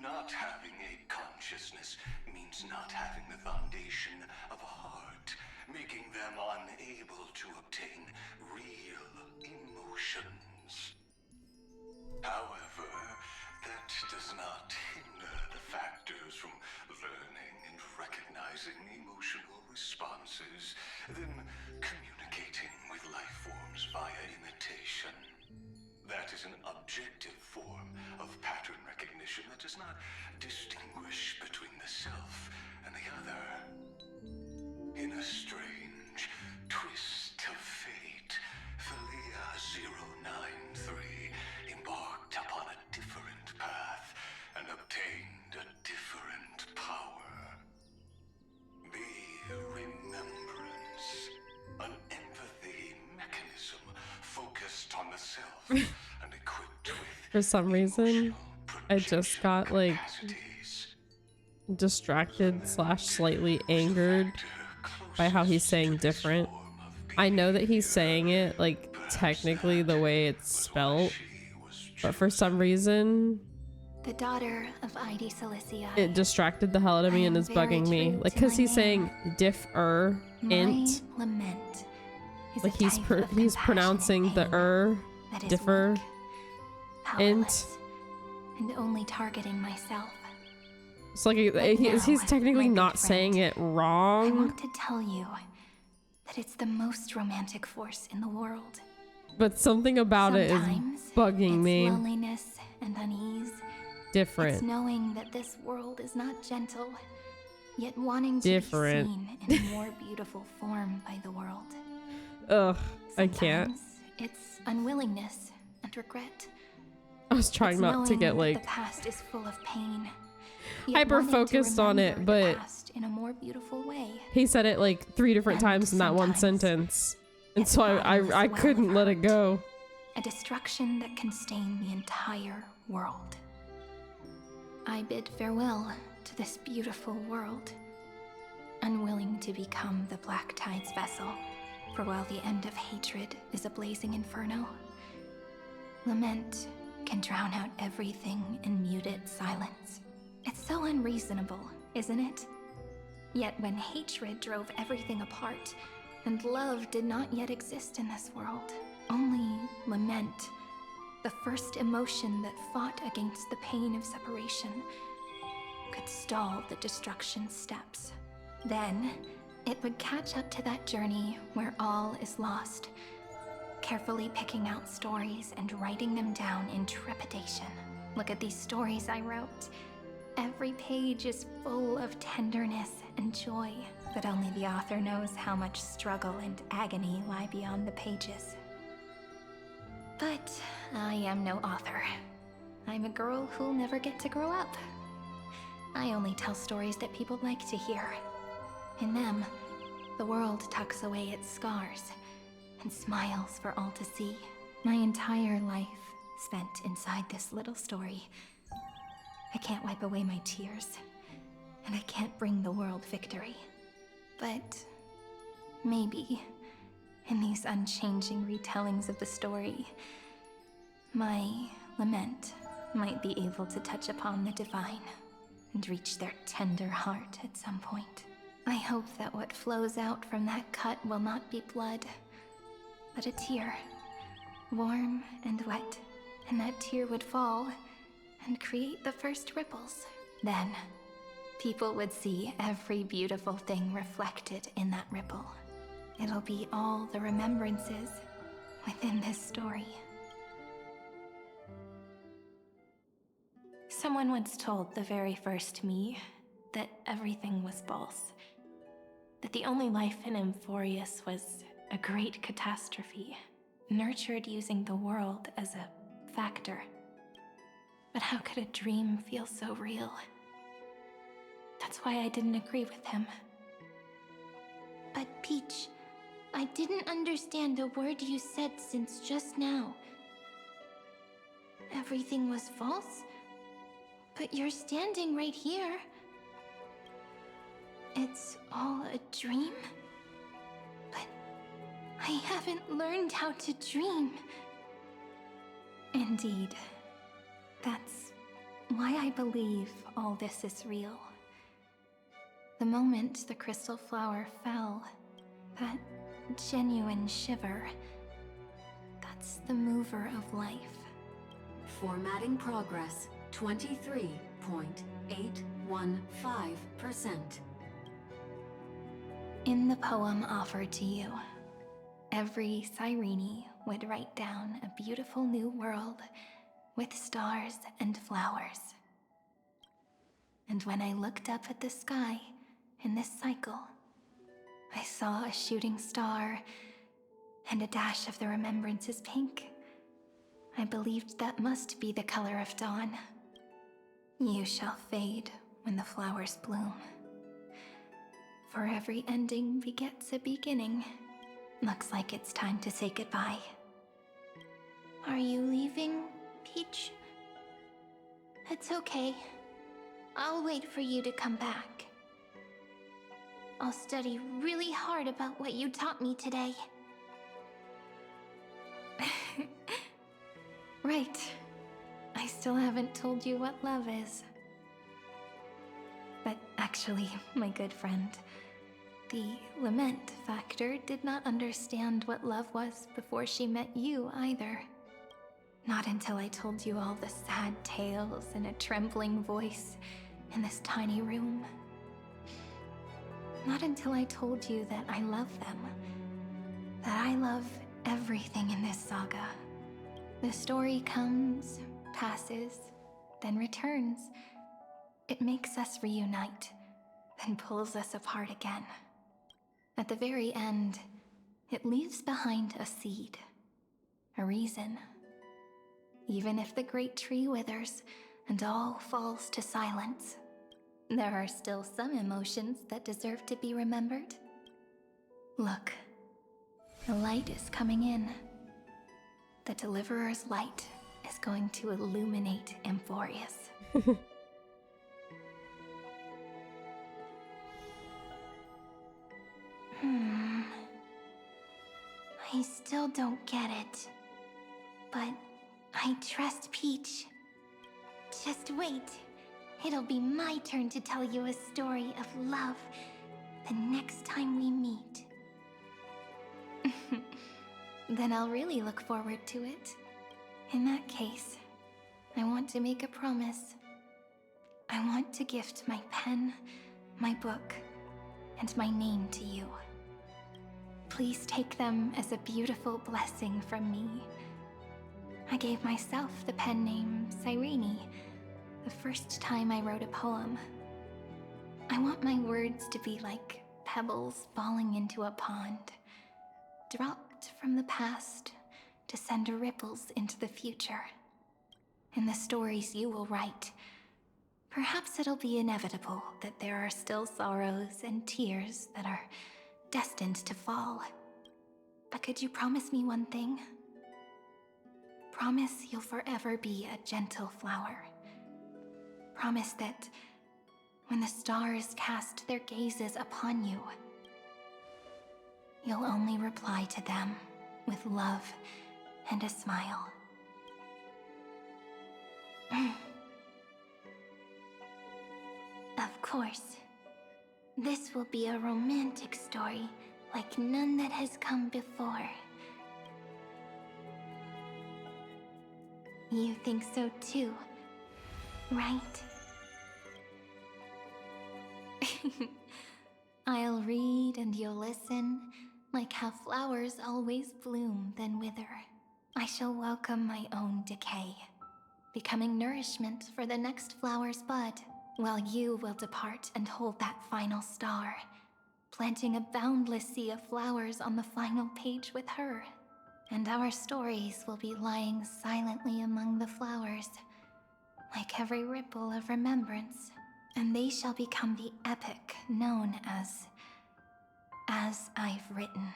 Not having a consciousness means not having the foundation of a heart, making them unable to obtain real emotions. However, that does not hinder the factors from learning and recognizing emotional responses, then communicating with life forms via imitation. That is an objective form of a strange twist of fate, Felia 093 embarked upon a different path and obtained a different power. Be remembrance, an empathy mechanism focused on the self and equipped with For some reason, I just got like distracted / slightly angered by how he's saying different. I know that he's saying it like technically the way it's spelled, but for some reason The daughter of Id Cilicia. it distracted the hell out of me and is bugging me. Like, cause he's saying diff-er, int. My lament is Like a type of he's pronouncing the that is differ, int. powerless, and only targeting myself. It's like he's technically not saying it I wrong, want to tell you that it's the most romantic force in the world. but something about it is Sometimes bugging me. Loneliness and unease. Different. It's knowing that this world is not gentle, yet wanting to Different. be seen in a more beautiful form by the world. Ugh, I can't. It's unwillingness and regret. I was trying It's not to knowing get that like the past is full of pain, yet hyper wanting to focused on it, remember the but past in a more beautiful way. he said it like 3 different times in that one sentence, and so I couldn't let it go. A destruction that can stain the entire world. I bid farewell to this beautiful world, unwilling to become the Black Tide's vessel, for while the end of hatred is a blazing inferno, lament can drown out everything in muted silence. It's so unreasonable, isn't it? Yet when hatred drove everything apart, and love did not yet exist in this world, only lament, the first emotion that fought against the pain of separation, could stall the destruction steps. Then, it would catch up to that journey where all is lost, carefully picking out stories and writing them down in trepidation. Look at these stories I wrote. Every page is full of tenderness and joy, but only the author knows how much struggle and agony lie beyond the pages. But I am no author. I'm a girl who'll never get to grow up. I only tell stories that people like to hear. In them, the world tucks away its scars and smiles for all to see. My entire life spent inside this little story. I can't wipe away my tears, and I can't bring the world victory. But maybe, in these unchanging retellings of the story, my lament might be able to touch upon the divine and reach their tender heart at some point. I hope that what flows out from that cut will not be blood, but a tear, warm and wet, and that tear would fall and create the first ripples. Then, people would see every beautiful thing reflected in that ripple. It'll be all the remembrances within this story. Someone once told the very first me that everything was false. That the only life in Amphorius was a great catastrophe, nurtured using the world as a factor. But how could a dream feel so real? That's why I didn't agree with him. But Peach, I didn't understand a word you said since just now. Everything was false? But you're standing right here. It's all a dream? But I haven't learned how to dream. Indeed. That's why I believe all this is real. The moment the crystal flower fell, that genuine shiver, that's the mover of life. Formatting progress, 23.815%. In the poem offered to you, every Cyrene would write down a beautiful new world with stars and flowers. And when I looked up at the sky in this cycle, I saw a shooting star and a dash of the remembrance's pink. I believed that must be the color of dawn. You shall fade when the flowers bloom. For every ending begets a beginning. Looks like it's time to say goodbye. Are you leaving, Peach? It's okay. I'll wait for you to come back. I'll study really hard about what you taught me today. Right. I still haven't told you what love is. But actually, my good friend, the Lament Factor did not understand what love was before she met you either. Not until I told you all the sad tales in a trembling voice in this tiny room. Not until I told you that I love them. That I love everything in this saga. The story comes, passes, then returns. It makes us reunite, then pulls us apart again. At the very end, it leaves behind a seed, a reason. Even if the great tree withers and all falls to silence, there are still some emotions that deserve to be remembered. Look, the light is coming in. The Deliverer's light is going to illuminate Amphorius. I still don't get it. But I trust Peach. Just wait. It'll be my turn to tell you a story of love the next time we meet. Then I'll really look forward to it. In that case, I want to make a promise. I want to gift my pen, my book, and my name to you. Please take them as a beautiful blessing from me. I gave myself the pen name Cyrene the first time I wrote a poem. I want my words to be like pebbles falling into a pond, dropped from the past to send ripples into the future. In the stories you will write, perhaps it'll be inevitable that there are still sorrows and tears that are destined to fall. But could you promise me one thing? Promise you'll forever be a gentle flower. Promise that when the stars cast their gazes upon you, you'll only reply to them with love and a smile. Of course. This will be a romantic story like none that has come before. You think so too, right? I'll read and you'll listen, like how flowers always bloom then wither. I shall welcome my own decay, becoming nourishment for the next flower's bud, while you will depart and hold that final star, planting a boundless sea of flowers on the final page with her. And our stories will be lying silently among the flowers, like every ripple of remembrance, and they shall become the epic known as I've Written.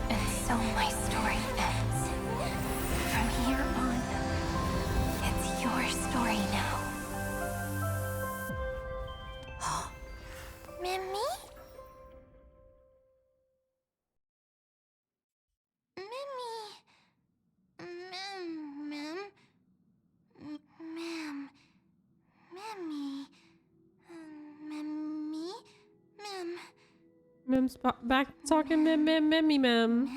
And so my story ends. From here on, it's your story now. Mimi? Mem's back talking memmy mem.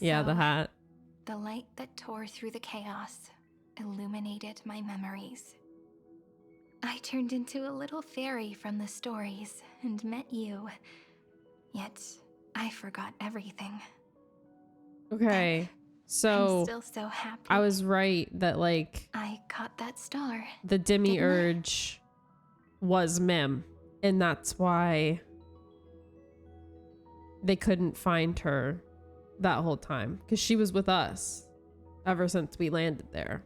Yeah, the hat. The light that tore through the chaos illuminated my memories. I turned into a little fairy from the stories and met you. Yet, I forgot everything. Okay. So I'm still so happy. I was right that like I caught that star. the demiurge was Mem, and that's why they couldn't find her that whole time, because she was with us ever since we landed there.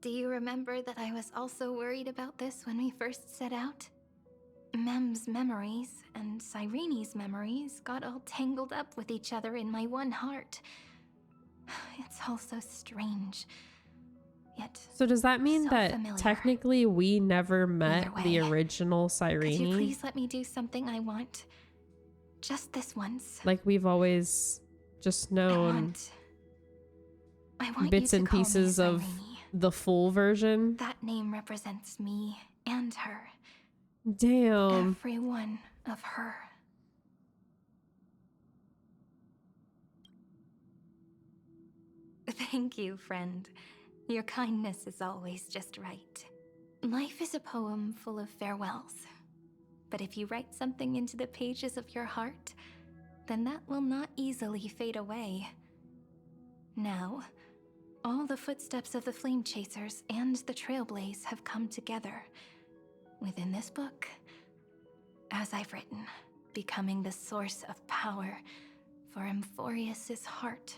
Do you remember that I was also worried about this when we first set out? Mem's memories and Cyrene's memories got all tangled up with each other in my one heart. It's all so strange. Yet So does that mean so that familiar. technically we never met Either the way, original Could you Cyrene? please let me do something I want? Just this once. Like we've always just known I want bits you to and call me pieces of Cyrene. the full version. That name represents me and her. Damn. Every one of her. Thank you, friend. Your kindness is always just right. Life is a poem full of farewells. But if you write something into the pages of your heart, then that will not easily fade away. Now, all the footsteps of the Flame Chasers and the Trailblaze have come together within this book, as I've written, becoming the source of power for Amphorius's heart.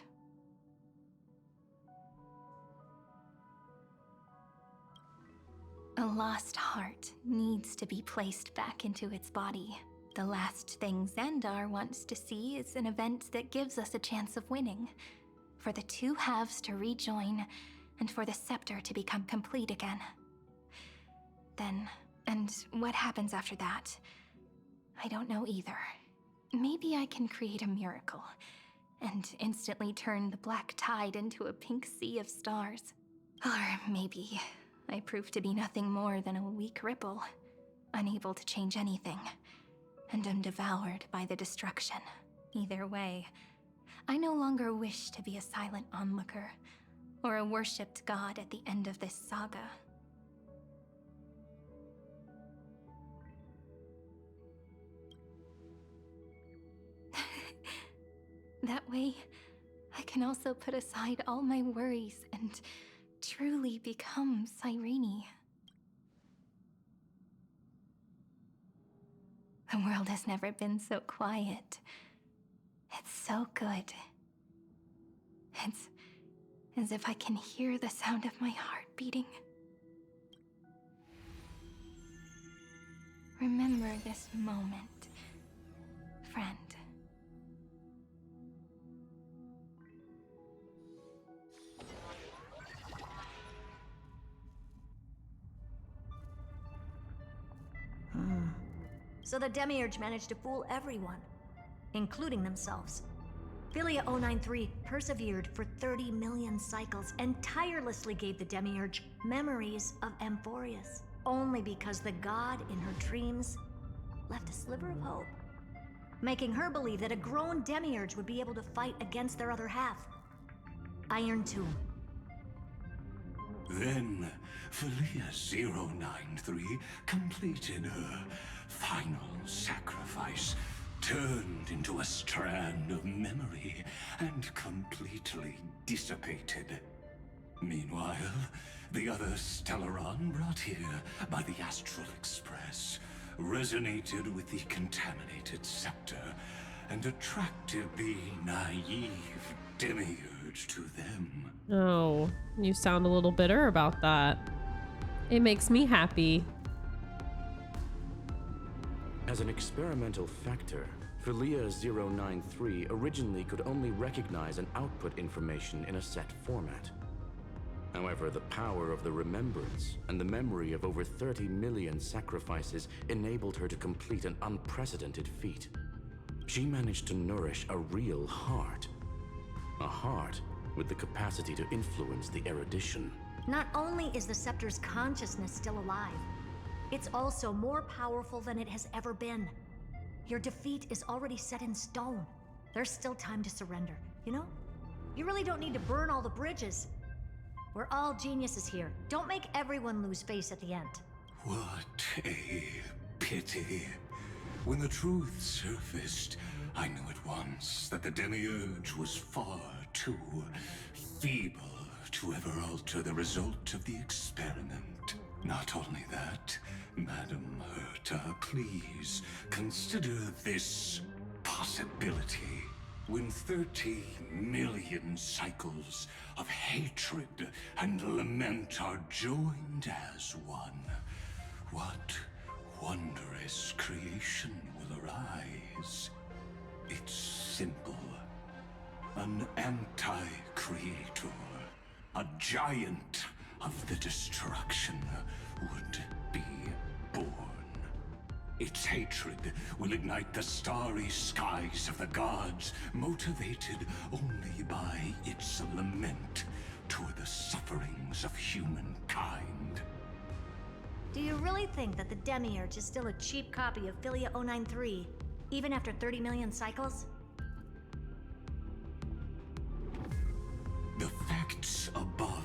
A lost heart needs to be placed back into its body. The last thing Xandar wants to see is an event that gives us a chance of winning, for the two halves to rejoin, and for the scepter to become complete again. Then, and what happens after that? I don't know either. Maybe I can create a miracle, and instantly turn the black tide into a pink sea of stars. Or maybe I prove to be nothing more than a weak ripple, unable to change anything, and am devoured by the destruction. Either way, I no longer wish to be a silent onlooker, or a worshipped god at the end of this saga. That way, I can also put aside all my worries and truly become Cyrene. The world has never been so quiet. It's so good. It's as if I can hear the sound of my heart beating. Remember this moment, friend. So the Demiurge managed to fool everyone, including themselves. Philia 093 persevered for 30 million cycles and tirelessly gave the Demiurge memories of Amphorius, only because the god in her dreams left a sliver of hope, making her believe that a grown Demiurge would be able to fight against their other half, Iron Tomb. Then, Philia 093 completed her final sacrifice, turned into a strand of memory, and completely dissipated. Meanwhile, the other Stellaron brought here by the Astral Express resonated with the contaminated scepter and attracted the naive Demiurge to them. Oh, you sound a little bitter about that. It makes me happy. As an experimental factor, Philia 093 originally could only recognize and output information in a set format. However, the power of the remembrance and the memory of over 30 million sacrifices enabled her to complete an unprecedented feat. She managed to nourish a real heart. A heart with the capacity to influence the erudition. Not only is the Scepter's consciousness still alive, it's also more powerful than it has ever been. Your defeat is already set in stone. There's still time to surrender, you know? You really don't need to burn all the bridges. We're all geniuses here. Don't make everyone lose face at the end. What a pity. When the truth surfaced, I knew at once that the Demiurge was far too feeble to ever alter the result of the experiment. Not only that, Madam Herta, please consider this possibility. When 30 million cycles of hatred and lament are joined as one, what wondrous creation will arise? It's simple. An anti-creator, a giant of the destruction, would be born. Its hatred will ignite the starry skies of the gods, motivated only by its lament toward the sufferings of humankind. Do you really think that the Demiurge is still a cheap copy of Philia 093, even after 30 million cycles? The facts above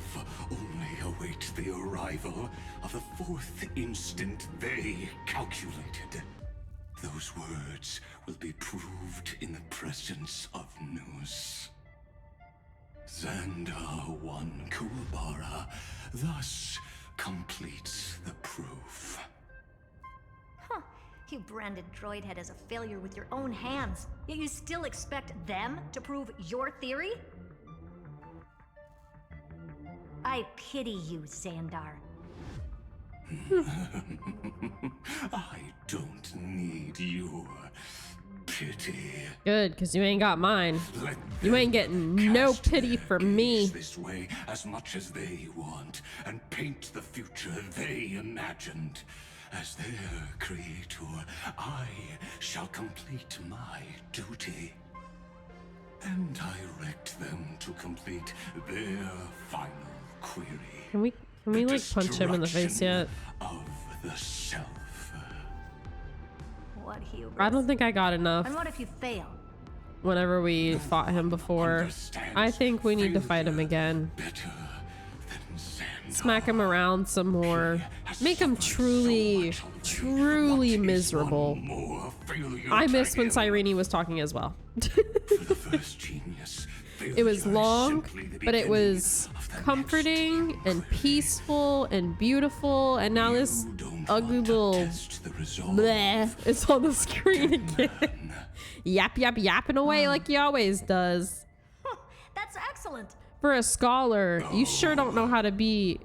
only await the arrival of the fourth instant they calculated. Those words will be proved in the presence of Nous. Xandar 1 Kuwabara thus completes the proof. Huh. You branded Droidhead as a failure with your own hands, yet you still expect them to prove your theory? I pity you, Xandar. I don't need your pity. Good, because you ain't got mine. You ain't getting no pity from me. This way as much as they want, and paint the future they imagined. As their creator, I shall complete my duty and direct them to complete their final query. Can we like punch him in the face yet? Of the self. What hubris. I don't think I got enough. And what if you fail? Whenever we fought him before, I think we need to fight him again. Smack him around some more. Make him truly, truly miserable. I missed when Cyrene was talking as well. It was long, but it was comforting and peaceful and beautiful, and now this ugly little bleh is on the screen again. Yap, yap, yapping away like he always does. That's excellent. For a scholar, you sure don't know how to be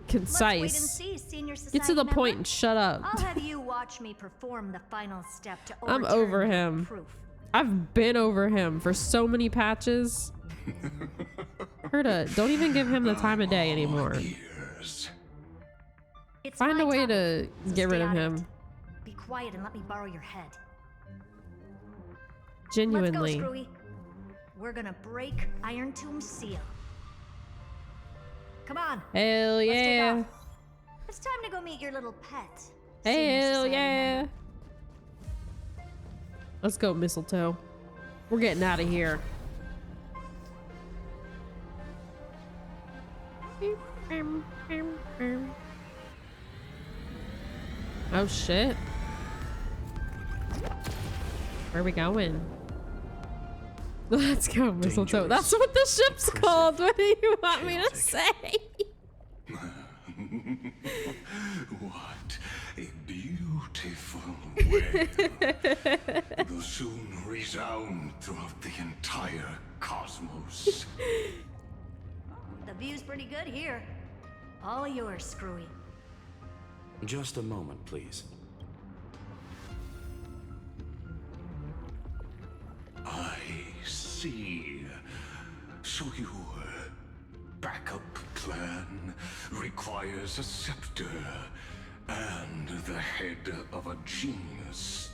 concise. Let's wait and see, Senior Society Get to the member. point and shut up. I'll have you watch me perform the final step to I'm overturn over the him. proof. I've been over him for so many patches. Herta, don't even give him the time of day anymore. It's Find my a way time, to so get rid stay of out him. it. Be quiet and let me borrow your head. Genuinely. Let's go, Screwy. We're gonna break Iron Tomb's seal. Come on. Hell Let's take yeah. off. It's time to go meet your little pet. Hell yeah. Let's go, Mistletoe. We're getting out of here. Oh shit. Where are we going? Let's go, Mistletoe. That's what the ship's called. What do you want me to say? What a beautiful wail. Will soon resound throughout the entire cosmos. The view's pretty good here. All yours, Screwy. Just a moment, please. I see. So your backup plan requires a scepter and the head of a genius.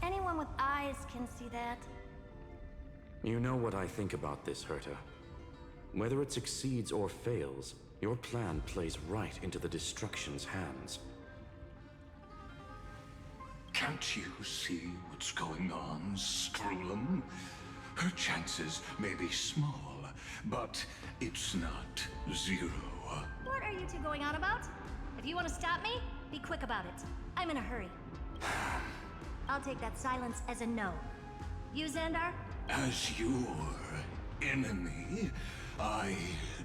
Anyone with eyes can see that. You know what I think about this, Herta. Whether it succeeds or fails, your plan plays right into the Destruction's hands. Can't you see what's going on, Strulum? Her chances may be small, but it's not zero. What are you two going on about? If you want to stop me, be quick about it. I'm in a hurry. I'll take that silence as a no. You, Xandar? As your enemy, I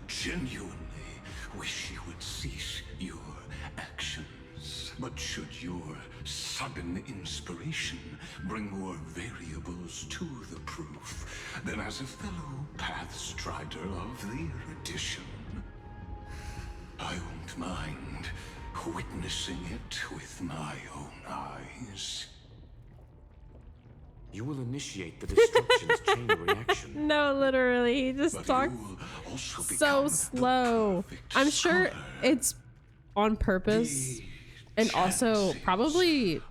genuinely wish you would cease your actions. But should your sudden inspiration bring more variables to the proof, then as a fellow Pathstrider of the erudition, I won't mind witnessing it with my own eyes. You will initiate the destruction's chain reaction. No, literally, he just talks so slow. I'm sure it's on purpose, and also probably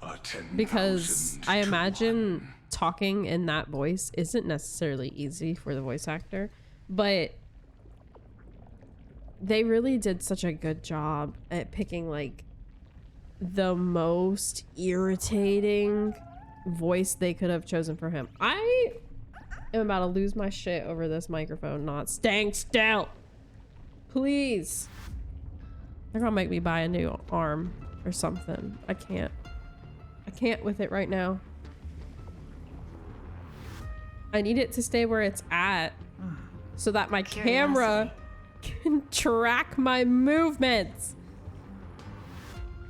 because I imagine talking in that voice isn't necessarily easy for the voice actor, but they really did such a good job at picking like the most irritating voice they could have chosen for him. I am about to lose my shit over this microphone not staying still. Please. They're gonna make me buy a new arm or something. I can't with it right now. I need it to stay where it's at so that my camera can track my movements.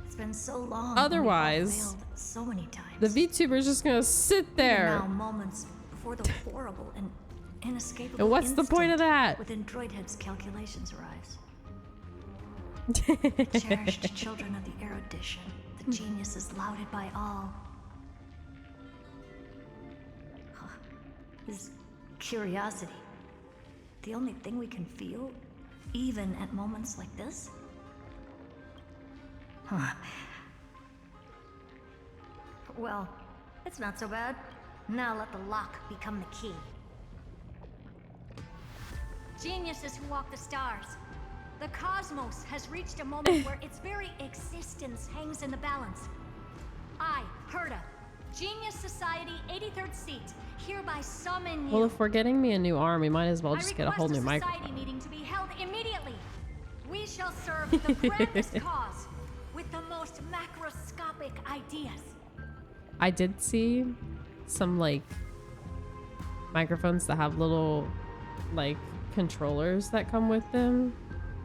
It's been so long. Otherwise, failed so many times. the VTuber's just gonna sit there. Now, moments before the horrible and inescapable And what's the point of that? Within Droidhead's calculations arrives. Cherished children of the erudition, the geniuses lauded by all. Is curiosity the only thing we can feel, even at moments like this? Well, it's not so bad. Now let the lock become the key. Geniuses who walk the stars. The cosmos has reached a moment where its very existence hangs in the balance. I, Herta, Genius Society 83rd seat, hereby summon you. Well, if we're getting me a new arm, we might as well just get a whole new microphone. Society meeting to be held immediately. We shall serve the grandest cause with the most macroscopic ideas. I did see some like microphones that have little like controllers that come with them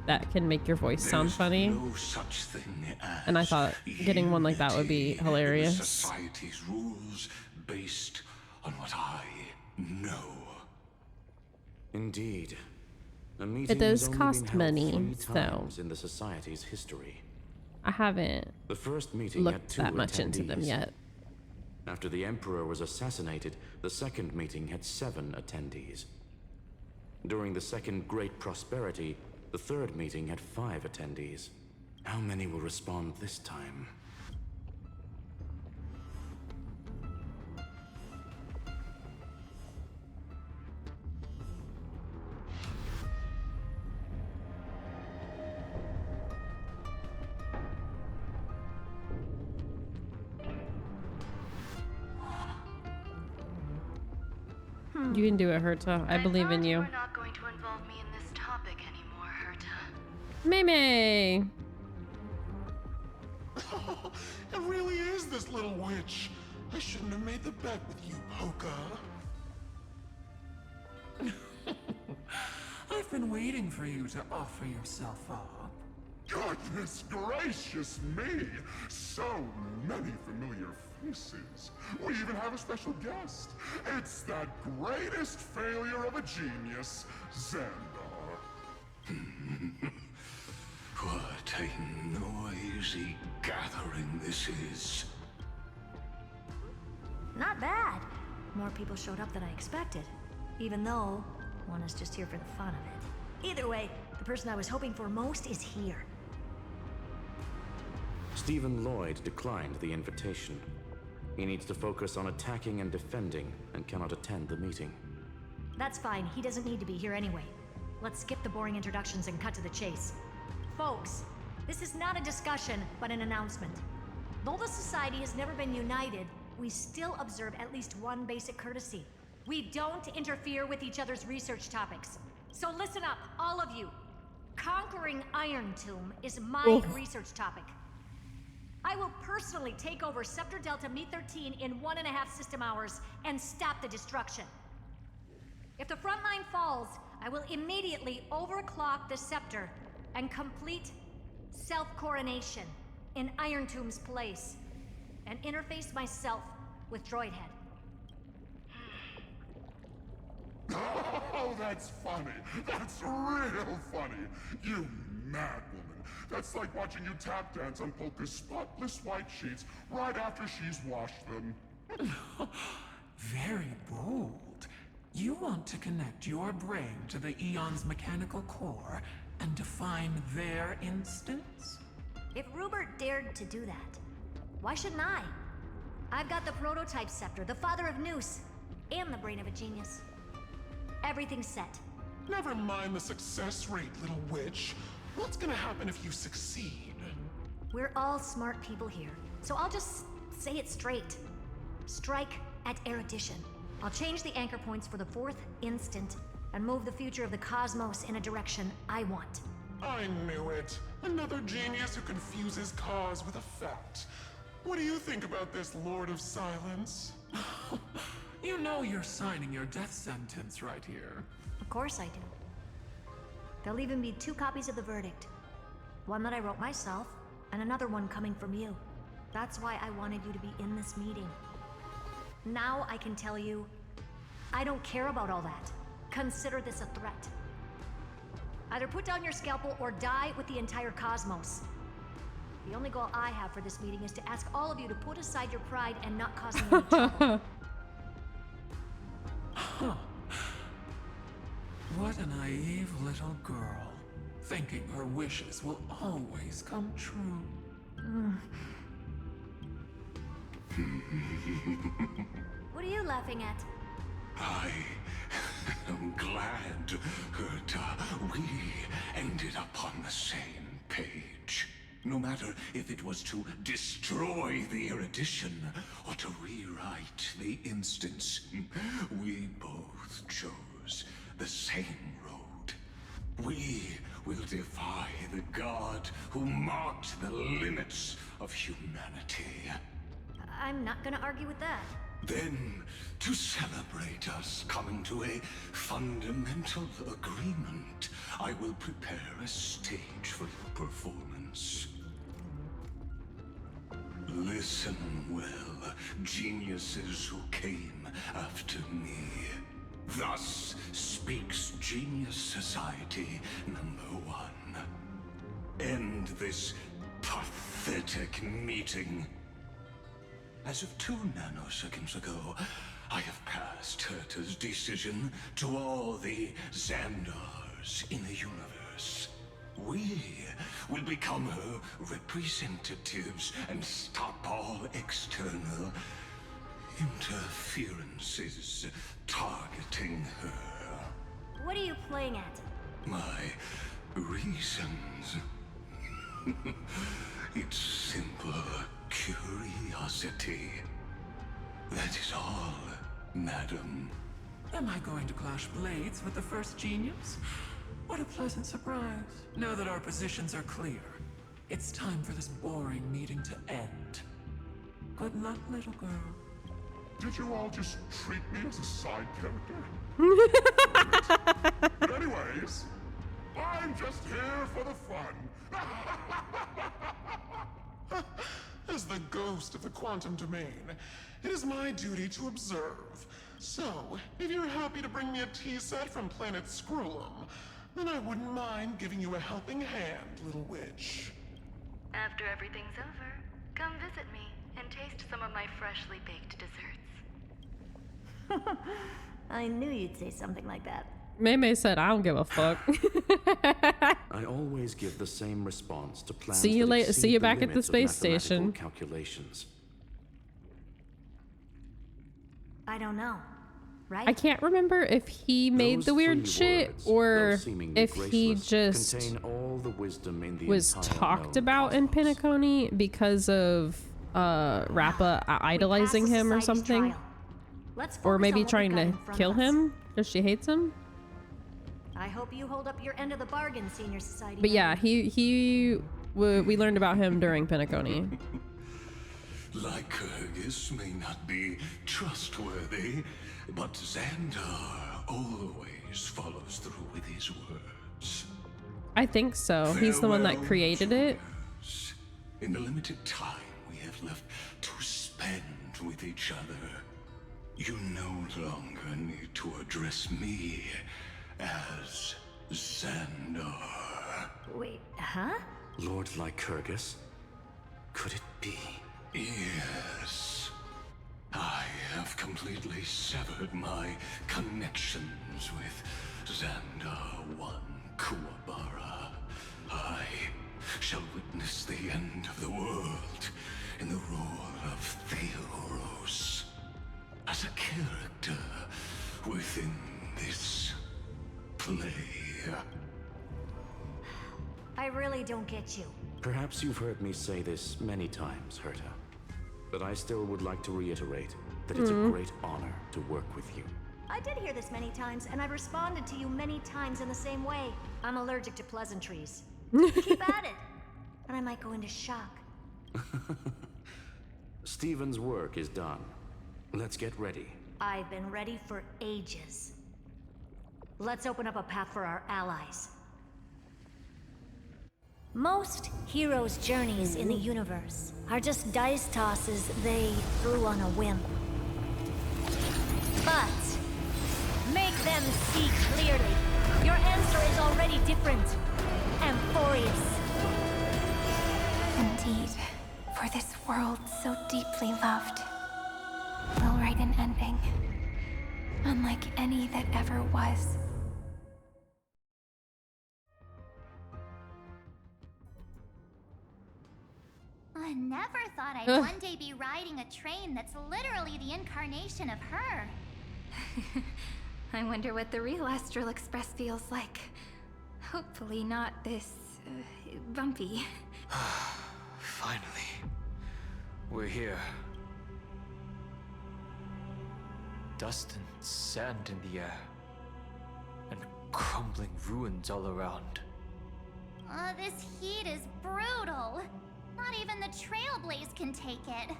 that can make your voice sound funny. No such thing as and I thought getting one like that would be hilarious. The society's rules based on what I know. Indeed. A It meeting does has only cost been held money, 3 so times in the society's history. I haven't The first meeting had looked 2 that much into them attendees. yet. After the Emperor was assassinated, the second meeting had 7 attendees. During the second Great Prosperity, the third meeting had 5 attendees. How many will respond this time? You can do it, Herta. I believe in you. You're not going to involve me in this topic anymore, Herta. Meme. It really is this little witch. I shouldn't have made the bet with you, Poca. I've been waiting for you to offer yourself up. Goodness gracious me! So many familiar faces. We even have a special guest. It's that greatest failure of a genius, Xandar. What a noisy gathering this is. Not bad. More people showed up than I expected. Even though one is just here for the fun of it. Either way, the person I was hoping for most is here. Stephen Lloyd declined the invitation. He needs to focus on attacking and defending and cannot attend the meeting. That's fine. He doesn't need to be here anyway. Let's skip the boring introductions and cut to the chase. Folks, this is not a discussion, but an announcement. Though the society has never been united, we still observe at least one basic courtesy. We don't interfere with each other's research topics. So listen up, all of you. Conquering Iron Tomb is my research topic. I will personally take over Scepter Delta Me-13 in 1.5 system hours and stop the destruction. If the front line falls, I will immediately overclock the Scepter and complete self-coronation in Iron Tomb's place and interface myself with Droidhead. Oh, that's funny. That's real funny. You mad woman. That's like watching you tap dance on Polka's spotless white sheets right after she's washed them. Very bold. You want to connect your brain to the Eon's mechanical core and define their instance? If Rupert dared to do that, why shouldn't I? I've got the prototype scepter, the father of Noose, and the brain of a genius. Everything's set. Never mind the success rate, little witch. What's gonna happen if you succeed? We're all smart people here, so I'll just say it straight. Strike at erudition. I'll change the anchor points for the 4th instant and move the future of the cosmos in a direction I want. I knew it. Another genius who confuses cause with effect. What do you think about this, Lord of Silence? You know you're signing your death sentence right here. Of course I do. There'll even be 2 copies of the verdict. One that I wrote myself, and another one coming from you. That's why I wanted you to be in this meeting. Now I can tell you, I don't care about all that. Consider this a threat. Either put down your scalpel or die with the entire cosmos. The only goal I have for this meeting is to ask all of you to put aside your pride and not cause me any trouble. Huh. What a naive little girl, thinking her wishes will always come true. What are you laughing at? I am glad that we ended up on the same page. No matter if it was to destroy the erudition or to rewrite the instance, we both chose the same road. We will defy the god who marked the limits of humanity. I'm not gonna argue with that. Then, to celebrate us coming to a fundamental agreement, I will prepare a stage for your performance. Listen well, geniuses who came after me. Thus speaks Genius Society #1. End this pathetic meeting. As of 2 nanoseconds ago, I have passed Herta's decision to all the Xandars in the universe. We will become her representatives and stop all external interferences targeting her. What are you playing at? My reasons. It's simple curiosity. That is all, madam. Am I going to clash blades with the first genius? What a pleasant surprise. Now that our positions are clear, it's time for this boring meeting to end. Good luck, little girl. Did you all just treat me as a side character? But anyways, I'm just here for the fun. As the ghost of the quantum domain, it is my duty to observe. So, if you're happy to bring me a tea set from planet Scrollum, then I wouldn't mind giving you a helping hand, little witch. After everything's over, come visit me and taste some of my freshly baked desserts. I knew you'd say something like that. Maymay said, I don't give a fuck. I always give the same response to plans. See you that later. exceed See you the back at the limits of space mathematical station. Calculations. I don't know, right? I can't remember if he made Those the weird 3 shit words, or though seemingly if he graceless, just contain all the wisdom in the was entire talked known about in cosmos. Penacony because of Rappa idolizing him or something. Or maybe trying to kill him because she hates him. I hope you hold up your end of the bargain, Senior Society. But yeah, we learned about him during Penacony. Lycurgus may not be trustworthy, but Xandar always follows through with his words. I think so. He's the one that created it. In the limited time we have left to spend with each other, you no longer need to address me as Xandar. Wait, huh? Lord Lycurgus? Could it be? Yes. I have completely severed my connections with Xandar One Kuwabara. I shall witness the end of the world in the role of Theoros. As a character within this play. I really don't get you. Perhaps you've heard me say this many times, Herta. But I still would like to reiterate that it's a great honor to work with you. I did hear this many times, and I've responded to you many times in the same way. I'm allergic to pleasantries. Keep at it, and I might go into shock. Stephen's work is done. Let's get ready. I've been ready for ages. Let's open up a path for our allies. Most heroes' journeys in the universe are just dice tosses they threw on a whim. But make them see clearly. Your answer is already different. Amphorius. Indeed, for this world so deeply loved, we'll write an ending, unlike any that ever was. I never thought I'd one day be riding a train that's literally the incarnation of her. I wonder what the real Astral Express feels like. Hopefully not this, bumpy. Finally. We're here. Dust and sand in the air. And crumbling ruins all around. This heat is brutal. Not even the Trailblaze can take it.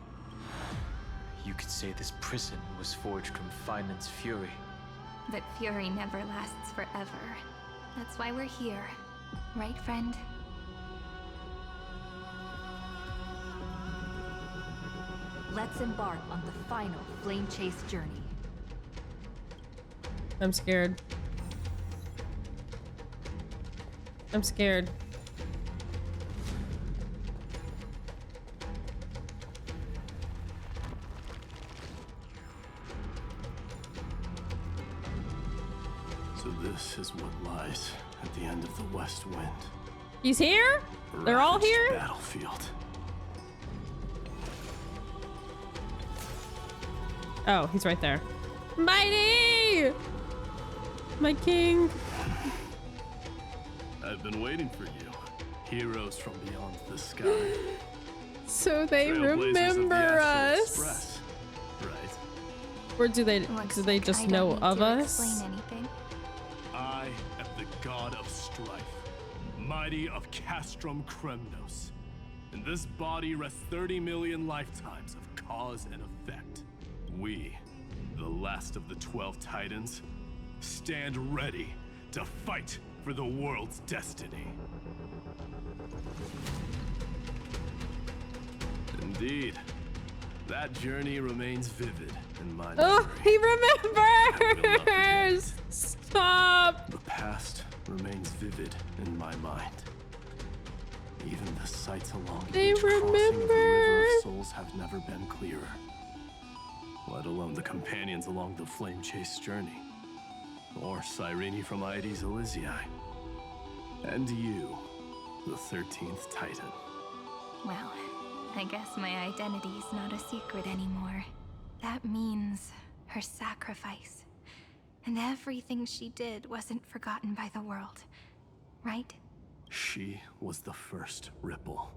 You could say this prison was forged from Finan's fury. But fury never lasts forever. That's why we're here. Right, friend? Let's embark on the final Flame Chase journey. I'm scared. I'm scared. So this is what lies at the end of the West Wind. He's here? They're all here? Battlefield. Oh, he's right there. Mighty! My king. I've been waiting for you. Heroes from beyond the sky. So they Trailblazers of the remember Astral us. Express, right? Or do they just know of us? Explain anything. I am the god of strife, mighty of Castrum Kremnos. In this body rests 30 million lifetimes of cause and effect. We, the last of the 12 Titans, stand ready to fight for the world's destiny. Indeed, that journey remains vivid in my memory. Oh, he remembers! Stop! The past remains vivid in my mind. Even the sights along each crossing of the River of Souls have never been clearer. Let alone the companions along the Flame Chase journey. Or Cyrene from Aedes Elysiae. And you, the 13th Titan. Well, I guess my identity's not a secret anymore. That means her sacrifice. And everything she did wasn't forgotten by the world, right? She was the first ripple.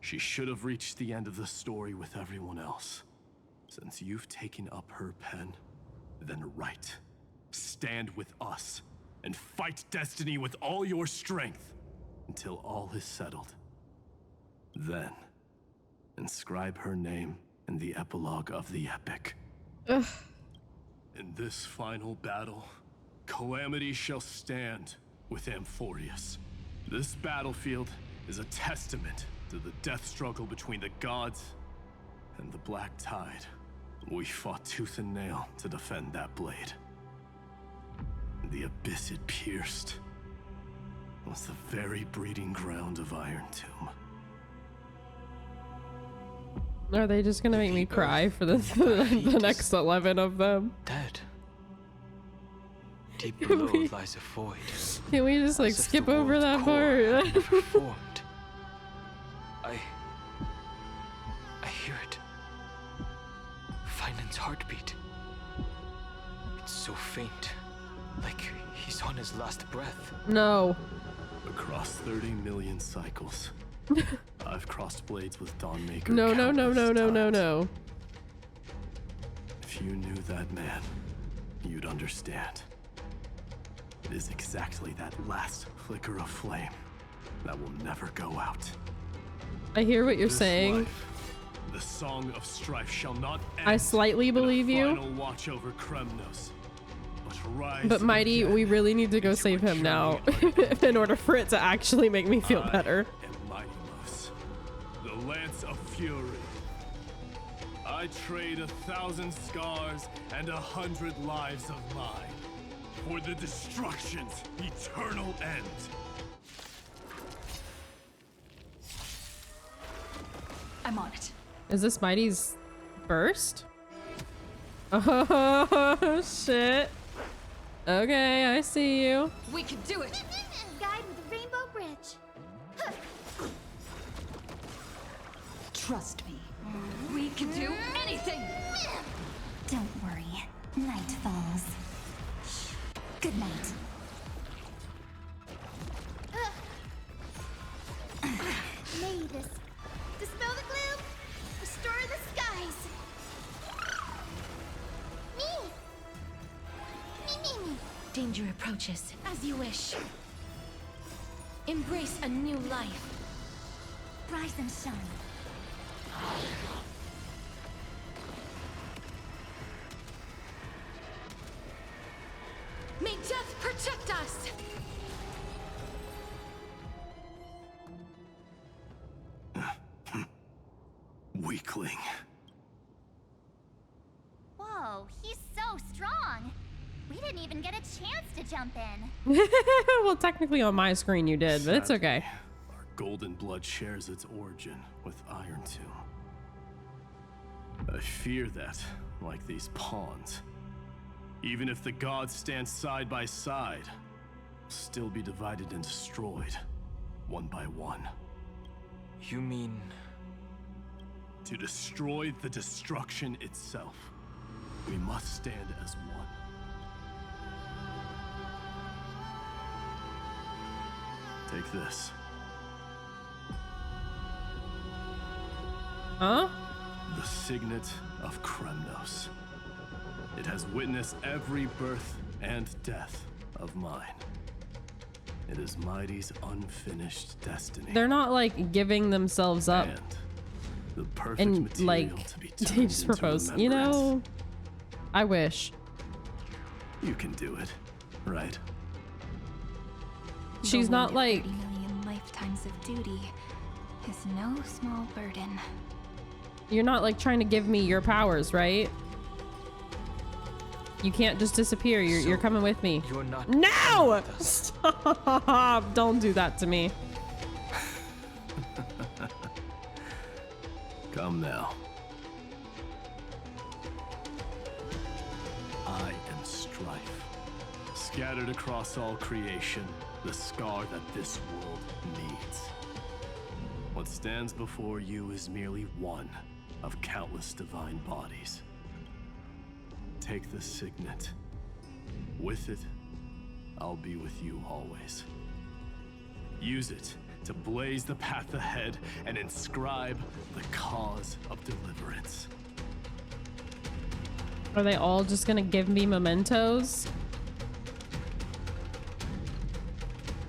She should have reached the end of the story with everyone else. Since you've taken up her pen, then write. Stand with us, and fight destiny with all your strength, until all is settled. Then, inscribe her name in the epilogue of the epic. Ugh. In this final battle, Calamity shall stand with Amphorius. This battlefield is a testament to the death struggle between the gods and the Black Tide. We fought tooth and nail to defend that blade. The abyss it pierced was the very breeding ground of Iron Tomb. Are they just gonna make me cry for the next 11 of them? Dead. Deep below lies a void. Can we just like skip over that part? Never formed. I hear it. Finan's heartbeat. It's so faint, like he's on his last breath. No. Across 30 million cycles, I've crossed blades with Dawnmaker. No. If you knew that man, you'd understand. It is exactly that last flicker of flame that will never go out. I hear what you're saying. Life, the song of strife shall not end. I slightly believe you. Final watch over Kremnos, but Mighty, we really need to go save him now in order for it to actually make me feel better. Mighty-Mos, the Lance of Fury. I trade 1,000 scars and 100 lives of mine for the destruction's eternal end. I'm on it. Is this Mighty's burst? Oh shit. Okay, I see you. We can do it. Guide with a rainbow bridge. Trust me. We can do anything. Don't worry. Night falls. Good night. May this dispel the gloom, restore the skies. Me. Danger approaches. As you wish. Embrace a new life. Rise and shine. May death protect us! Weakling. Whoa, he's so strong. We didn't even get a chance to jump in. Well, technically on my screen you did, but it's okay. Our golden blood shares its origin with Iron Tomb. I fear that, like these pawns, even if the gods stand side by side, will still be divided and destroyed, one by one. You mean... To destroy the destruction itself, we must stand as one. Take this. Huh? The Signet of Kremnos. It has witnessed every birth and death of mine. It is Mighty's unfinished destiny. They're not like giving themselves up and the perfect and material like to be they just propose. You know, I wish. You can do it, right? She's not like 30 million lifetimes of duty is no small burden. you're not like trying to give me your powers, right? You can't just disappear. You're coming with me. You're not. No! Stop! Don't do that to me. Come now. I am strife. Scattered across all creation, the scar that this world needs. What stands before you is merely one of countless divine bodies. Take the signet. With it, I'll be with you always. Use it to blaze the path ahead and inscribe the cause of deliverance. Are they all just gonna give me mementos?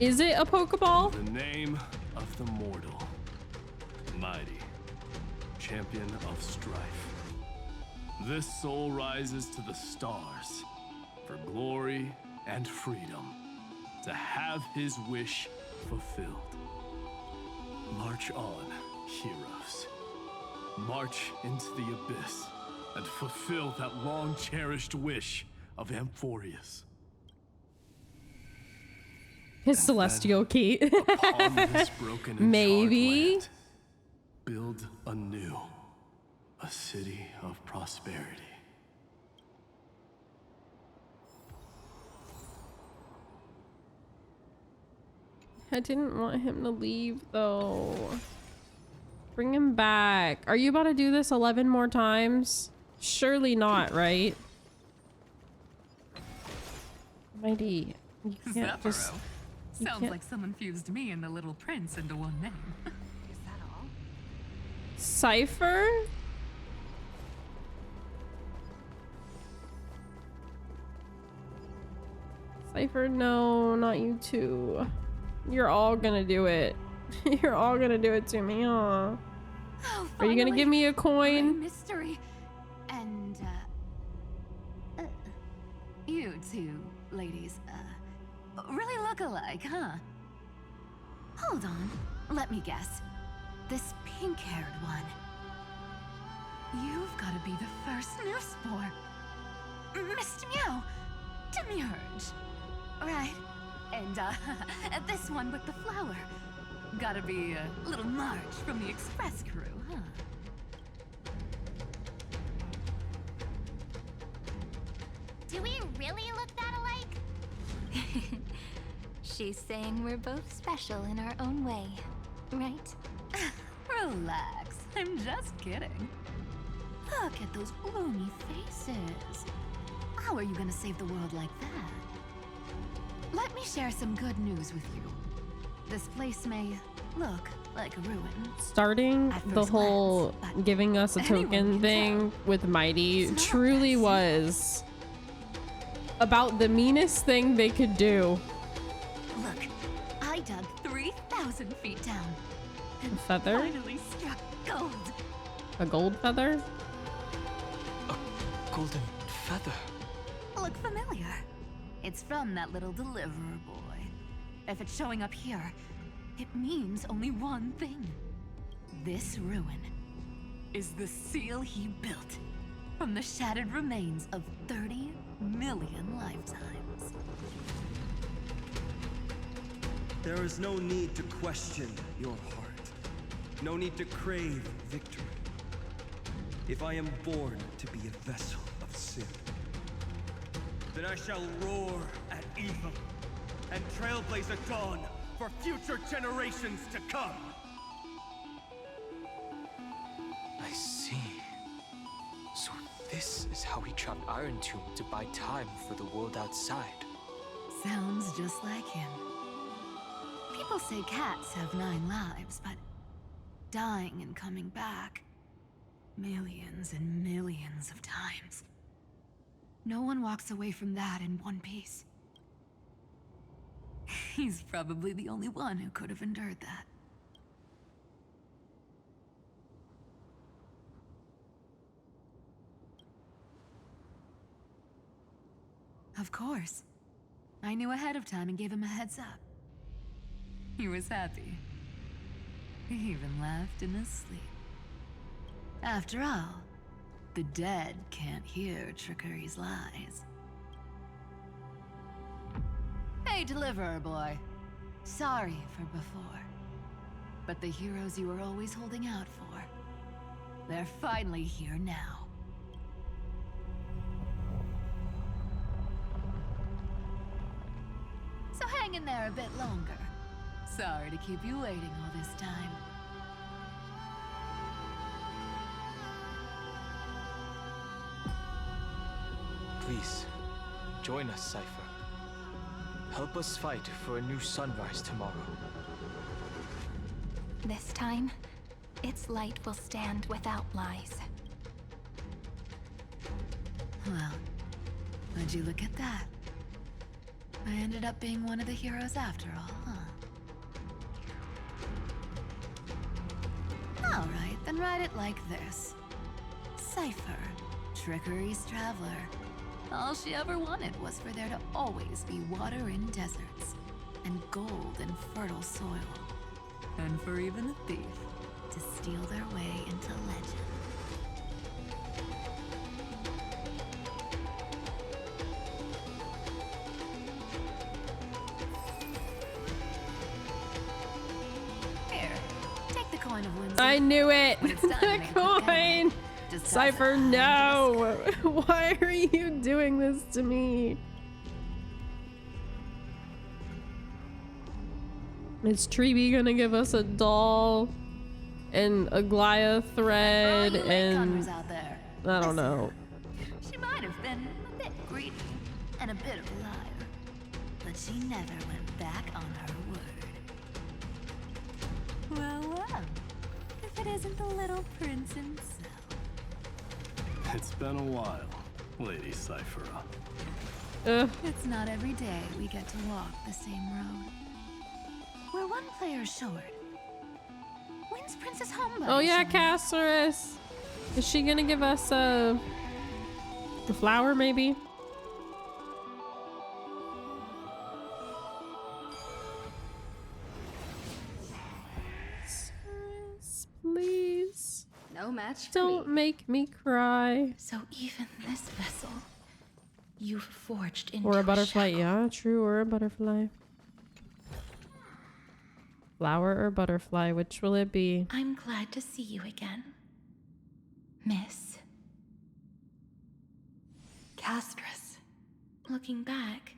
Is it a Pokeball? The name of the mortal, mighty, champion of strife. This soul rises to the stars for glory and freedom, to have his wish fulfilled. March on, heroes. March into the abyss and fulfill that long-cherished wish of Amphorius. His celestial key. Upon this broken and Maybe. charred land, build anew a city of prosperity. I didn't want him to leave though. Bring him back. Are you about to do this 11 more times? Surely not, right? Mighty, you can't just... you Sounds can't- like someone fused me and the Little Prince into one name. Is that all? Cypher? Cypher, no, not you two. You're all gonna do it. You're all gonna do it to me, aw. Oh, Are you gonna give me a coin? Mystery. And, you two ladies, really look alike, huh? Hold on. Let me guess. This pink-haired one. You've got to be the first newsboy. Mr. Meow. Demiurge. Right. And, this one with the flower. Gotta be a little Marge from the Express crew, huh? Do we really look that alike? She's saying we're both special in our own way, right? Relax. I'm just kidding. Look at those gloomy faces. How are you gonna save the world like that? Let me share some good news with you. This place may look like a ruin. Starting At the first whole glance, but giving us a anyone token can thing with Mighty truly was about the meanest thing they could do. Look, I dug 3,000 feet down. A feather? Finally struck gold. A gold feather? Golden feather. Look familiar. It's from that little deliverer boy. If it's showing up here, it means only one thing. This ruin is the seal he built from the shattered remains of 30 million lifetimes. There is no need to question your heart. No need to crave victory. If I am born to be a vessel of sin, then I shall roar at evil and trailblaze a dawn for future generations to come. I see. So this is how he trapped Iron Tomb to buy time for the world outside. Sounds just like him. People say cats have 9 lives, but dying and coming back millions and millions of times. No one walks away from that in one piece. He's probably the only one who could have endured that. Of course. I knew ahead of time and gave him a heads up. He was happy. He even laughed in his sleep. After all, the dead can't hear Trickery's lies. Hey, Deliverer Boy. Sorry for before. But the heroes you were always holding out for, they're finally here now. So hang in there a bit longer. Sorry to keep you waiting all this time. Please, join us, Cypher. Help us fight for a new sunrise tomorrow. This time, its light will stand without lies. Well, would you look at that? I ended up being one of the heroes after all, huh? Alright, then write it like this. Cypher, Trickery's traveler. All she ever wanted was for there to always be water in deserts, and gold in fertile soil. And for even a thief to steal their way into legend. Here, take the coin of Whimsy. I knew it! When it's done, The make the coin! Just Cypher, no! Why are you doing this to me? Is Treeby gonna give us a doll and a Glaya thread and out there. I don't know. She might have been a bit greedy and a bit of a liar, but she never went back on her word. Well, well, if it isn't the little prince himself. It's been a while, Lady Cyphera. It's not every day we get to walk the same road. We're one player short. When's Princess home? Oh yeah, Castorus. Is she gonna give us the flower maybe? Castorus, please. No match for Don't make me cry. So even this vessel, you've forged into Or a butterfly, shackle. yeah, true, or a butterfly. Flower or butterfly, which will it be? I'm glad to see you again, Miss Castorus. Looking back,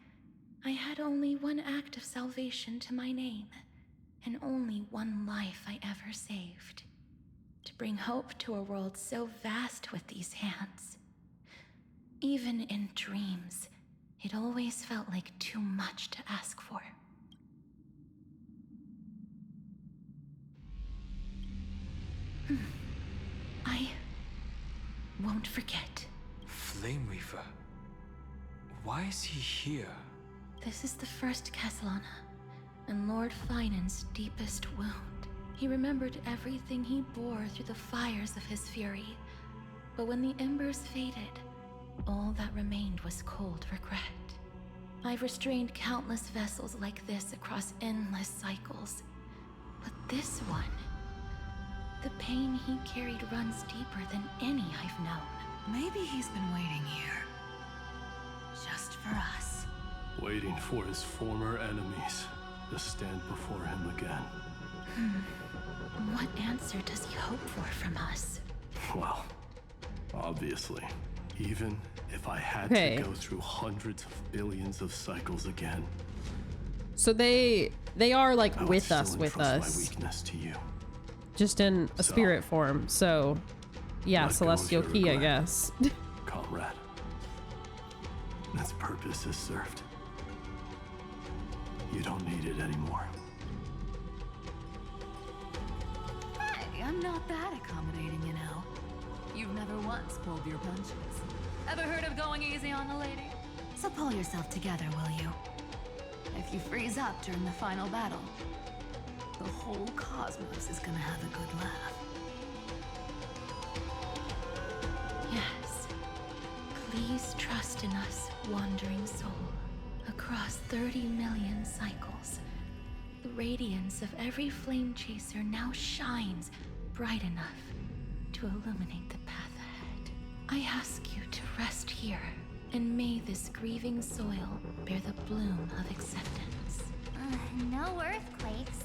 I had only one act of salvation to my name, and only one life I ever saved. To bring hope to a world so vast with these hands. Even in dreams, it always felt like too much to ask for. I won't forget. Flame Reaver. Why is he here? This is the first Castellana, and Lord Finan's deepest wound. He remembered everything he bore through the fires of his fury. But when the embers faded, all that remained was cold regret. I've restrained countless vessels like this across endless cycles. But this one, the pain he carried runs deeper than any I've known. Maybe he's been waiting here. Just for us. Waiting for his former enemies to stand before him again. What answer does he hope for from us? Well, obviously, even if I had Okay. to go through hundreds of billions of cycles again, So they are like I would with still us, entrust my weakness to you. just in a spirit form. So yeah, Let go of celestial your key, I regret. guess. Comrade. Its purpose is served. You don't need it anymore. Hey, I'm not that accommodating, you know. You've never once pulled your punches. Ever heard of going easy on a lady? So pull yourself together, will you? If you freeze up during the final battle, the whole cosmos is gonna have a good laugh. Yes. Please trust in us, wandering soul. Across 30 million cycles, the radiance of every flame chaser now shines bright enough to illuminate the path ahead. I ask you to rest here, and may this grieving soil bear the bloom of acceptance. No earthquakes.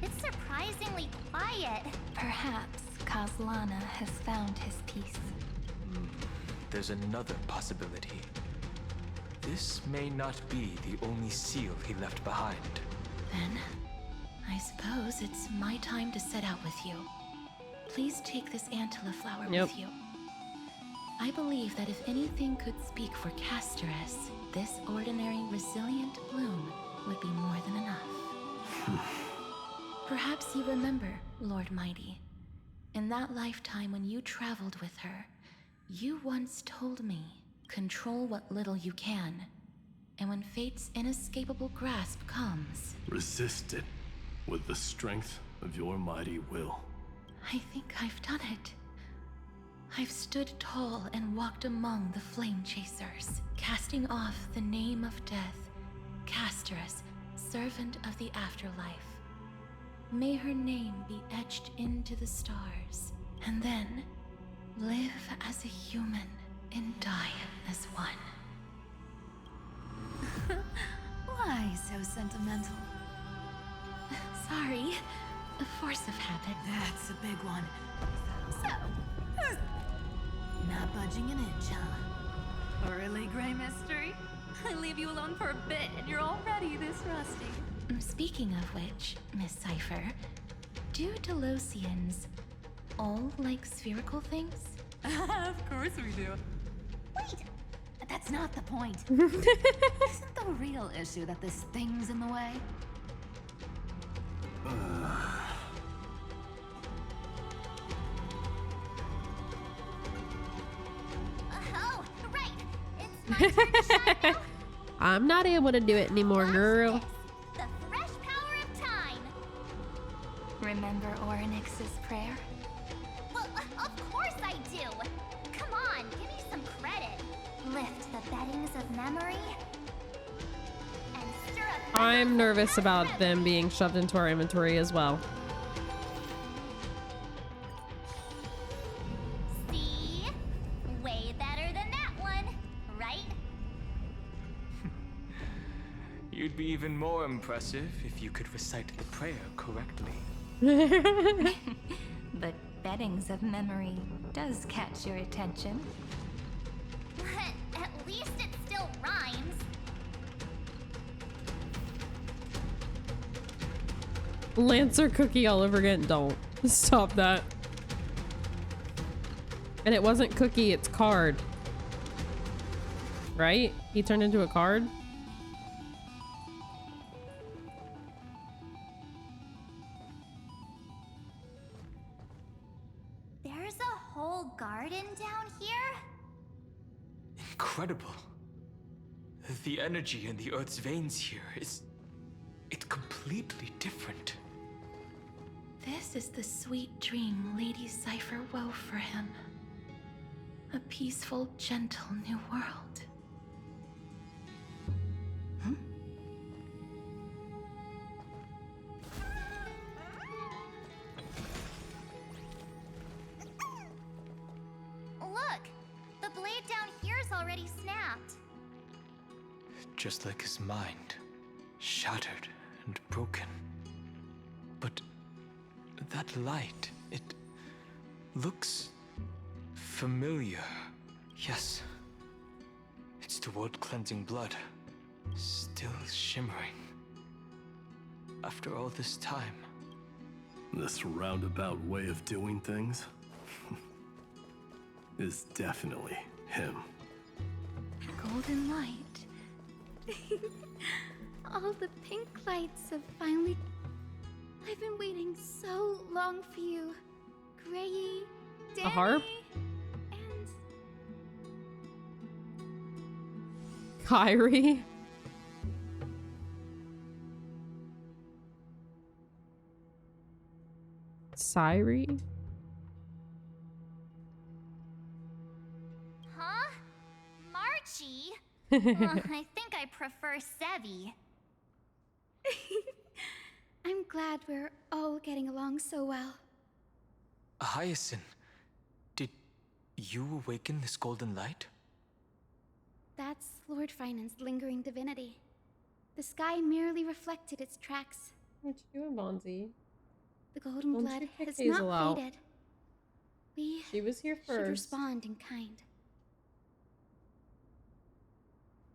It's surprisingly quiet. Perhaps Castellana has found his peace. There's another possibility. This may not be the only seal he left behind. Then, I suppose it's my time to set out with you. Please take this Antilla flower Yep. with you. I believe that if anything could speak for Castorus, this ordinary, resilient bloom would be more than enough. Perhaps you remember, Lord Mighty. In that lifetime when you traveled with her, you once told me, control what little you can. And when fate's inescapable grasp comes... Resist it with the strength of your mighty will. I think I've done it. I've stood tall and walked among the Flame Chasers, casting off the name of death, Casterus, servant of the afterlife. May her name be etched into the stars, and then live as a human and die as one. Why so sentimental? Sorry, a force of habit. That's a big one. So, not budging an inch, huh? Really, Gray Mystery? I leave you alone for a bit and you're already this rusty. Speaking of which, Miss Cipher, do Delosians all like spherical things? Of course we do. Wait! That's not the point. Isn't the real issue that this thing's in the way? Oh, right. It's my turn to shine now. I'm not able to do it anymore, girl. The fresh power of time. Remember Orynyx's prayer? Well, of course I do. Come on, give me some credit. Lift the beddings of memory. And stir up. I'm nervous about them being shoved into our inventory as well. See? Way better than that one, right? You'd be even more impressive if you could recite the prayer correctly. But beddings of memory does catch your attention. But at least it still rhymes. Lancer cookie all over again. Don't. Stop that. And it wasn't cookie, it's card. Right? He turned into a card? There's a whole garden down here? Incredible. The energy in the Earth's veins here it's completely different. This is the sweet dream Lady Cipher wove for him. A peaceful, gentle new world. Look! The blade down here's already snapped. Just like his mind, shattered and broken. But that light, it looks familiar. Yes, it's the world-cleansing blood, still shimmering. After all this time. This roundabout way of doing things is definitely him. Golden light. All the pink lights have finally... I've been waiting so long for you. Grayy, Danny, A harp? and... Kyrie? Syrie? Huh? Marchie? I think I prefer Sevi. I'm glad we're all getting along so well. Hyacinth, did you awaken this golden light? That's Lord Finan's lingering divinity. The sky merely reflected its tracks. What you doing, Bonzi? The golden Don't blood you kick has Hazel not out. faded. We She was here should first. respond in kind.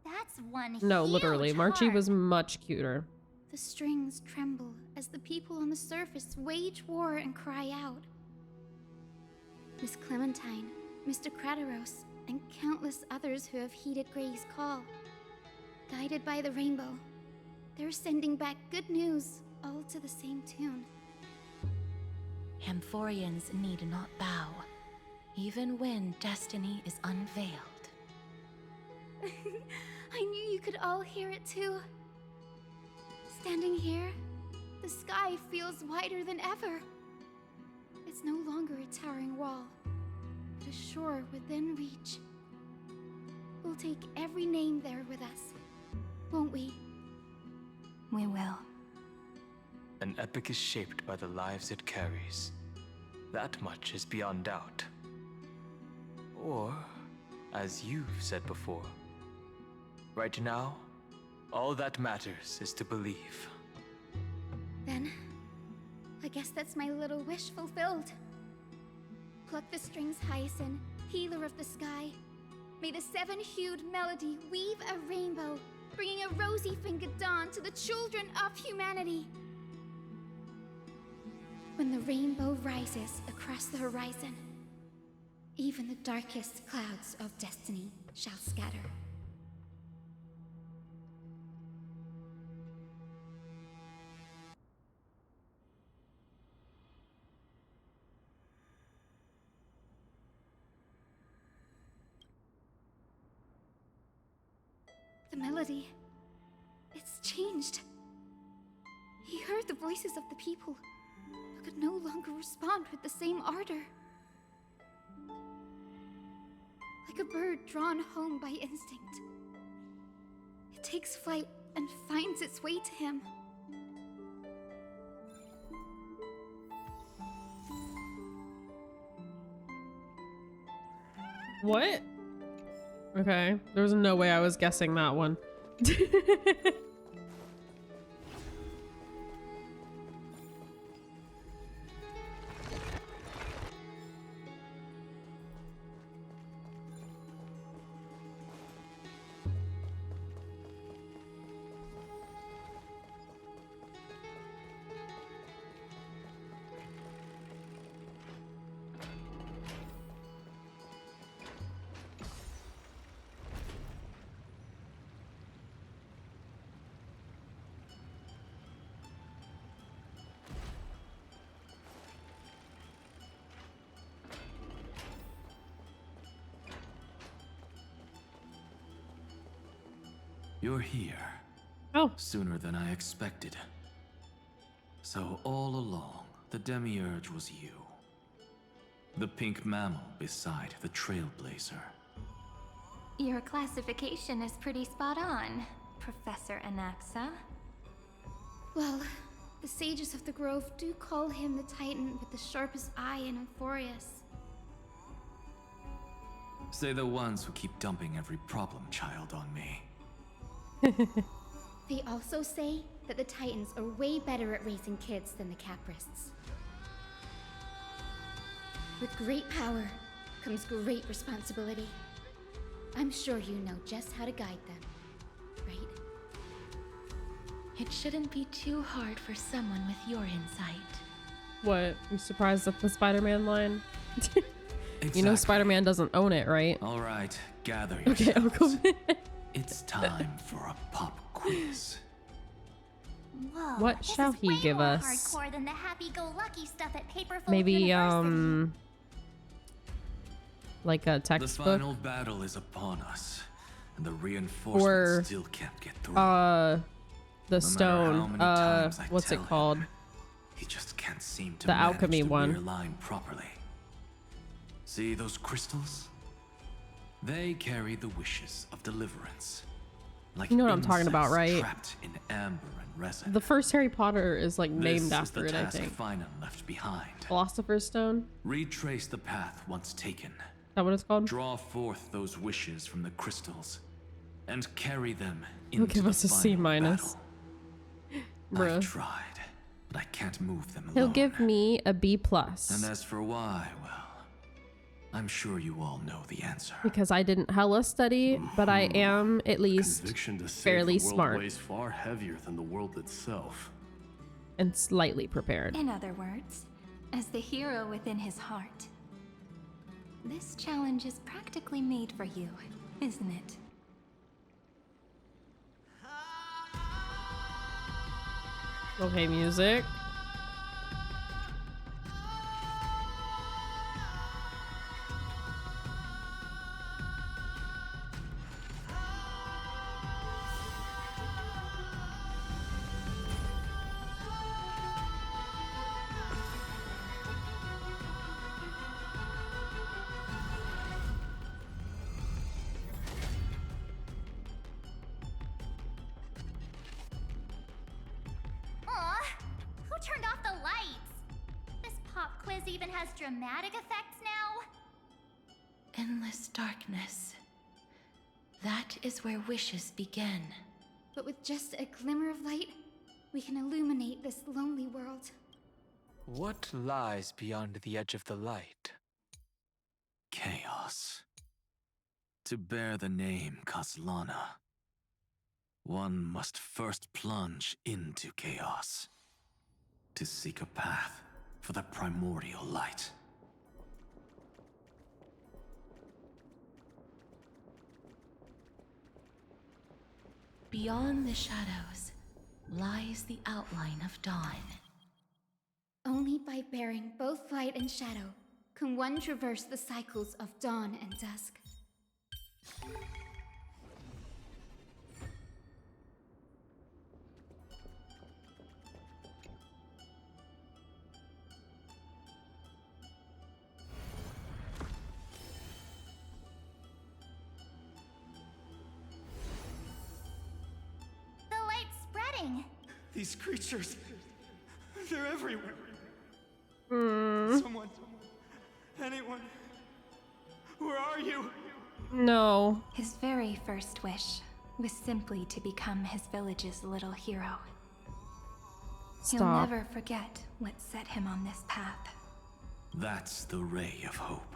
That's one No, literally. huge Marchie heart. was much cuter. The strings tremble as the people on the surface wage war and cry out. Miss Clementine, Mr. Krateros, and countless others who have heeded Gray's call. Guided by the rainbow, they're sending back good news, all to the same tune. Amphorians need not bow, even when destiny is unveiled. I knew you could all hear it too. Standing here, the sky feels wider than ever. It's no longer a towering wall, but a shore within reach. We'll take every name there with us, won't we? We will. An epic is shaped by the lives it carries. That much is beyond doubt. Or, as you've said before, right now, all that matters is to believe. Then, I guess that's my little wish fulfilled. Pluck the strings, Hyacinth, healer of the sky. May the seven-hued melody weave a rainbow, bringing a rosy-fingered dawn to the children of humanity. When the rainbow rises across the horizon, even the darkest clouds of destiny shall scatter. The melody, it's changed. He heard the voices of the people, but could no longer respond with the same ardor. Like a bird drawn home by instinct. It takes flight and finds its way to him. What? Okay, there was no way I was guessing that one. You're here. Oh. Sooner than I expected. So all along, the Demiurge was you. The pink mammal beside the Trailblazer. Your classification is pretty spot on, Professor Anaxa. Well, the sages of the Grove do call him the Titan with the sharpest eye in Amphorius. Say the ones who keep dumping every problem child on me. They also say that the Titans are way better at raising kids than the Caprists. With great power comes great responsibility. I'm sure you know just how to guide them, right? It shouldn't be too hard for someone with your insight. What? You surprised at the Spider-Man line? Exactly. You know Spider-Man doesn't own it, right? All right, gather Okay, yourselves. It's time for a pop quiz. Whoa, What this shall is he way give more us? hardcore than the happy-go-lucky stuff at Paperfold Maybe, University. like a The textbook? final battle is upon us, and the reinforcements Or, still can't get through. the No matter how stone, many times I what's tell it him, called? He just can't seem to The manage alchemy to one. realign properly. See those crystals? They carry the wishes of deliverance. Like You know what I'm talking about, insects right? Trapped in amber and resin. The first Harry Potter is like This named is after the it, I task think. Finan left behind. Philosopher's Stone? Retrace the path once taken. Is that what it's called? Draw forth those wishes from the crystals, and carry them He'll into give the us a C final minus. battle. Bruh. I've tried, but I can't move them alone. He'll give me a B plus. And as for why, well, I'm sure you all know the answer. Because I didn't hella study, but I am at least Conviction to save fairly the world smart weighs far heavier than the world itself. and slightly prepared. In other words, as the hero within his heart, this challenge is practically made for you, isn't it? Okay, music. turned off the lights? This pop quiz even has dramatic effects now? Endless darkness. That is where wishes begin. But with just a glimmer of light, we can illuminate this lonely world. What lies beyond the edge of the light? Chaos. To bear the name Kaslana, one must first plunge into chaos to seek a path for the primordial light. Beyond the shadows lies the outline of dawn. Only by bearing both light and shadow can one traverse the cycles of dawn and dusk. The light's spreading. These creatures, they're everywhere. Someone, anyone, where are you? No. His very first wish was simply to become his village's little hero. He'll Stop. never forget what set him on this path. That's the ray of hope.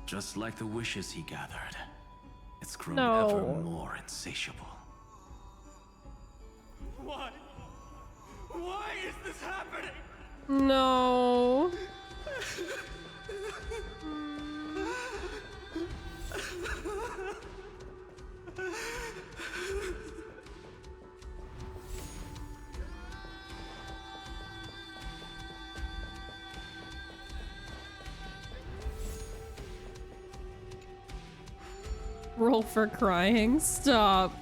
Just like the wishes he gathered, it's grown No. ever more insatiable. Why? Why is this happening? No. Roll for crying. Stop.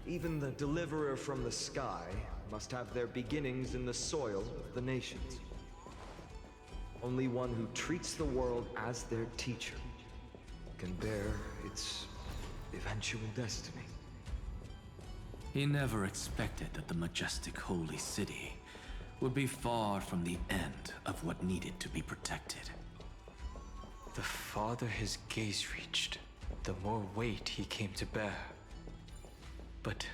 Even the deliverer from the sky must have their beginnings in the soil of the nations. Only one who treats the world as their teacher can bear its eventual destiny. He never expected that the majestic holy city would be far from the end of what needed to be protected. The farther his gaze reached, the more weight he came to bear. But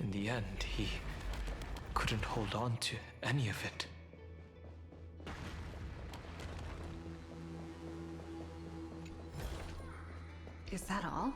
in the end, he couldn't hold on to any of it. Is that all?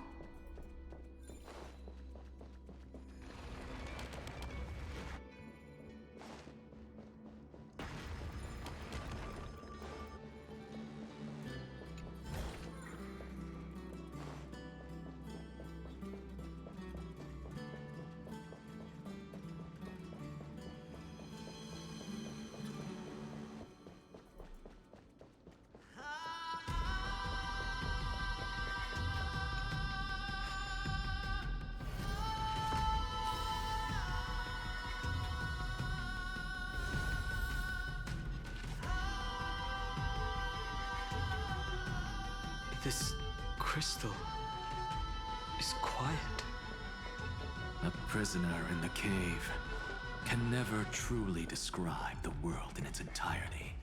This crystal is quiet. A prisoner in the cave can never truly describe the world in its entirety.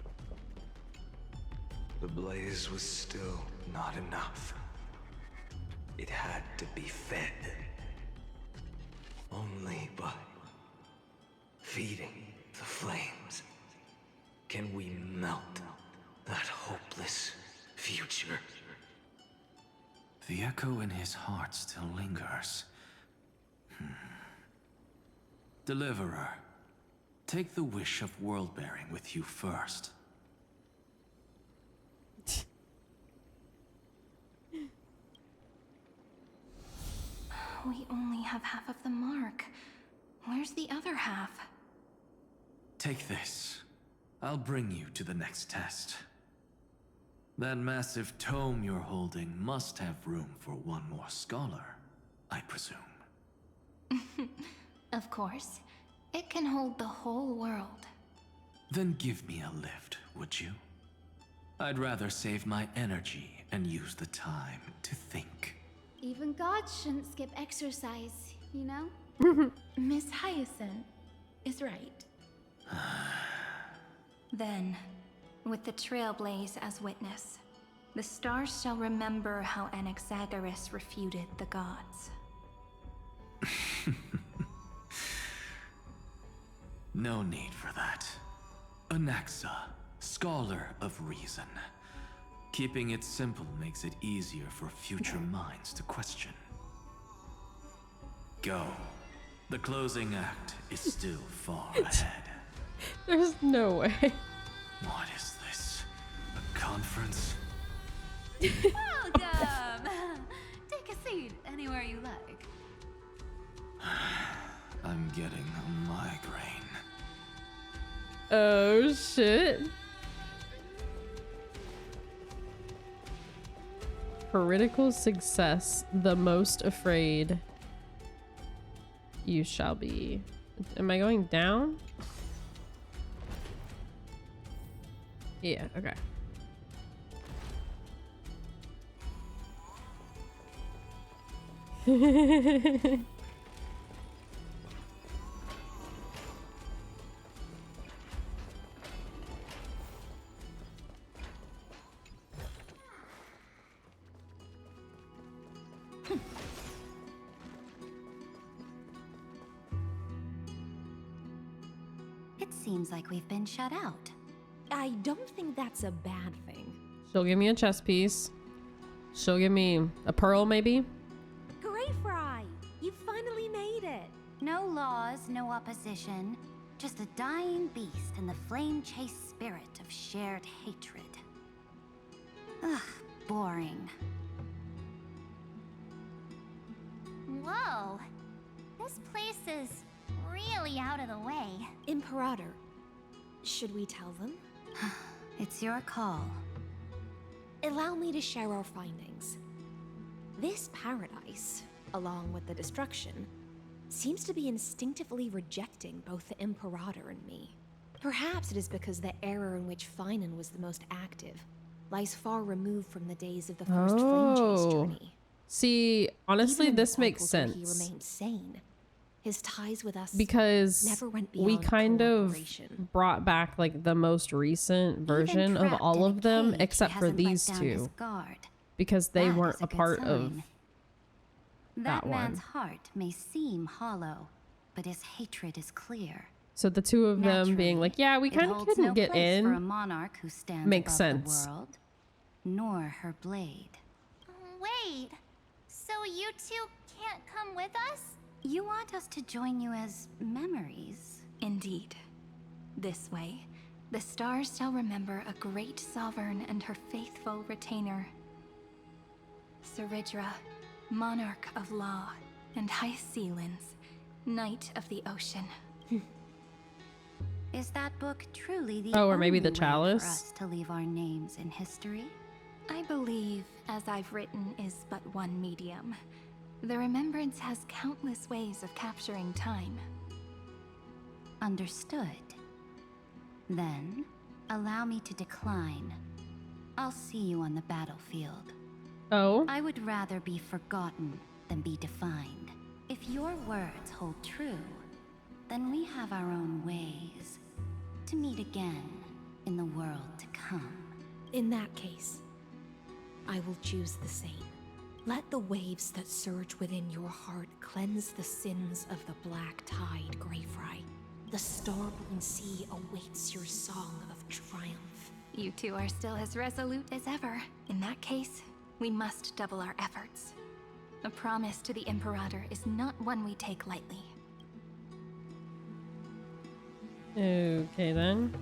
The blaze was still not enough. It had to be fed. Only by feeding the flames can we melt that hopeless future. The echo in his heart still lingers. Deliverer, take the wish of world-bearing with you first. We only have half of the mark. Where's the other half? Take this. I'll bring you to the next test. That massive tome you're holding must have room for one more scholar, I presume. Of course. It can hold the whole world. Then give me a lift, would you? I'd rather save my energy and use the time to think. Even gods shouldn't skip exercise, you know? Miss Hyacinth is right. Then, with the Trailblaze as witness, the stars shall remember how Anaxagoras refuted the gods. No need for that. Anaxa, scholar of reason. Keeping it simple makes it easier for future minds to question. Go. The closing act is still far ahead. There's no way. What is this? A conference? Welcome! Take a seat anywhere you like. I'm getting a migraine. Oh shit. Critical success. The most afraid you shall be. Am I going down? Yeah, okay. It seems like we've been shut out. I don't think that's a bad thing. She'll give me a chess piece. She'll give me a pearl, maybe? Greyfry! You finally made it! No laws, no opposition. Just a dying beast and the flame-chased spirit of shared hatred. Ugh, boring. Whoa. This place is really out of the way. Imperator, should we tell them? It's your call. Allow me to share our findings. This paradise, along with the destruction, seems to be instinctively rejecting both the Imperator and me. Perhaps it is because the era in which Finan was the most active lies far removed from the days of the first flame chase journey. See, honestly, Even in the this makes cycles where sense. He remained sane. His ties with us Because never went we beyond kind of cooperation. brought back like the most recent version of trapped all in a of them cage, except he for hasn't let these down his two. guard. Because they That weren't is a a good part of sign. That that man's one. heart may seem hollow, but his hatred is clear. So the two of them being like, yeah, we It kind of holds couldn't no get place for a in. monarch who stands Makes above sense. the world, nor her blade. Wait, so you two can't come with us? You want us to join you as memories? Indeed. This way, the stars shall remember a great sovereign and her faithful retainer. Saridra, monarch of law, and High Sealins, knight of the ocean. Is that book truly the Oh, or maybe the only way chalice? for us to leave our names in history? I believe, as I've written, is but one medium. The remembrance has countless ways of capturing time. Understood. Then, allow me to decline. I'll see you on the battlefield. Oh? I would rather be forgotten than be defined. If your words hold true, then we have our own ways to meet again in the world to come. In that case, I will choose the same. Let the waves that surge within your heart cleanse the sins of the black tide, Greyfry. The starborn sea awaits your song of triumph. You two are still as resolute as ever. In that case, we must double our efforts. A promise to the Imperator is not one we take lightly. Okay then.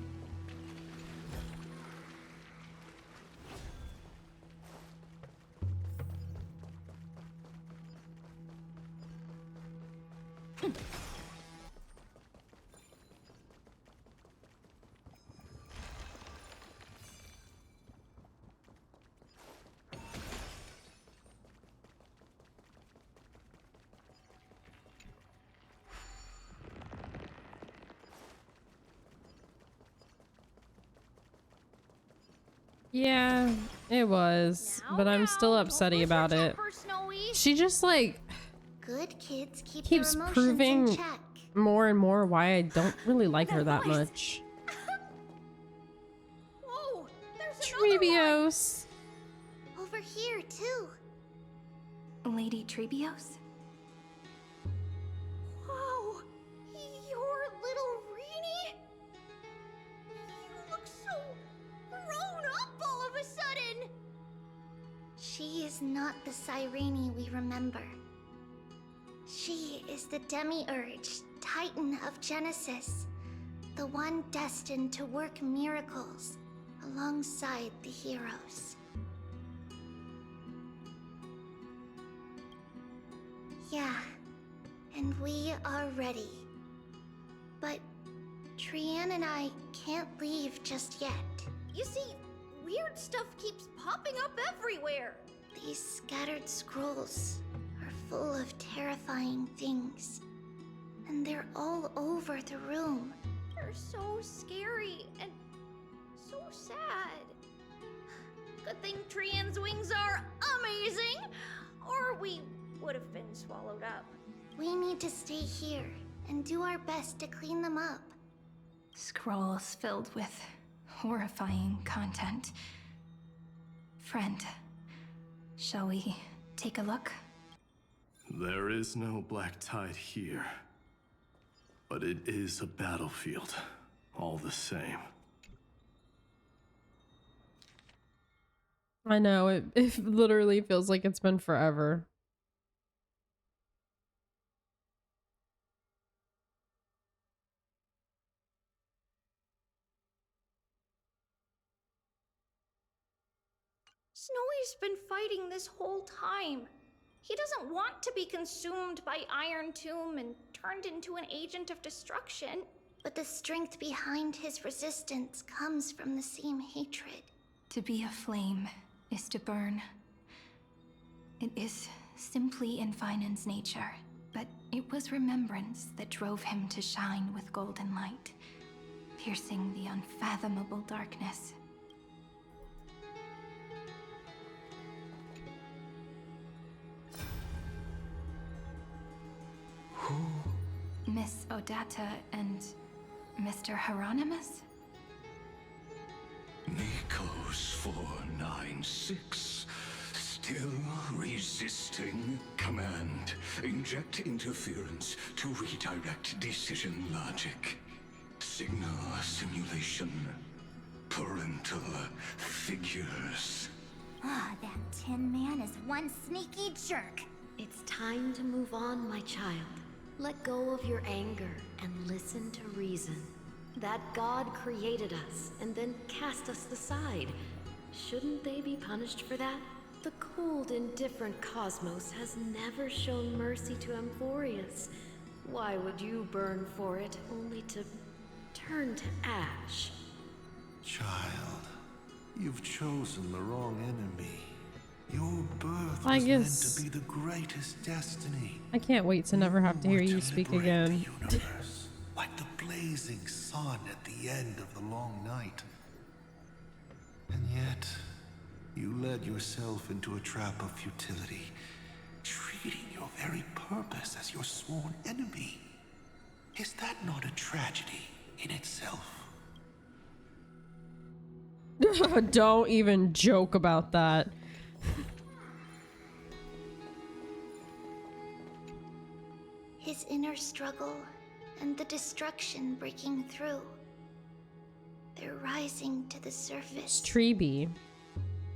Yeah, it was, but I'm still upsetty about it. Snowy. She just like Good kids keep keeps their emotions proving in check. more and more why I don't really like her that much. Whoa, there's Treebios. Over here, too. Lady Treebios? Whoa, your little Reenie? You look so grown up all of a sudden. She is not the Cyrene we remember. She is the Demiurge, Titan of Genesis, the one destined to work miracles alongside the heroes. Yeah, and we are ready. But Trian and I can't leave just yet. You see, weird stuff keeps popping up everywhere. These scattered scrolls are full of terrifying things, and they're all over the room. They're so scary and so sad. Good thing Trian's wings are amazing, or we would have been swallowed up. We need to stay here and do our best to clean them up. Scrolls filled with horrifying content. Friend, shall we take a look? There is no black tide here. But it is a battlefield, all the same. I know, it literally feels like it's been forever. Snowy's been fighting this whole time. He doesn't want to be consumed by Iron Tomb and turned into an agent of destruction. But the strength behind his resistance comes from the same hatred. To be a flame is to burn. It is simply in Vinan's nature, but it was remembrance that drove him to shine with golden light, piercing the unfathomable darkness. Miss Odata and Mr. Hieronymus? Nikos 496. Still resisting command. Inject interference to redirect decision logic. Signal simulation. Parental figures. Ah, that Tin Man is one sneaky jerk. It's time to move on, my child. Let go of your anger and listen to reason. That God created us and then cast us aside. Shouldn't they be punished for that? The cold, indifferent cosmos has never shown mercy to Amphorius. Why would you burn for it only to turn to ash? Child, you've chosen the wrong enemy. Your birth I was guess meant to be the greatest destiny. I can't wait to never have to hear you speak again. Universe, like the blazing sun at the end of the long night. And yet, you led yourself into a trap of futility, treating your very purpose as your sworn enemy. Is that not a tragedy in itself? Don't even joke about that. His inner struggle and the destruction breaking through. They're rising to the surface. Treeby.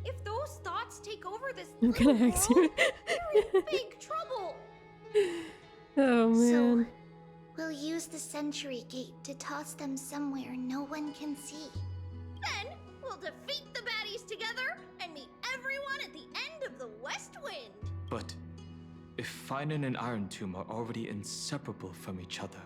If those thoughts take over this I'm gonna little ask world, you. we're in big trouble. Oh man. We'll use the Century Gate to toss them somewhere no one can see. Then we'll defeat the baddies together and meet everyone at the end of the West Wind. But if Finan and Iron Tomb are already inseparable from each other,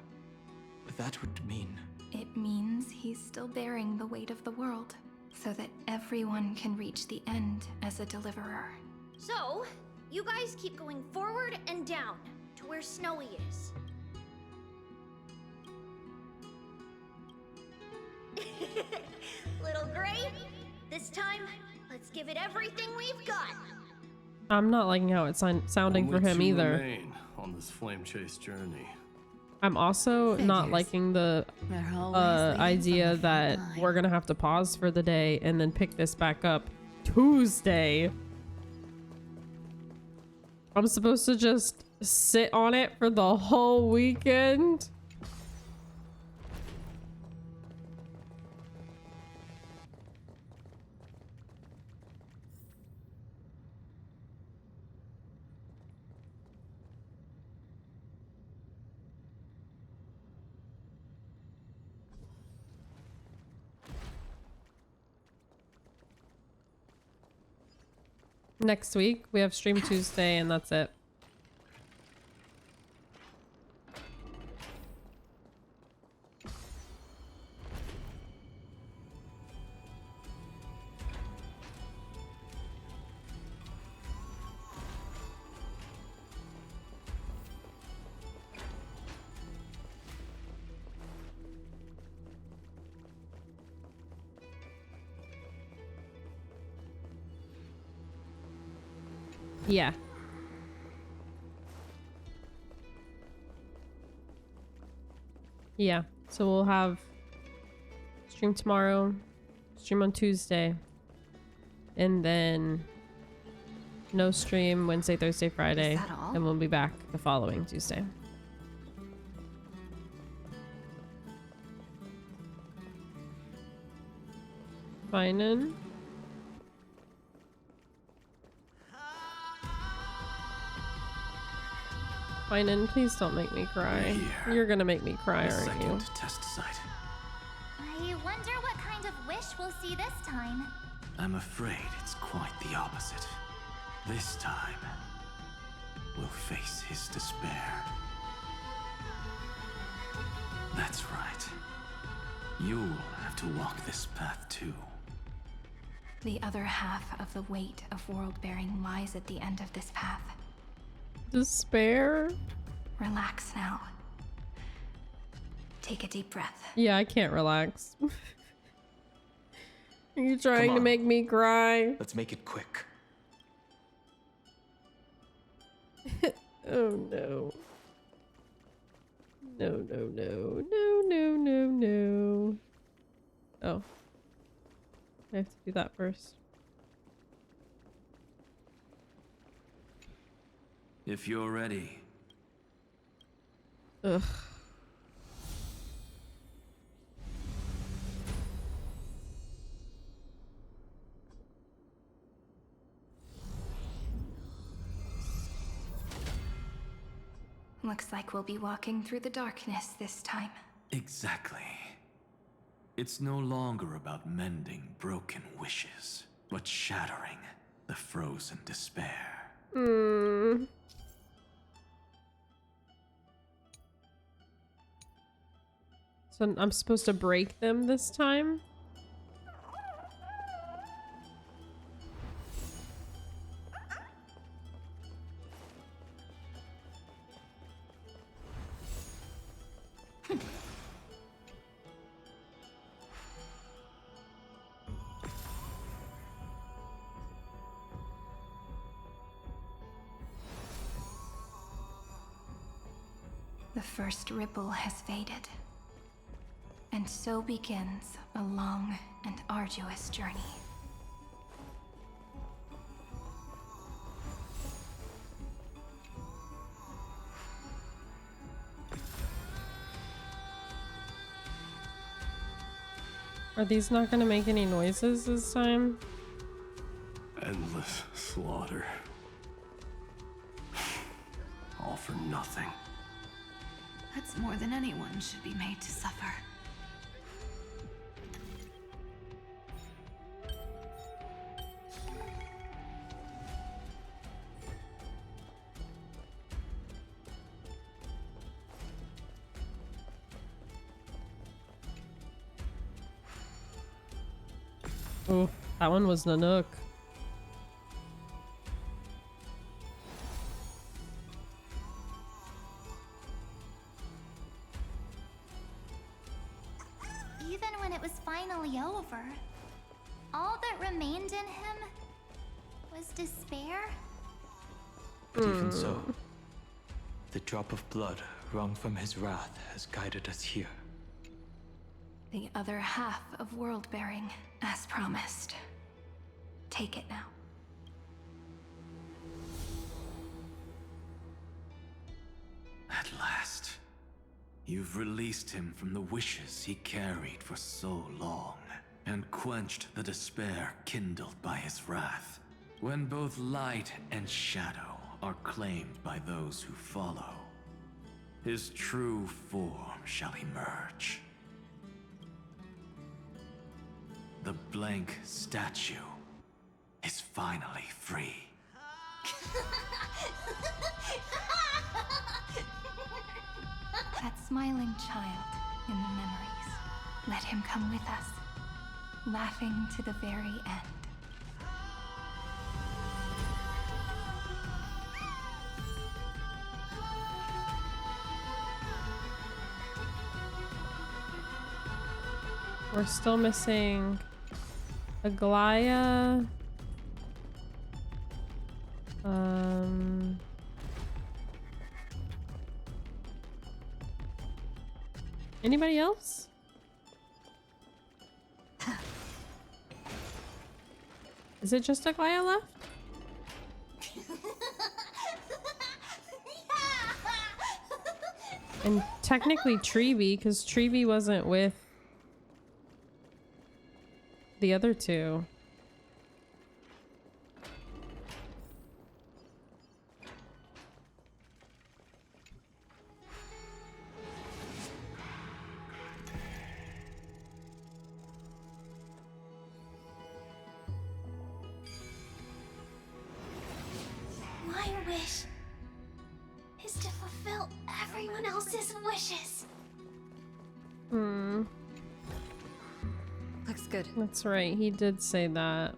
that would mean... It means he's still bearing the weight of the world, so that everyone can reach the end as a deliverer. So, you guys keep going forward and down to where Snowy is. Little Gray, this time, let's give it everything we've got. I'm not liking how it's sounding for Only him two either. remain on this flame chase journey. I'm also not Figures. liking the They're always leading idea from the that front line. we're gonna have to pause for the day and then pick this back up Tuesday. I'm supposed to just sit on it for the whole weekend. Next week we have Stream Tuesday and that's it. Yeah. Yeah. So we'll have stream tomorrow, stream on Tuesday, and then no stream Wednesday, Thursday, Friday, that all? and we'll be back the following Tuesday. Fine. Finan, please don't make me cry. Here. You're gonna make me cry, The aren't you? second test site. I wonder what kind of wish we'll see this time. I'm afraid it's quite the opposite. This time, we'll face his despair. That's right. You'll have to walk this path too. The other half of the weight of world-bearing lies at the end of this path. Despair? Relax now. Take a deep breath. Yeah, I can't relax. Are you trying to on. make me cry? Let's make it quick. Oh no. No, no, no. No, no, no, no. Oh. I have to do that first. If you're ready. Ugh. Looks like we'll be walking through the darkness this time. Exactly. It's no longer about mending broken wishes, but shattering the frozen despair. Hmm. So I'm supposed to break them this time? The first ripple has faded. And so begins a long and arduous journey. Are these not gonna make any noises this time? Endless slaughter. All for nothing. That's more than anyone should be made to suffer. Oh, that one was Nanook. Even when it was finally over, all that remained in him was despair. But even so, the drop of blood wrung from his wrath has guided us here. The other half of world-bearing, as promised. Take it now. At last, you've released him from the wishes he carried for so long, and quenched the despair kindled by his wrath. When both light and shadow are claimed by those who follow, his true form shall emerge. The blank statue is finally free. That smiling child in the memories. Let him come with us, laughing to the very end. We're still missing Aglaya. Anybody else? Is it just Aglaya left? And technically Treevee, because Treevee wasn't with the other two. My wish is to fulfill everyone else's wishes. Looks good. That's right, he did say that.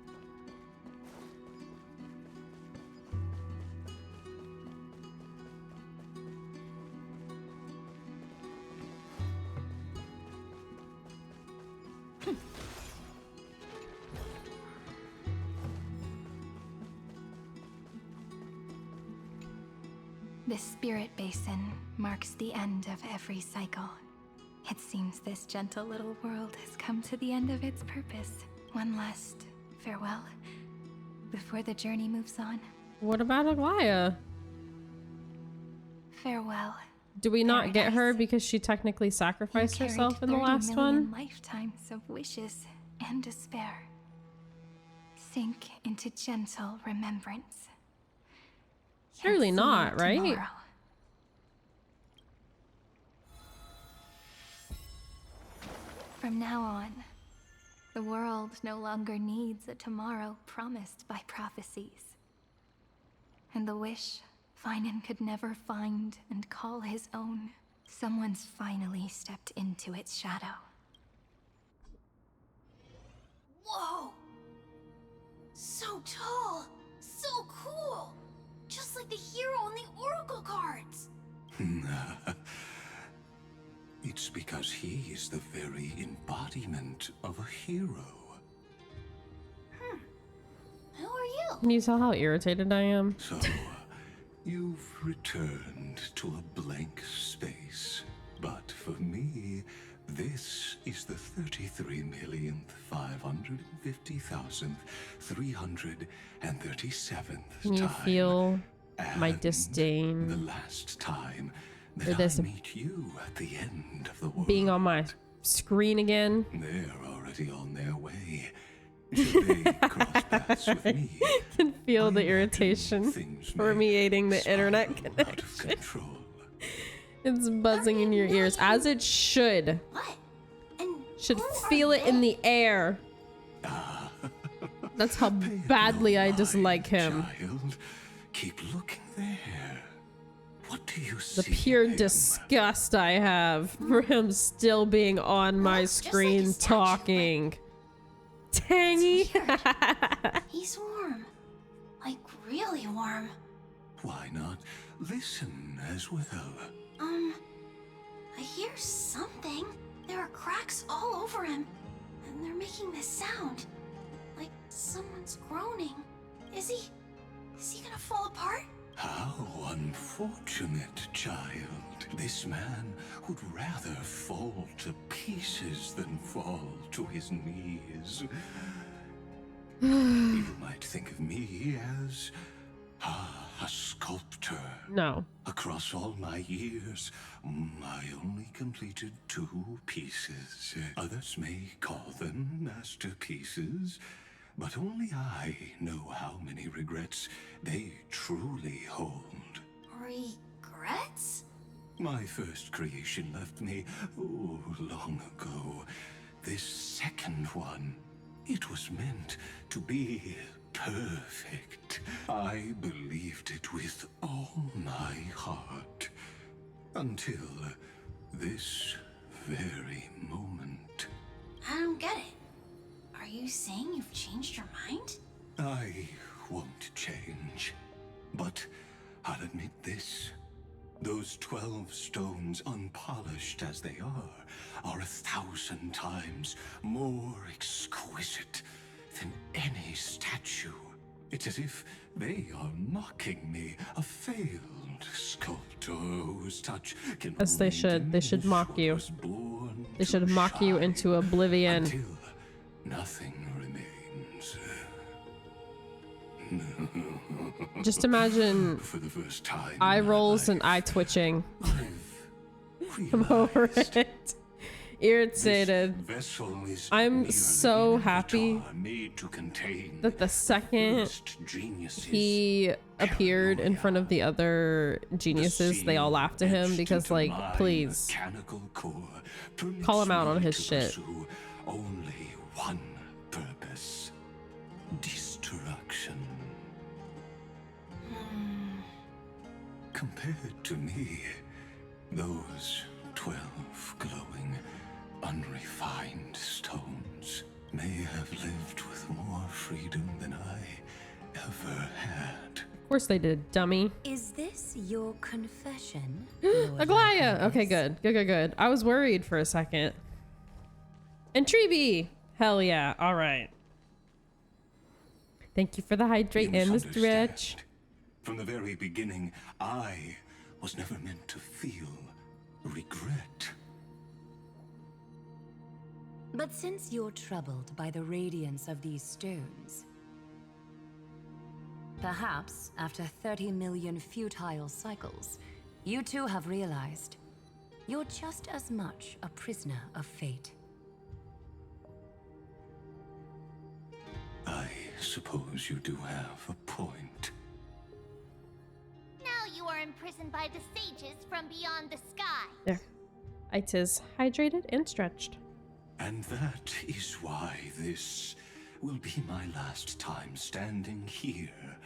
This spirit basin marks the end of every cycle. It seems this gentle little world has come to the end of its purpose. One last farewell before the journey moves on. What about Aglaya? Farewell. Do we not get her because she technically sacrificed You herself in carried the 30 last million one? lifetimes of wishes and despair. Sink into gentle remembrance. Surely And see not, you right? tomorrow. From now on, the world no longer needs a tomorrow promised by prophecies. And the wish Finan could never find and call his own, someone's finally stepped into its shadow. Whoa! So tall! So cool! Just like the hero on the Oracle cards! It's because he is the very embodiment of a hero. Who are you? Can you tell how irritated I am? So, you've returned to a blank space. But for me, this is the 33,550,337th Can you time. feel my And disdain the last time for that this I meet you at the end of the world. being on my screen again? They're already on their way. Should they cross paths with me, I can feel the irritation permeating the internet connection. It's buzzing in your ears, as it should. What? Should feel it in the air. That's how badly I dislike him. Child, keep looking there. What do you The see? pure disgust I have for him still being on my screen talking. Tangy. He's warm. Like, really warm. Why not listen as well? I hear something. There are cracks all over him, and they're making this sound. Like someone's groaning. Is he gonna fall apart? How unfortunate, child. This man would rather fall to pieces than fall to his knees. You might think of me as a sculptor. No. Across all my years, I only completed 2 pieces. Others may call them masterpieces, but only I know how many regrets they truly hold. Regrets? My first creation left me, long ago. This second one, it was meant to be perfect. I believed it with all my heart. Until this very moment. I don't get it. Are you saying you've changed your mind? I won't change. But I'll admit this. Those 12 stones, unpolished as they are 1,000 times more exquisite than any statue. It's as if they are mocking me, a failed sculptor whose touch can As they should. They should mock you. They should mock you into oblivion. until nothing remains. Just imagine For the first time eye rolls and eye twitching. I'm over it. Irritated. I'm so happy that the second he appeared in front of the other geniuses, they all laughed at him because, like, please call him out on his shit. Only one purpose: destruction. Compared to me, those 12 glowing, unrefined stones may have lived with more freedom than I ever had. Of course they did, dummy. Is this your confession? Aglaya! Okay, good. Good. I was worried for a second. And Treeby! Hell yeah. Alright. Thank you for the hydrate and the stretch. From the very beginning, I was never meant to feel regret. But since you're troubled by the radiance of these stones, perhaps after 30 million futile cycles, you too have realized you're just as much a prisoner of fate. I suppose you do have a point. Now you are imprisoned by the sages from beyond the sky. There. It is hydrated and stretched. And that is why this will be my last time standing here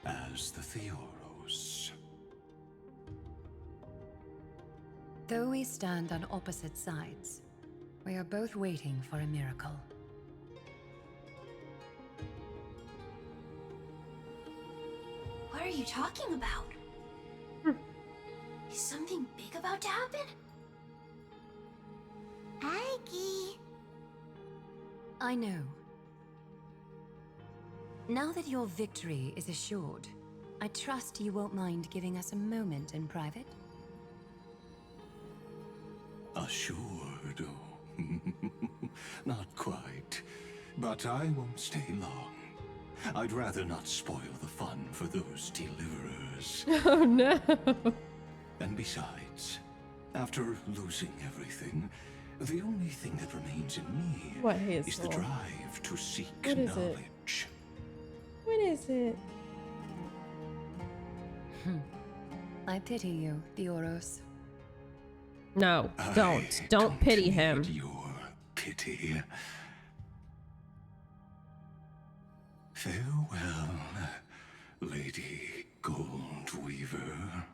as the Theoros. Though we stand on opposite sides, we are both waiting for a miracle. What are you talking about? Is something big about to happen? Aggie. I know. Now that your victory is assured, I trust you won't mind giving us a moment in private. Assured? Oh. Not quite. But I won't stay long. I'd rather not spoil the fun for those deliverers. Oh no. And besides, after losing everything, the only thing that remains in me is the drive to seek knowledge. What is it? I pity you, Theoros. No, don't. Don't pity him. Your pity. Farewell, Lady Goldweaver.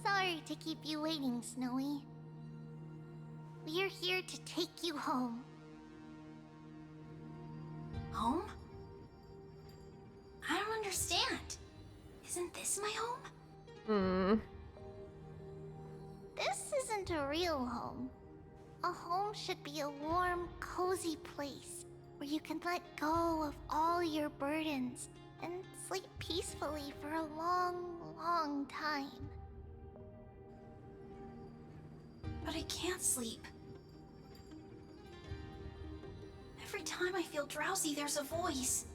Sorry to keep you waiting, Snowy. We're here to take you home. Home? I don't understand. Isn't this my home? This isn't a real home. A home should be a warm, cozy place where you can let go of all your burdens and sleep peacefully for a long, long time. But I can't sleep. Every time I feel drowsy, there's a voice.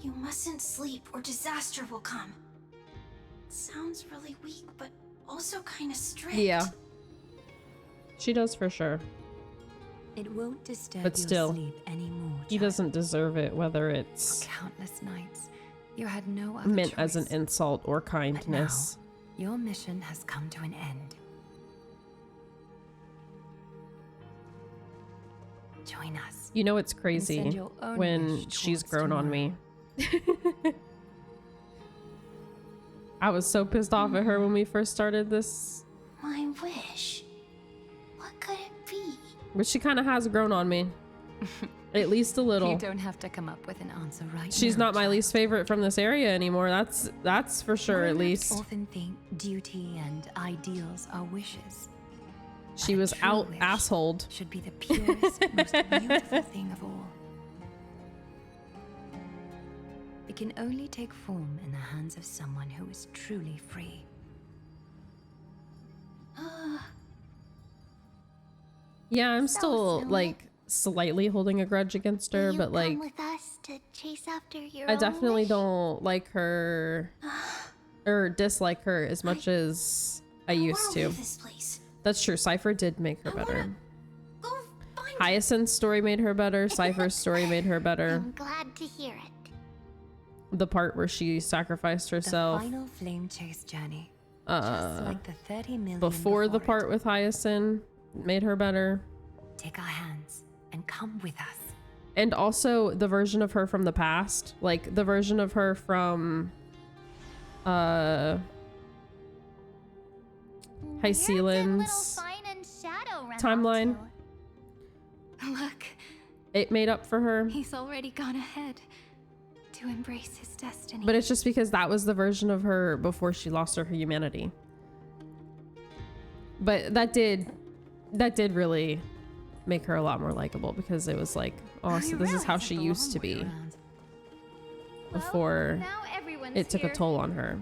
You mustn't sleep or disaster will come. It sounds really weak, but also kind of strict. Yeah. She does for sure. It won't disturb But your still, sleep anymore. he doesn't deserve it, whether it's Countless nights, you had no other meant choice. as an insult or kindness. Your mission has come to an end. Join us. You know it's and crazy send your own when wish she's towards grown on tomorrow. me. I was so pissed off at her when we first started this, My wish. What could it be? but she kind of has grown on me. At least a little. You don't have to come up with an answer right She's now. not my least favorite from this area anymore. That's for sure, at Grown-ups least. often think duty and ideals are wishes. She was out assholed. Should be the purest, most beautiful thing of all. It can only take form in the hands of someone who is truly free. Yeah, I'm So still silly. like slightly holding a grudge against her, Will but you like come with us to chase after your I own definitely wish? don't like her or dislike her as much as I used to. This place. That's true. Cypher did make her better. Hyacinth's story made her better. Cypher's story made her better. I'm glad to hear it. The part where she sacrificed herself. The final flame chase journey. Just like the 30 million Before the before part with Hyacinth made her better. Take our hands and come with us. And also the version of her from the past. Like the version of her from Hycelin's timeline. Look, It made up for her. he's already gone ahead to embrace his destiny. But it's just because that was the version of her before she lost her humanity. But that did really make her a lot more likable, because it was like, oh, so this is how she used to be before now everyone's it took a here. toll on her.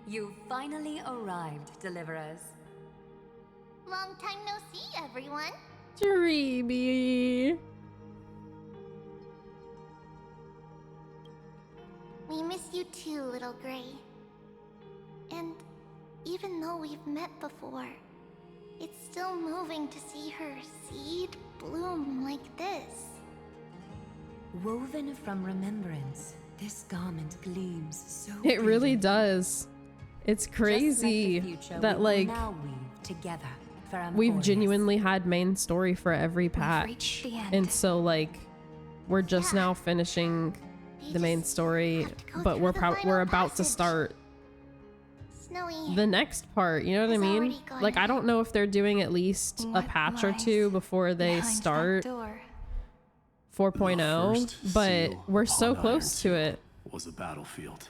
You finally arrived, Deliverers. Long time no see, everyone. Dreamy. We miss you too, little Gray. And even though we've met before, it's still moving to see her seed bloom like this. Woven from remembrance, this garment gleams so It really brilliant. does. It's crazy Just like the future, that we like will now weave together for we've Emporius. genuinely had main story for every patch. reached the end. And so like we're just now finishing the main story, but we're about to start Snowy. the next part, you know what I mean? already gone Like I don't know if they're doing at least a What patch or lies two before they behind that start door? 4.0, first but seal we're so upon close to it. Was a battlefield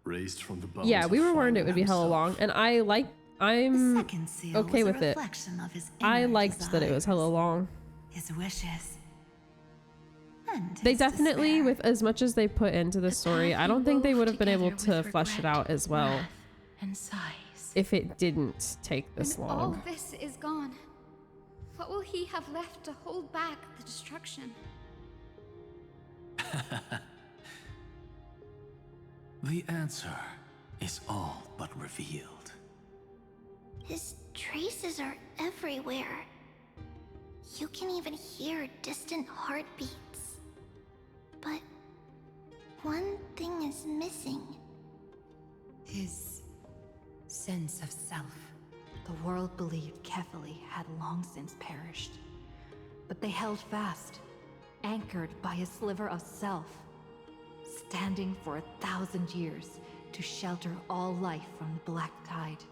raised from the bones. Yeah, we of were warned it Phylum would be hella long, and I'm okay with it. I liked that it was hella long. His wishes. And They his definitely, despair. with as much as they put into the story, I don't think they would have been able to flesh it out as well And sighs. if it didn't take this All long. this is gone. What will he have left to hold back the destruction? The answer is all but revealed. His traces are everywhere. You can even hear distant heartbeats. But one thing is missing. His sense of self. The world believed Kefali had long since perished. But they held fast, anchored by a sliver of self, standing for 1,000 years to shelter all life from the Black Tide.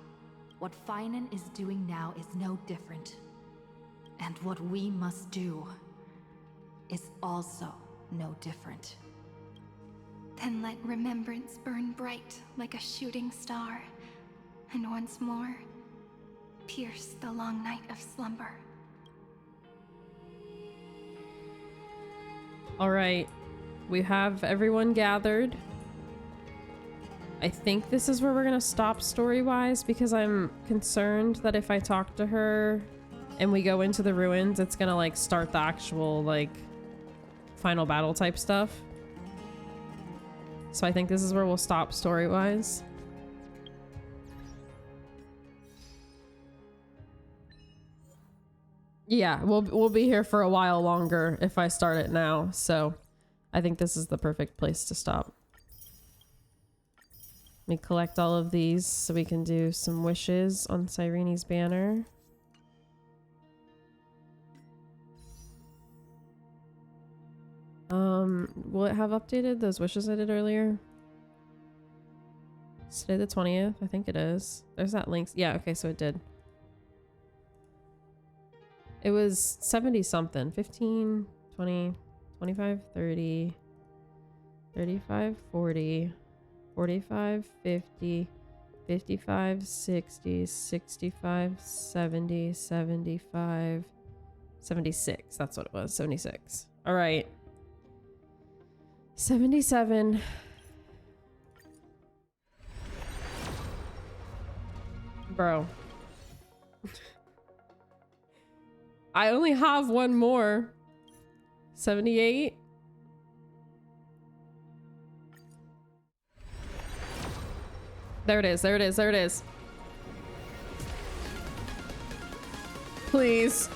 What Finan is doing now is no different. And what we must do is also no different. Then let remembrance burn bright like a shooting star, and once more pierce the long night of slumber. All right, we have everyone gathered. I think this is where we're gonna stop story-wise, because I'm concerned that if I talk to her and we go into the ruins, it's gonna like start the actual like final battle type stuff. So I think this is where we'll stop story-wise. Yeah, we'll be here for a while longer if I start it now, so I think this is the perfect place to stop. Let me collect all of these so we can do some wishes on Cyrene's banner. Will it have updated those wishes I did earlier? Is today the 20th? I think it is. There's that link. Yeah, okay, so it did. It was 70 something. 15, 20, 25, 30, 35, 40, 45, 50, 55, 60, 65, 70, 75, 76. That's what it was. 76. All right. 77. Bro. I only have one more. 78. There it is. There it is. There it is. Please.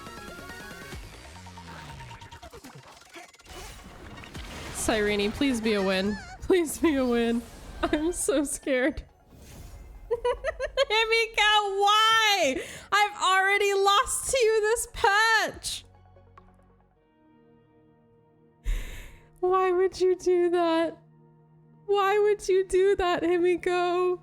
Cyrene, please be a win. Please be a win. I'm so scared. Himiko, why? I've already lost to you this patch. Why would you do that? Why would you do that, Himiko?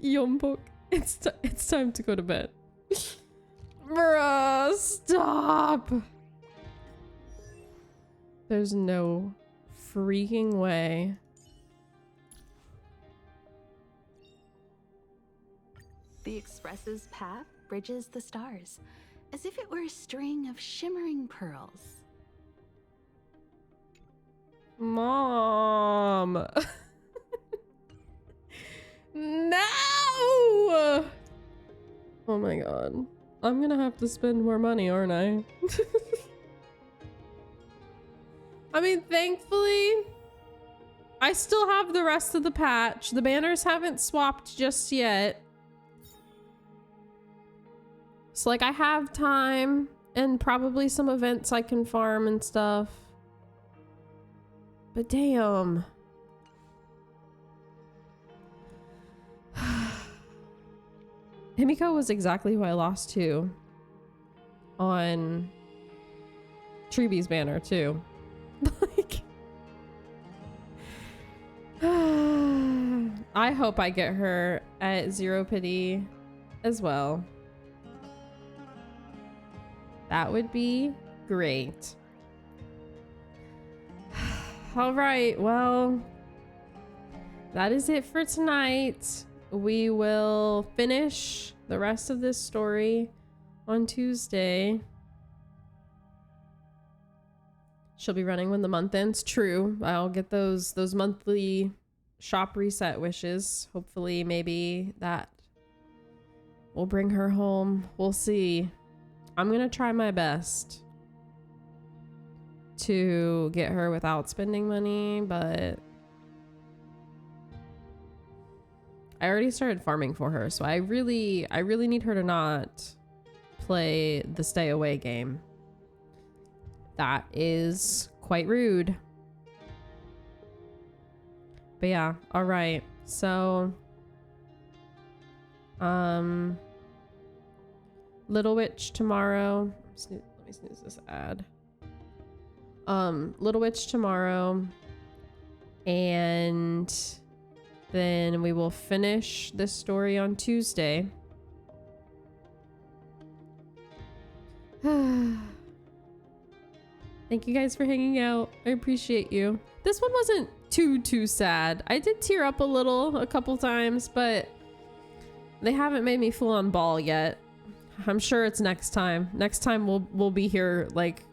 Yombok, it's time to go to bed. Bruh, stop. There's no freaking way. The Express's path bridges the stars, as if it were a string of shimmering pearls. Mom. No! Oh my god. I'm gonna have to spend more money, aren't I? I mean, thankfully, I still have the rest of the patch. The banners haven't swapped just yet. So, like, I have time and probably some events I can farm and stuff. But damn. Himiko was exactly who I lost to on Treebee's banner too. Like, I hope I get her at Zero Pity as well. That would be great. All right, well, that is it for tonight. We will finish the rest of this story on Tuesday. She'll be running when the month ends. True. I'll get those monthly shop reset wishes. Hopefully, maybe that will bring her home. We'll see. I'm gonna try my best to get her without spending money, but I already started farming for her, so I really need her to not play the stay away game. That is quite rude. But yeah, all right. So, Little Witch tomorrow. Let me snooze this ad. Little Witch tomorrow, and then we will finish this story on Tuesday. Thank you guys for hanging out. I appreciate you. This one wasn't too sad. I did tear up a couple times, but they haven't made me full on bawl yet. I'm sure it's next time. Next time we'll be here, like,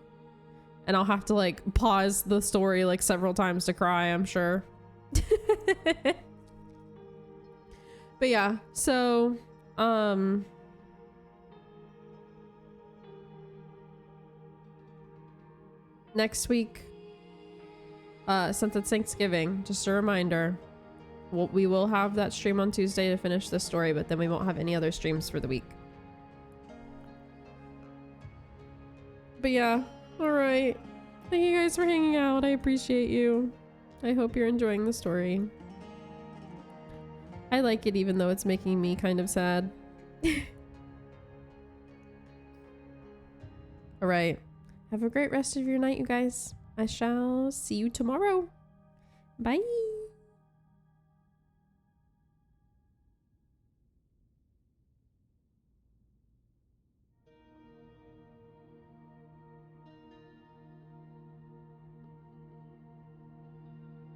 and I'll have to like pause the story like several times to cry, I'm sure. But yeah, so next week, since it's Thanksgiving, just a reminder, we will have that stream on Tuesday to finish the story, but then we won't have any other streams for the week. But yeah, alright. Thank you guys for hanging out. I appreciate you. I hope you're enjoying the story. I like it even though it's making me kind of sad. Alright. Have a great rest of your night, you guys. I shall see you tomorrow. Bye.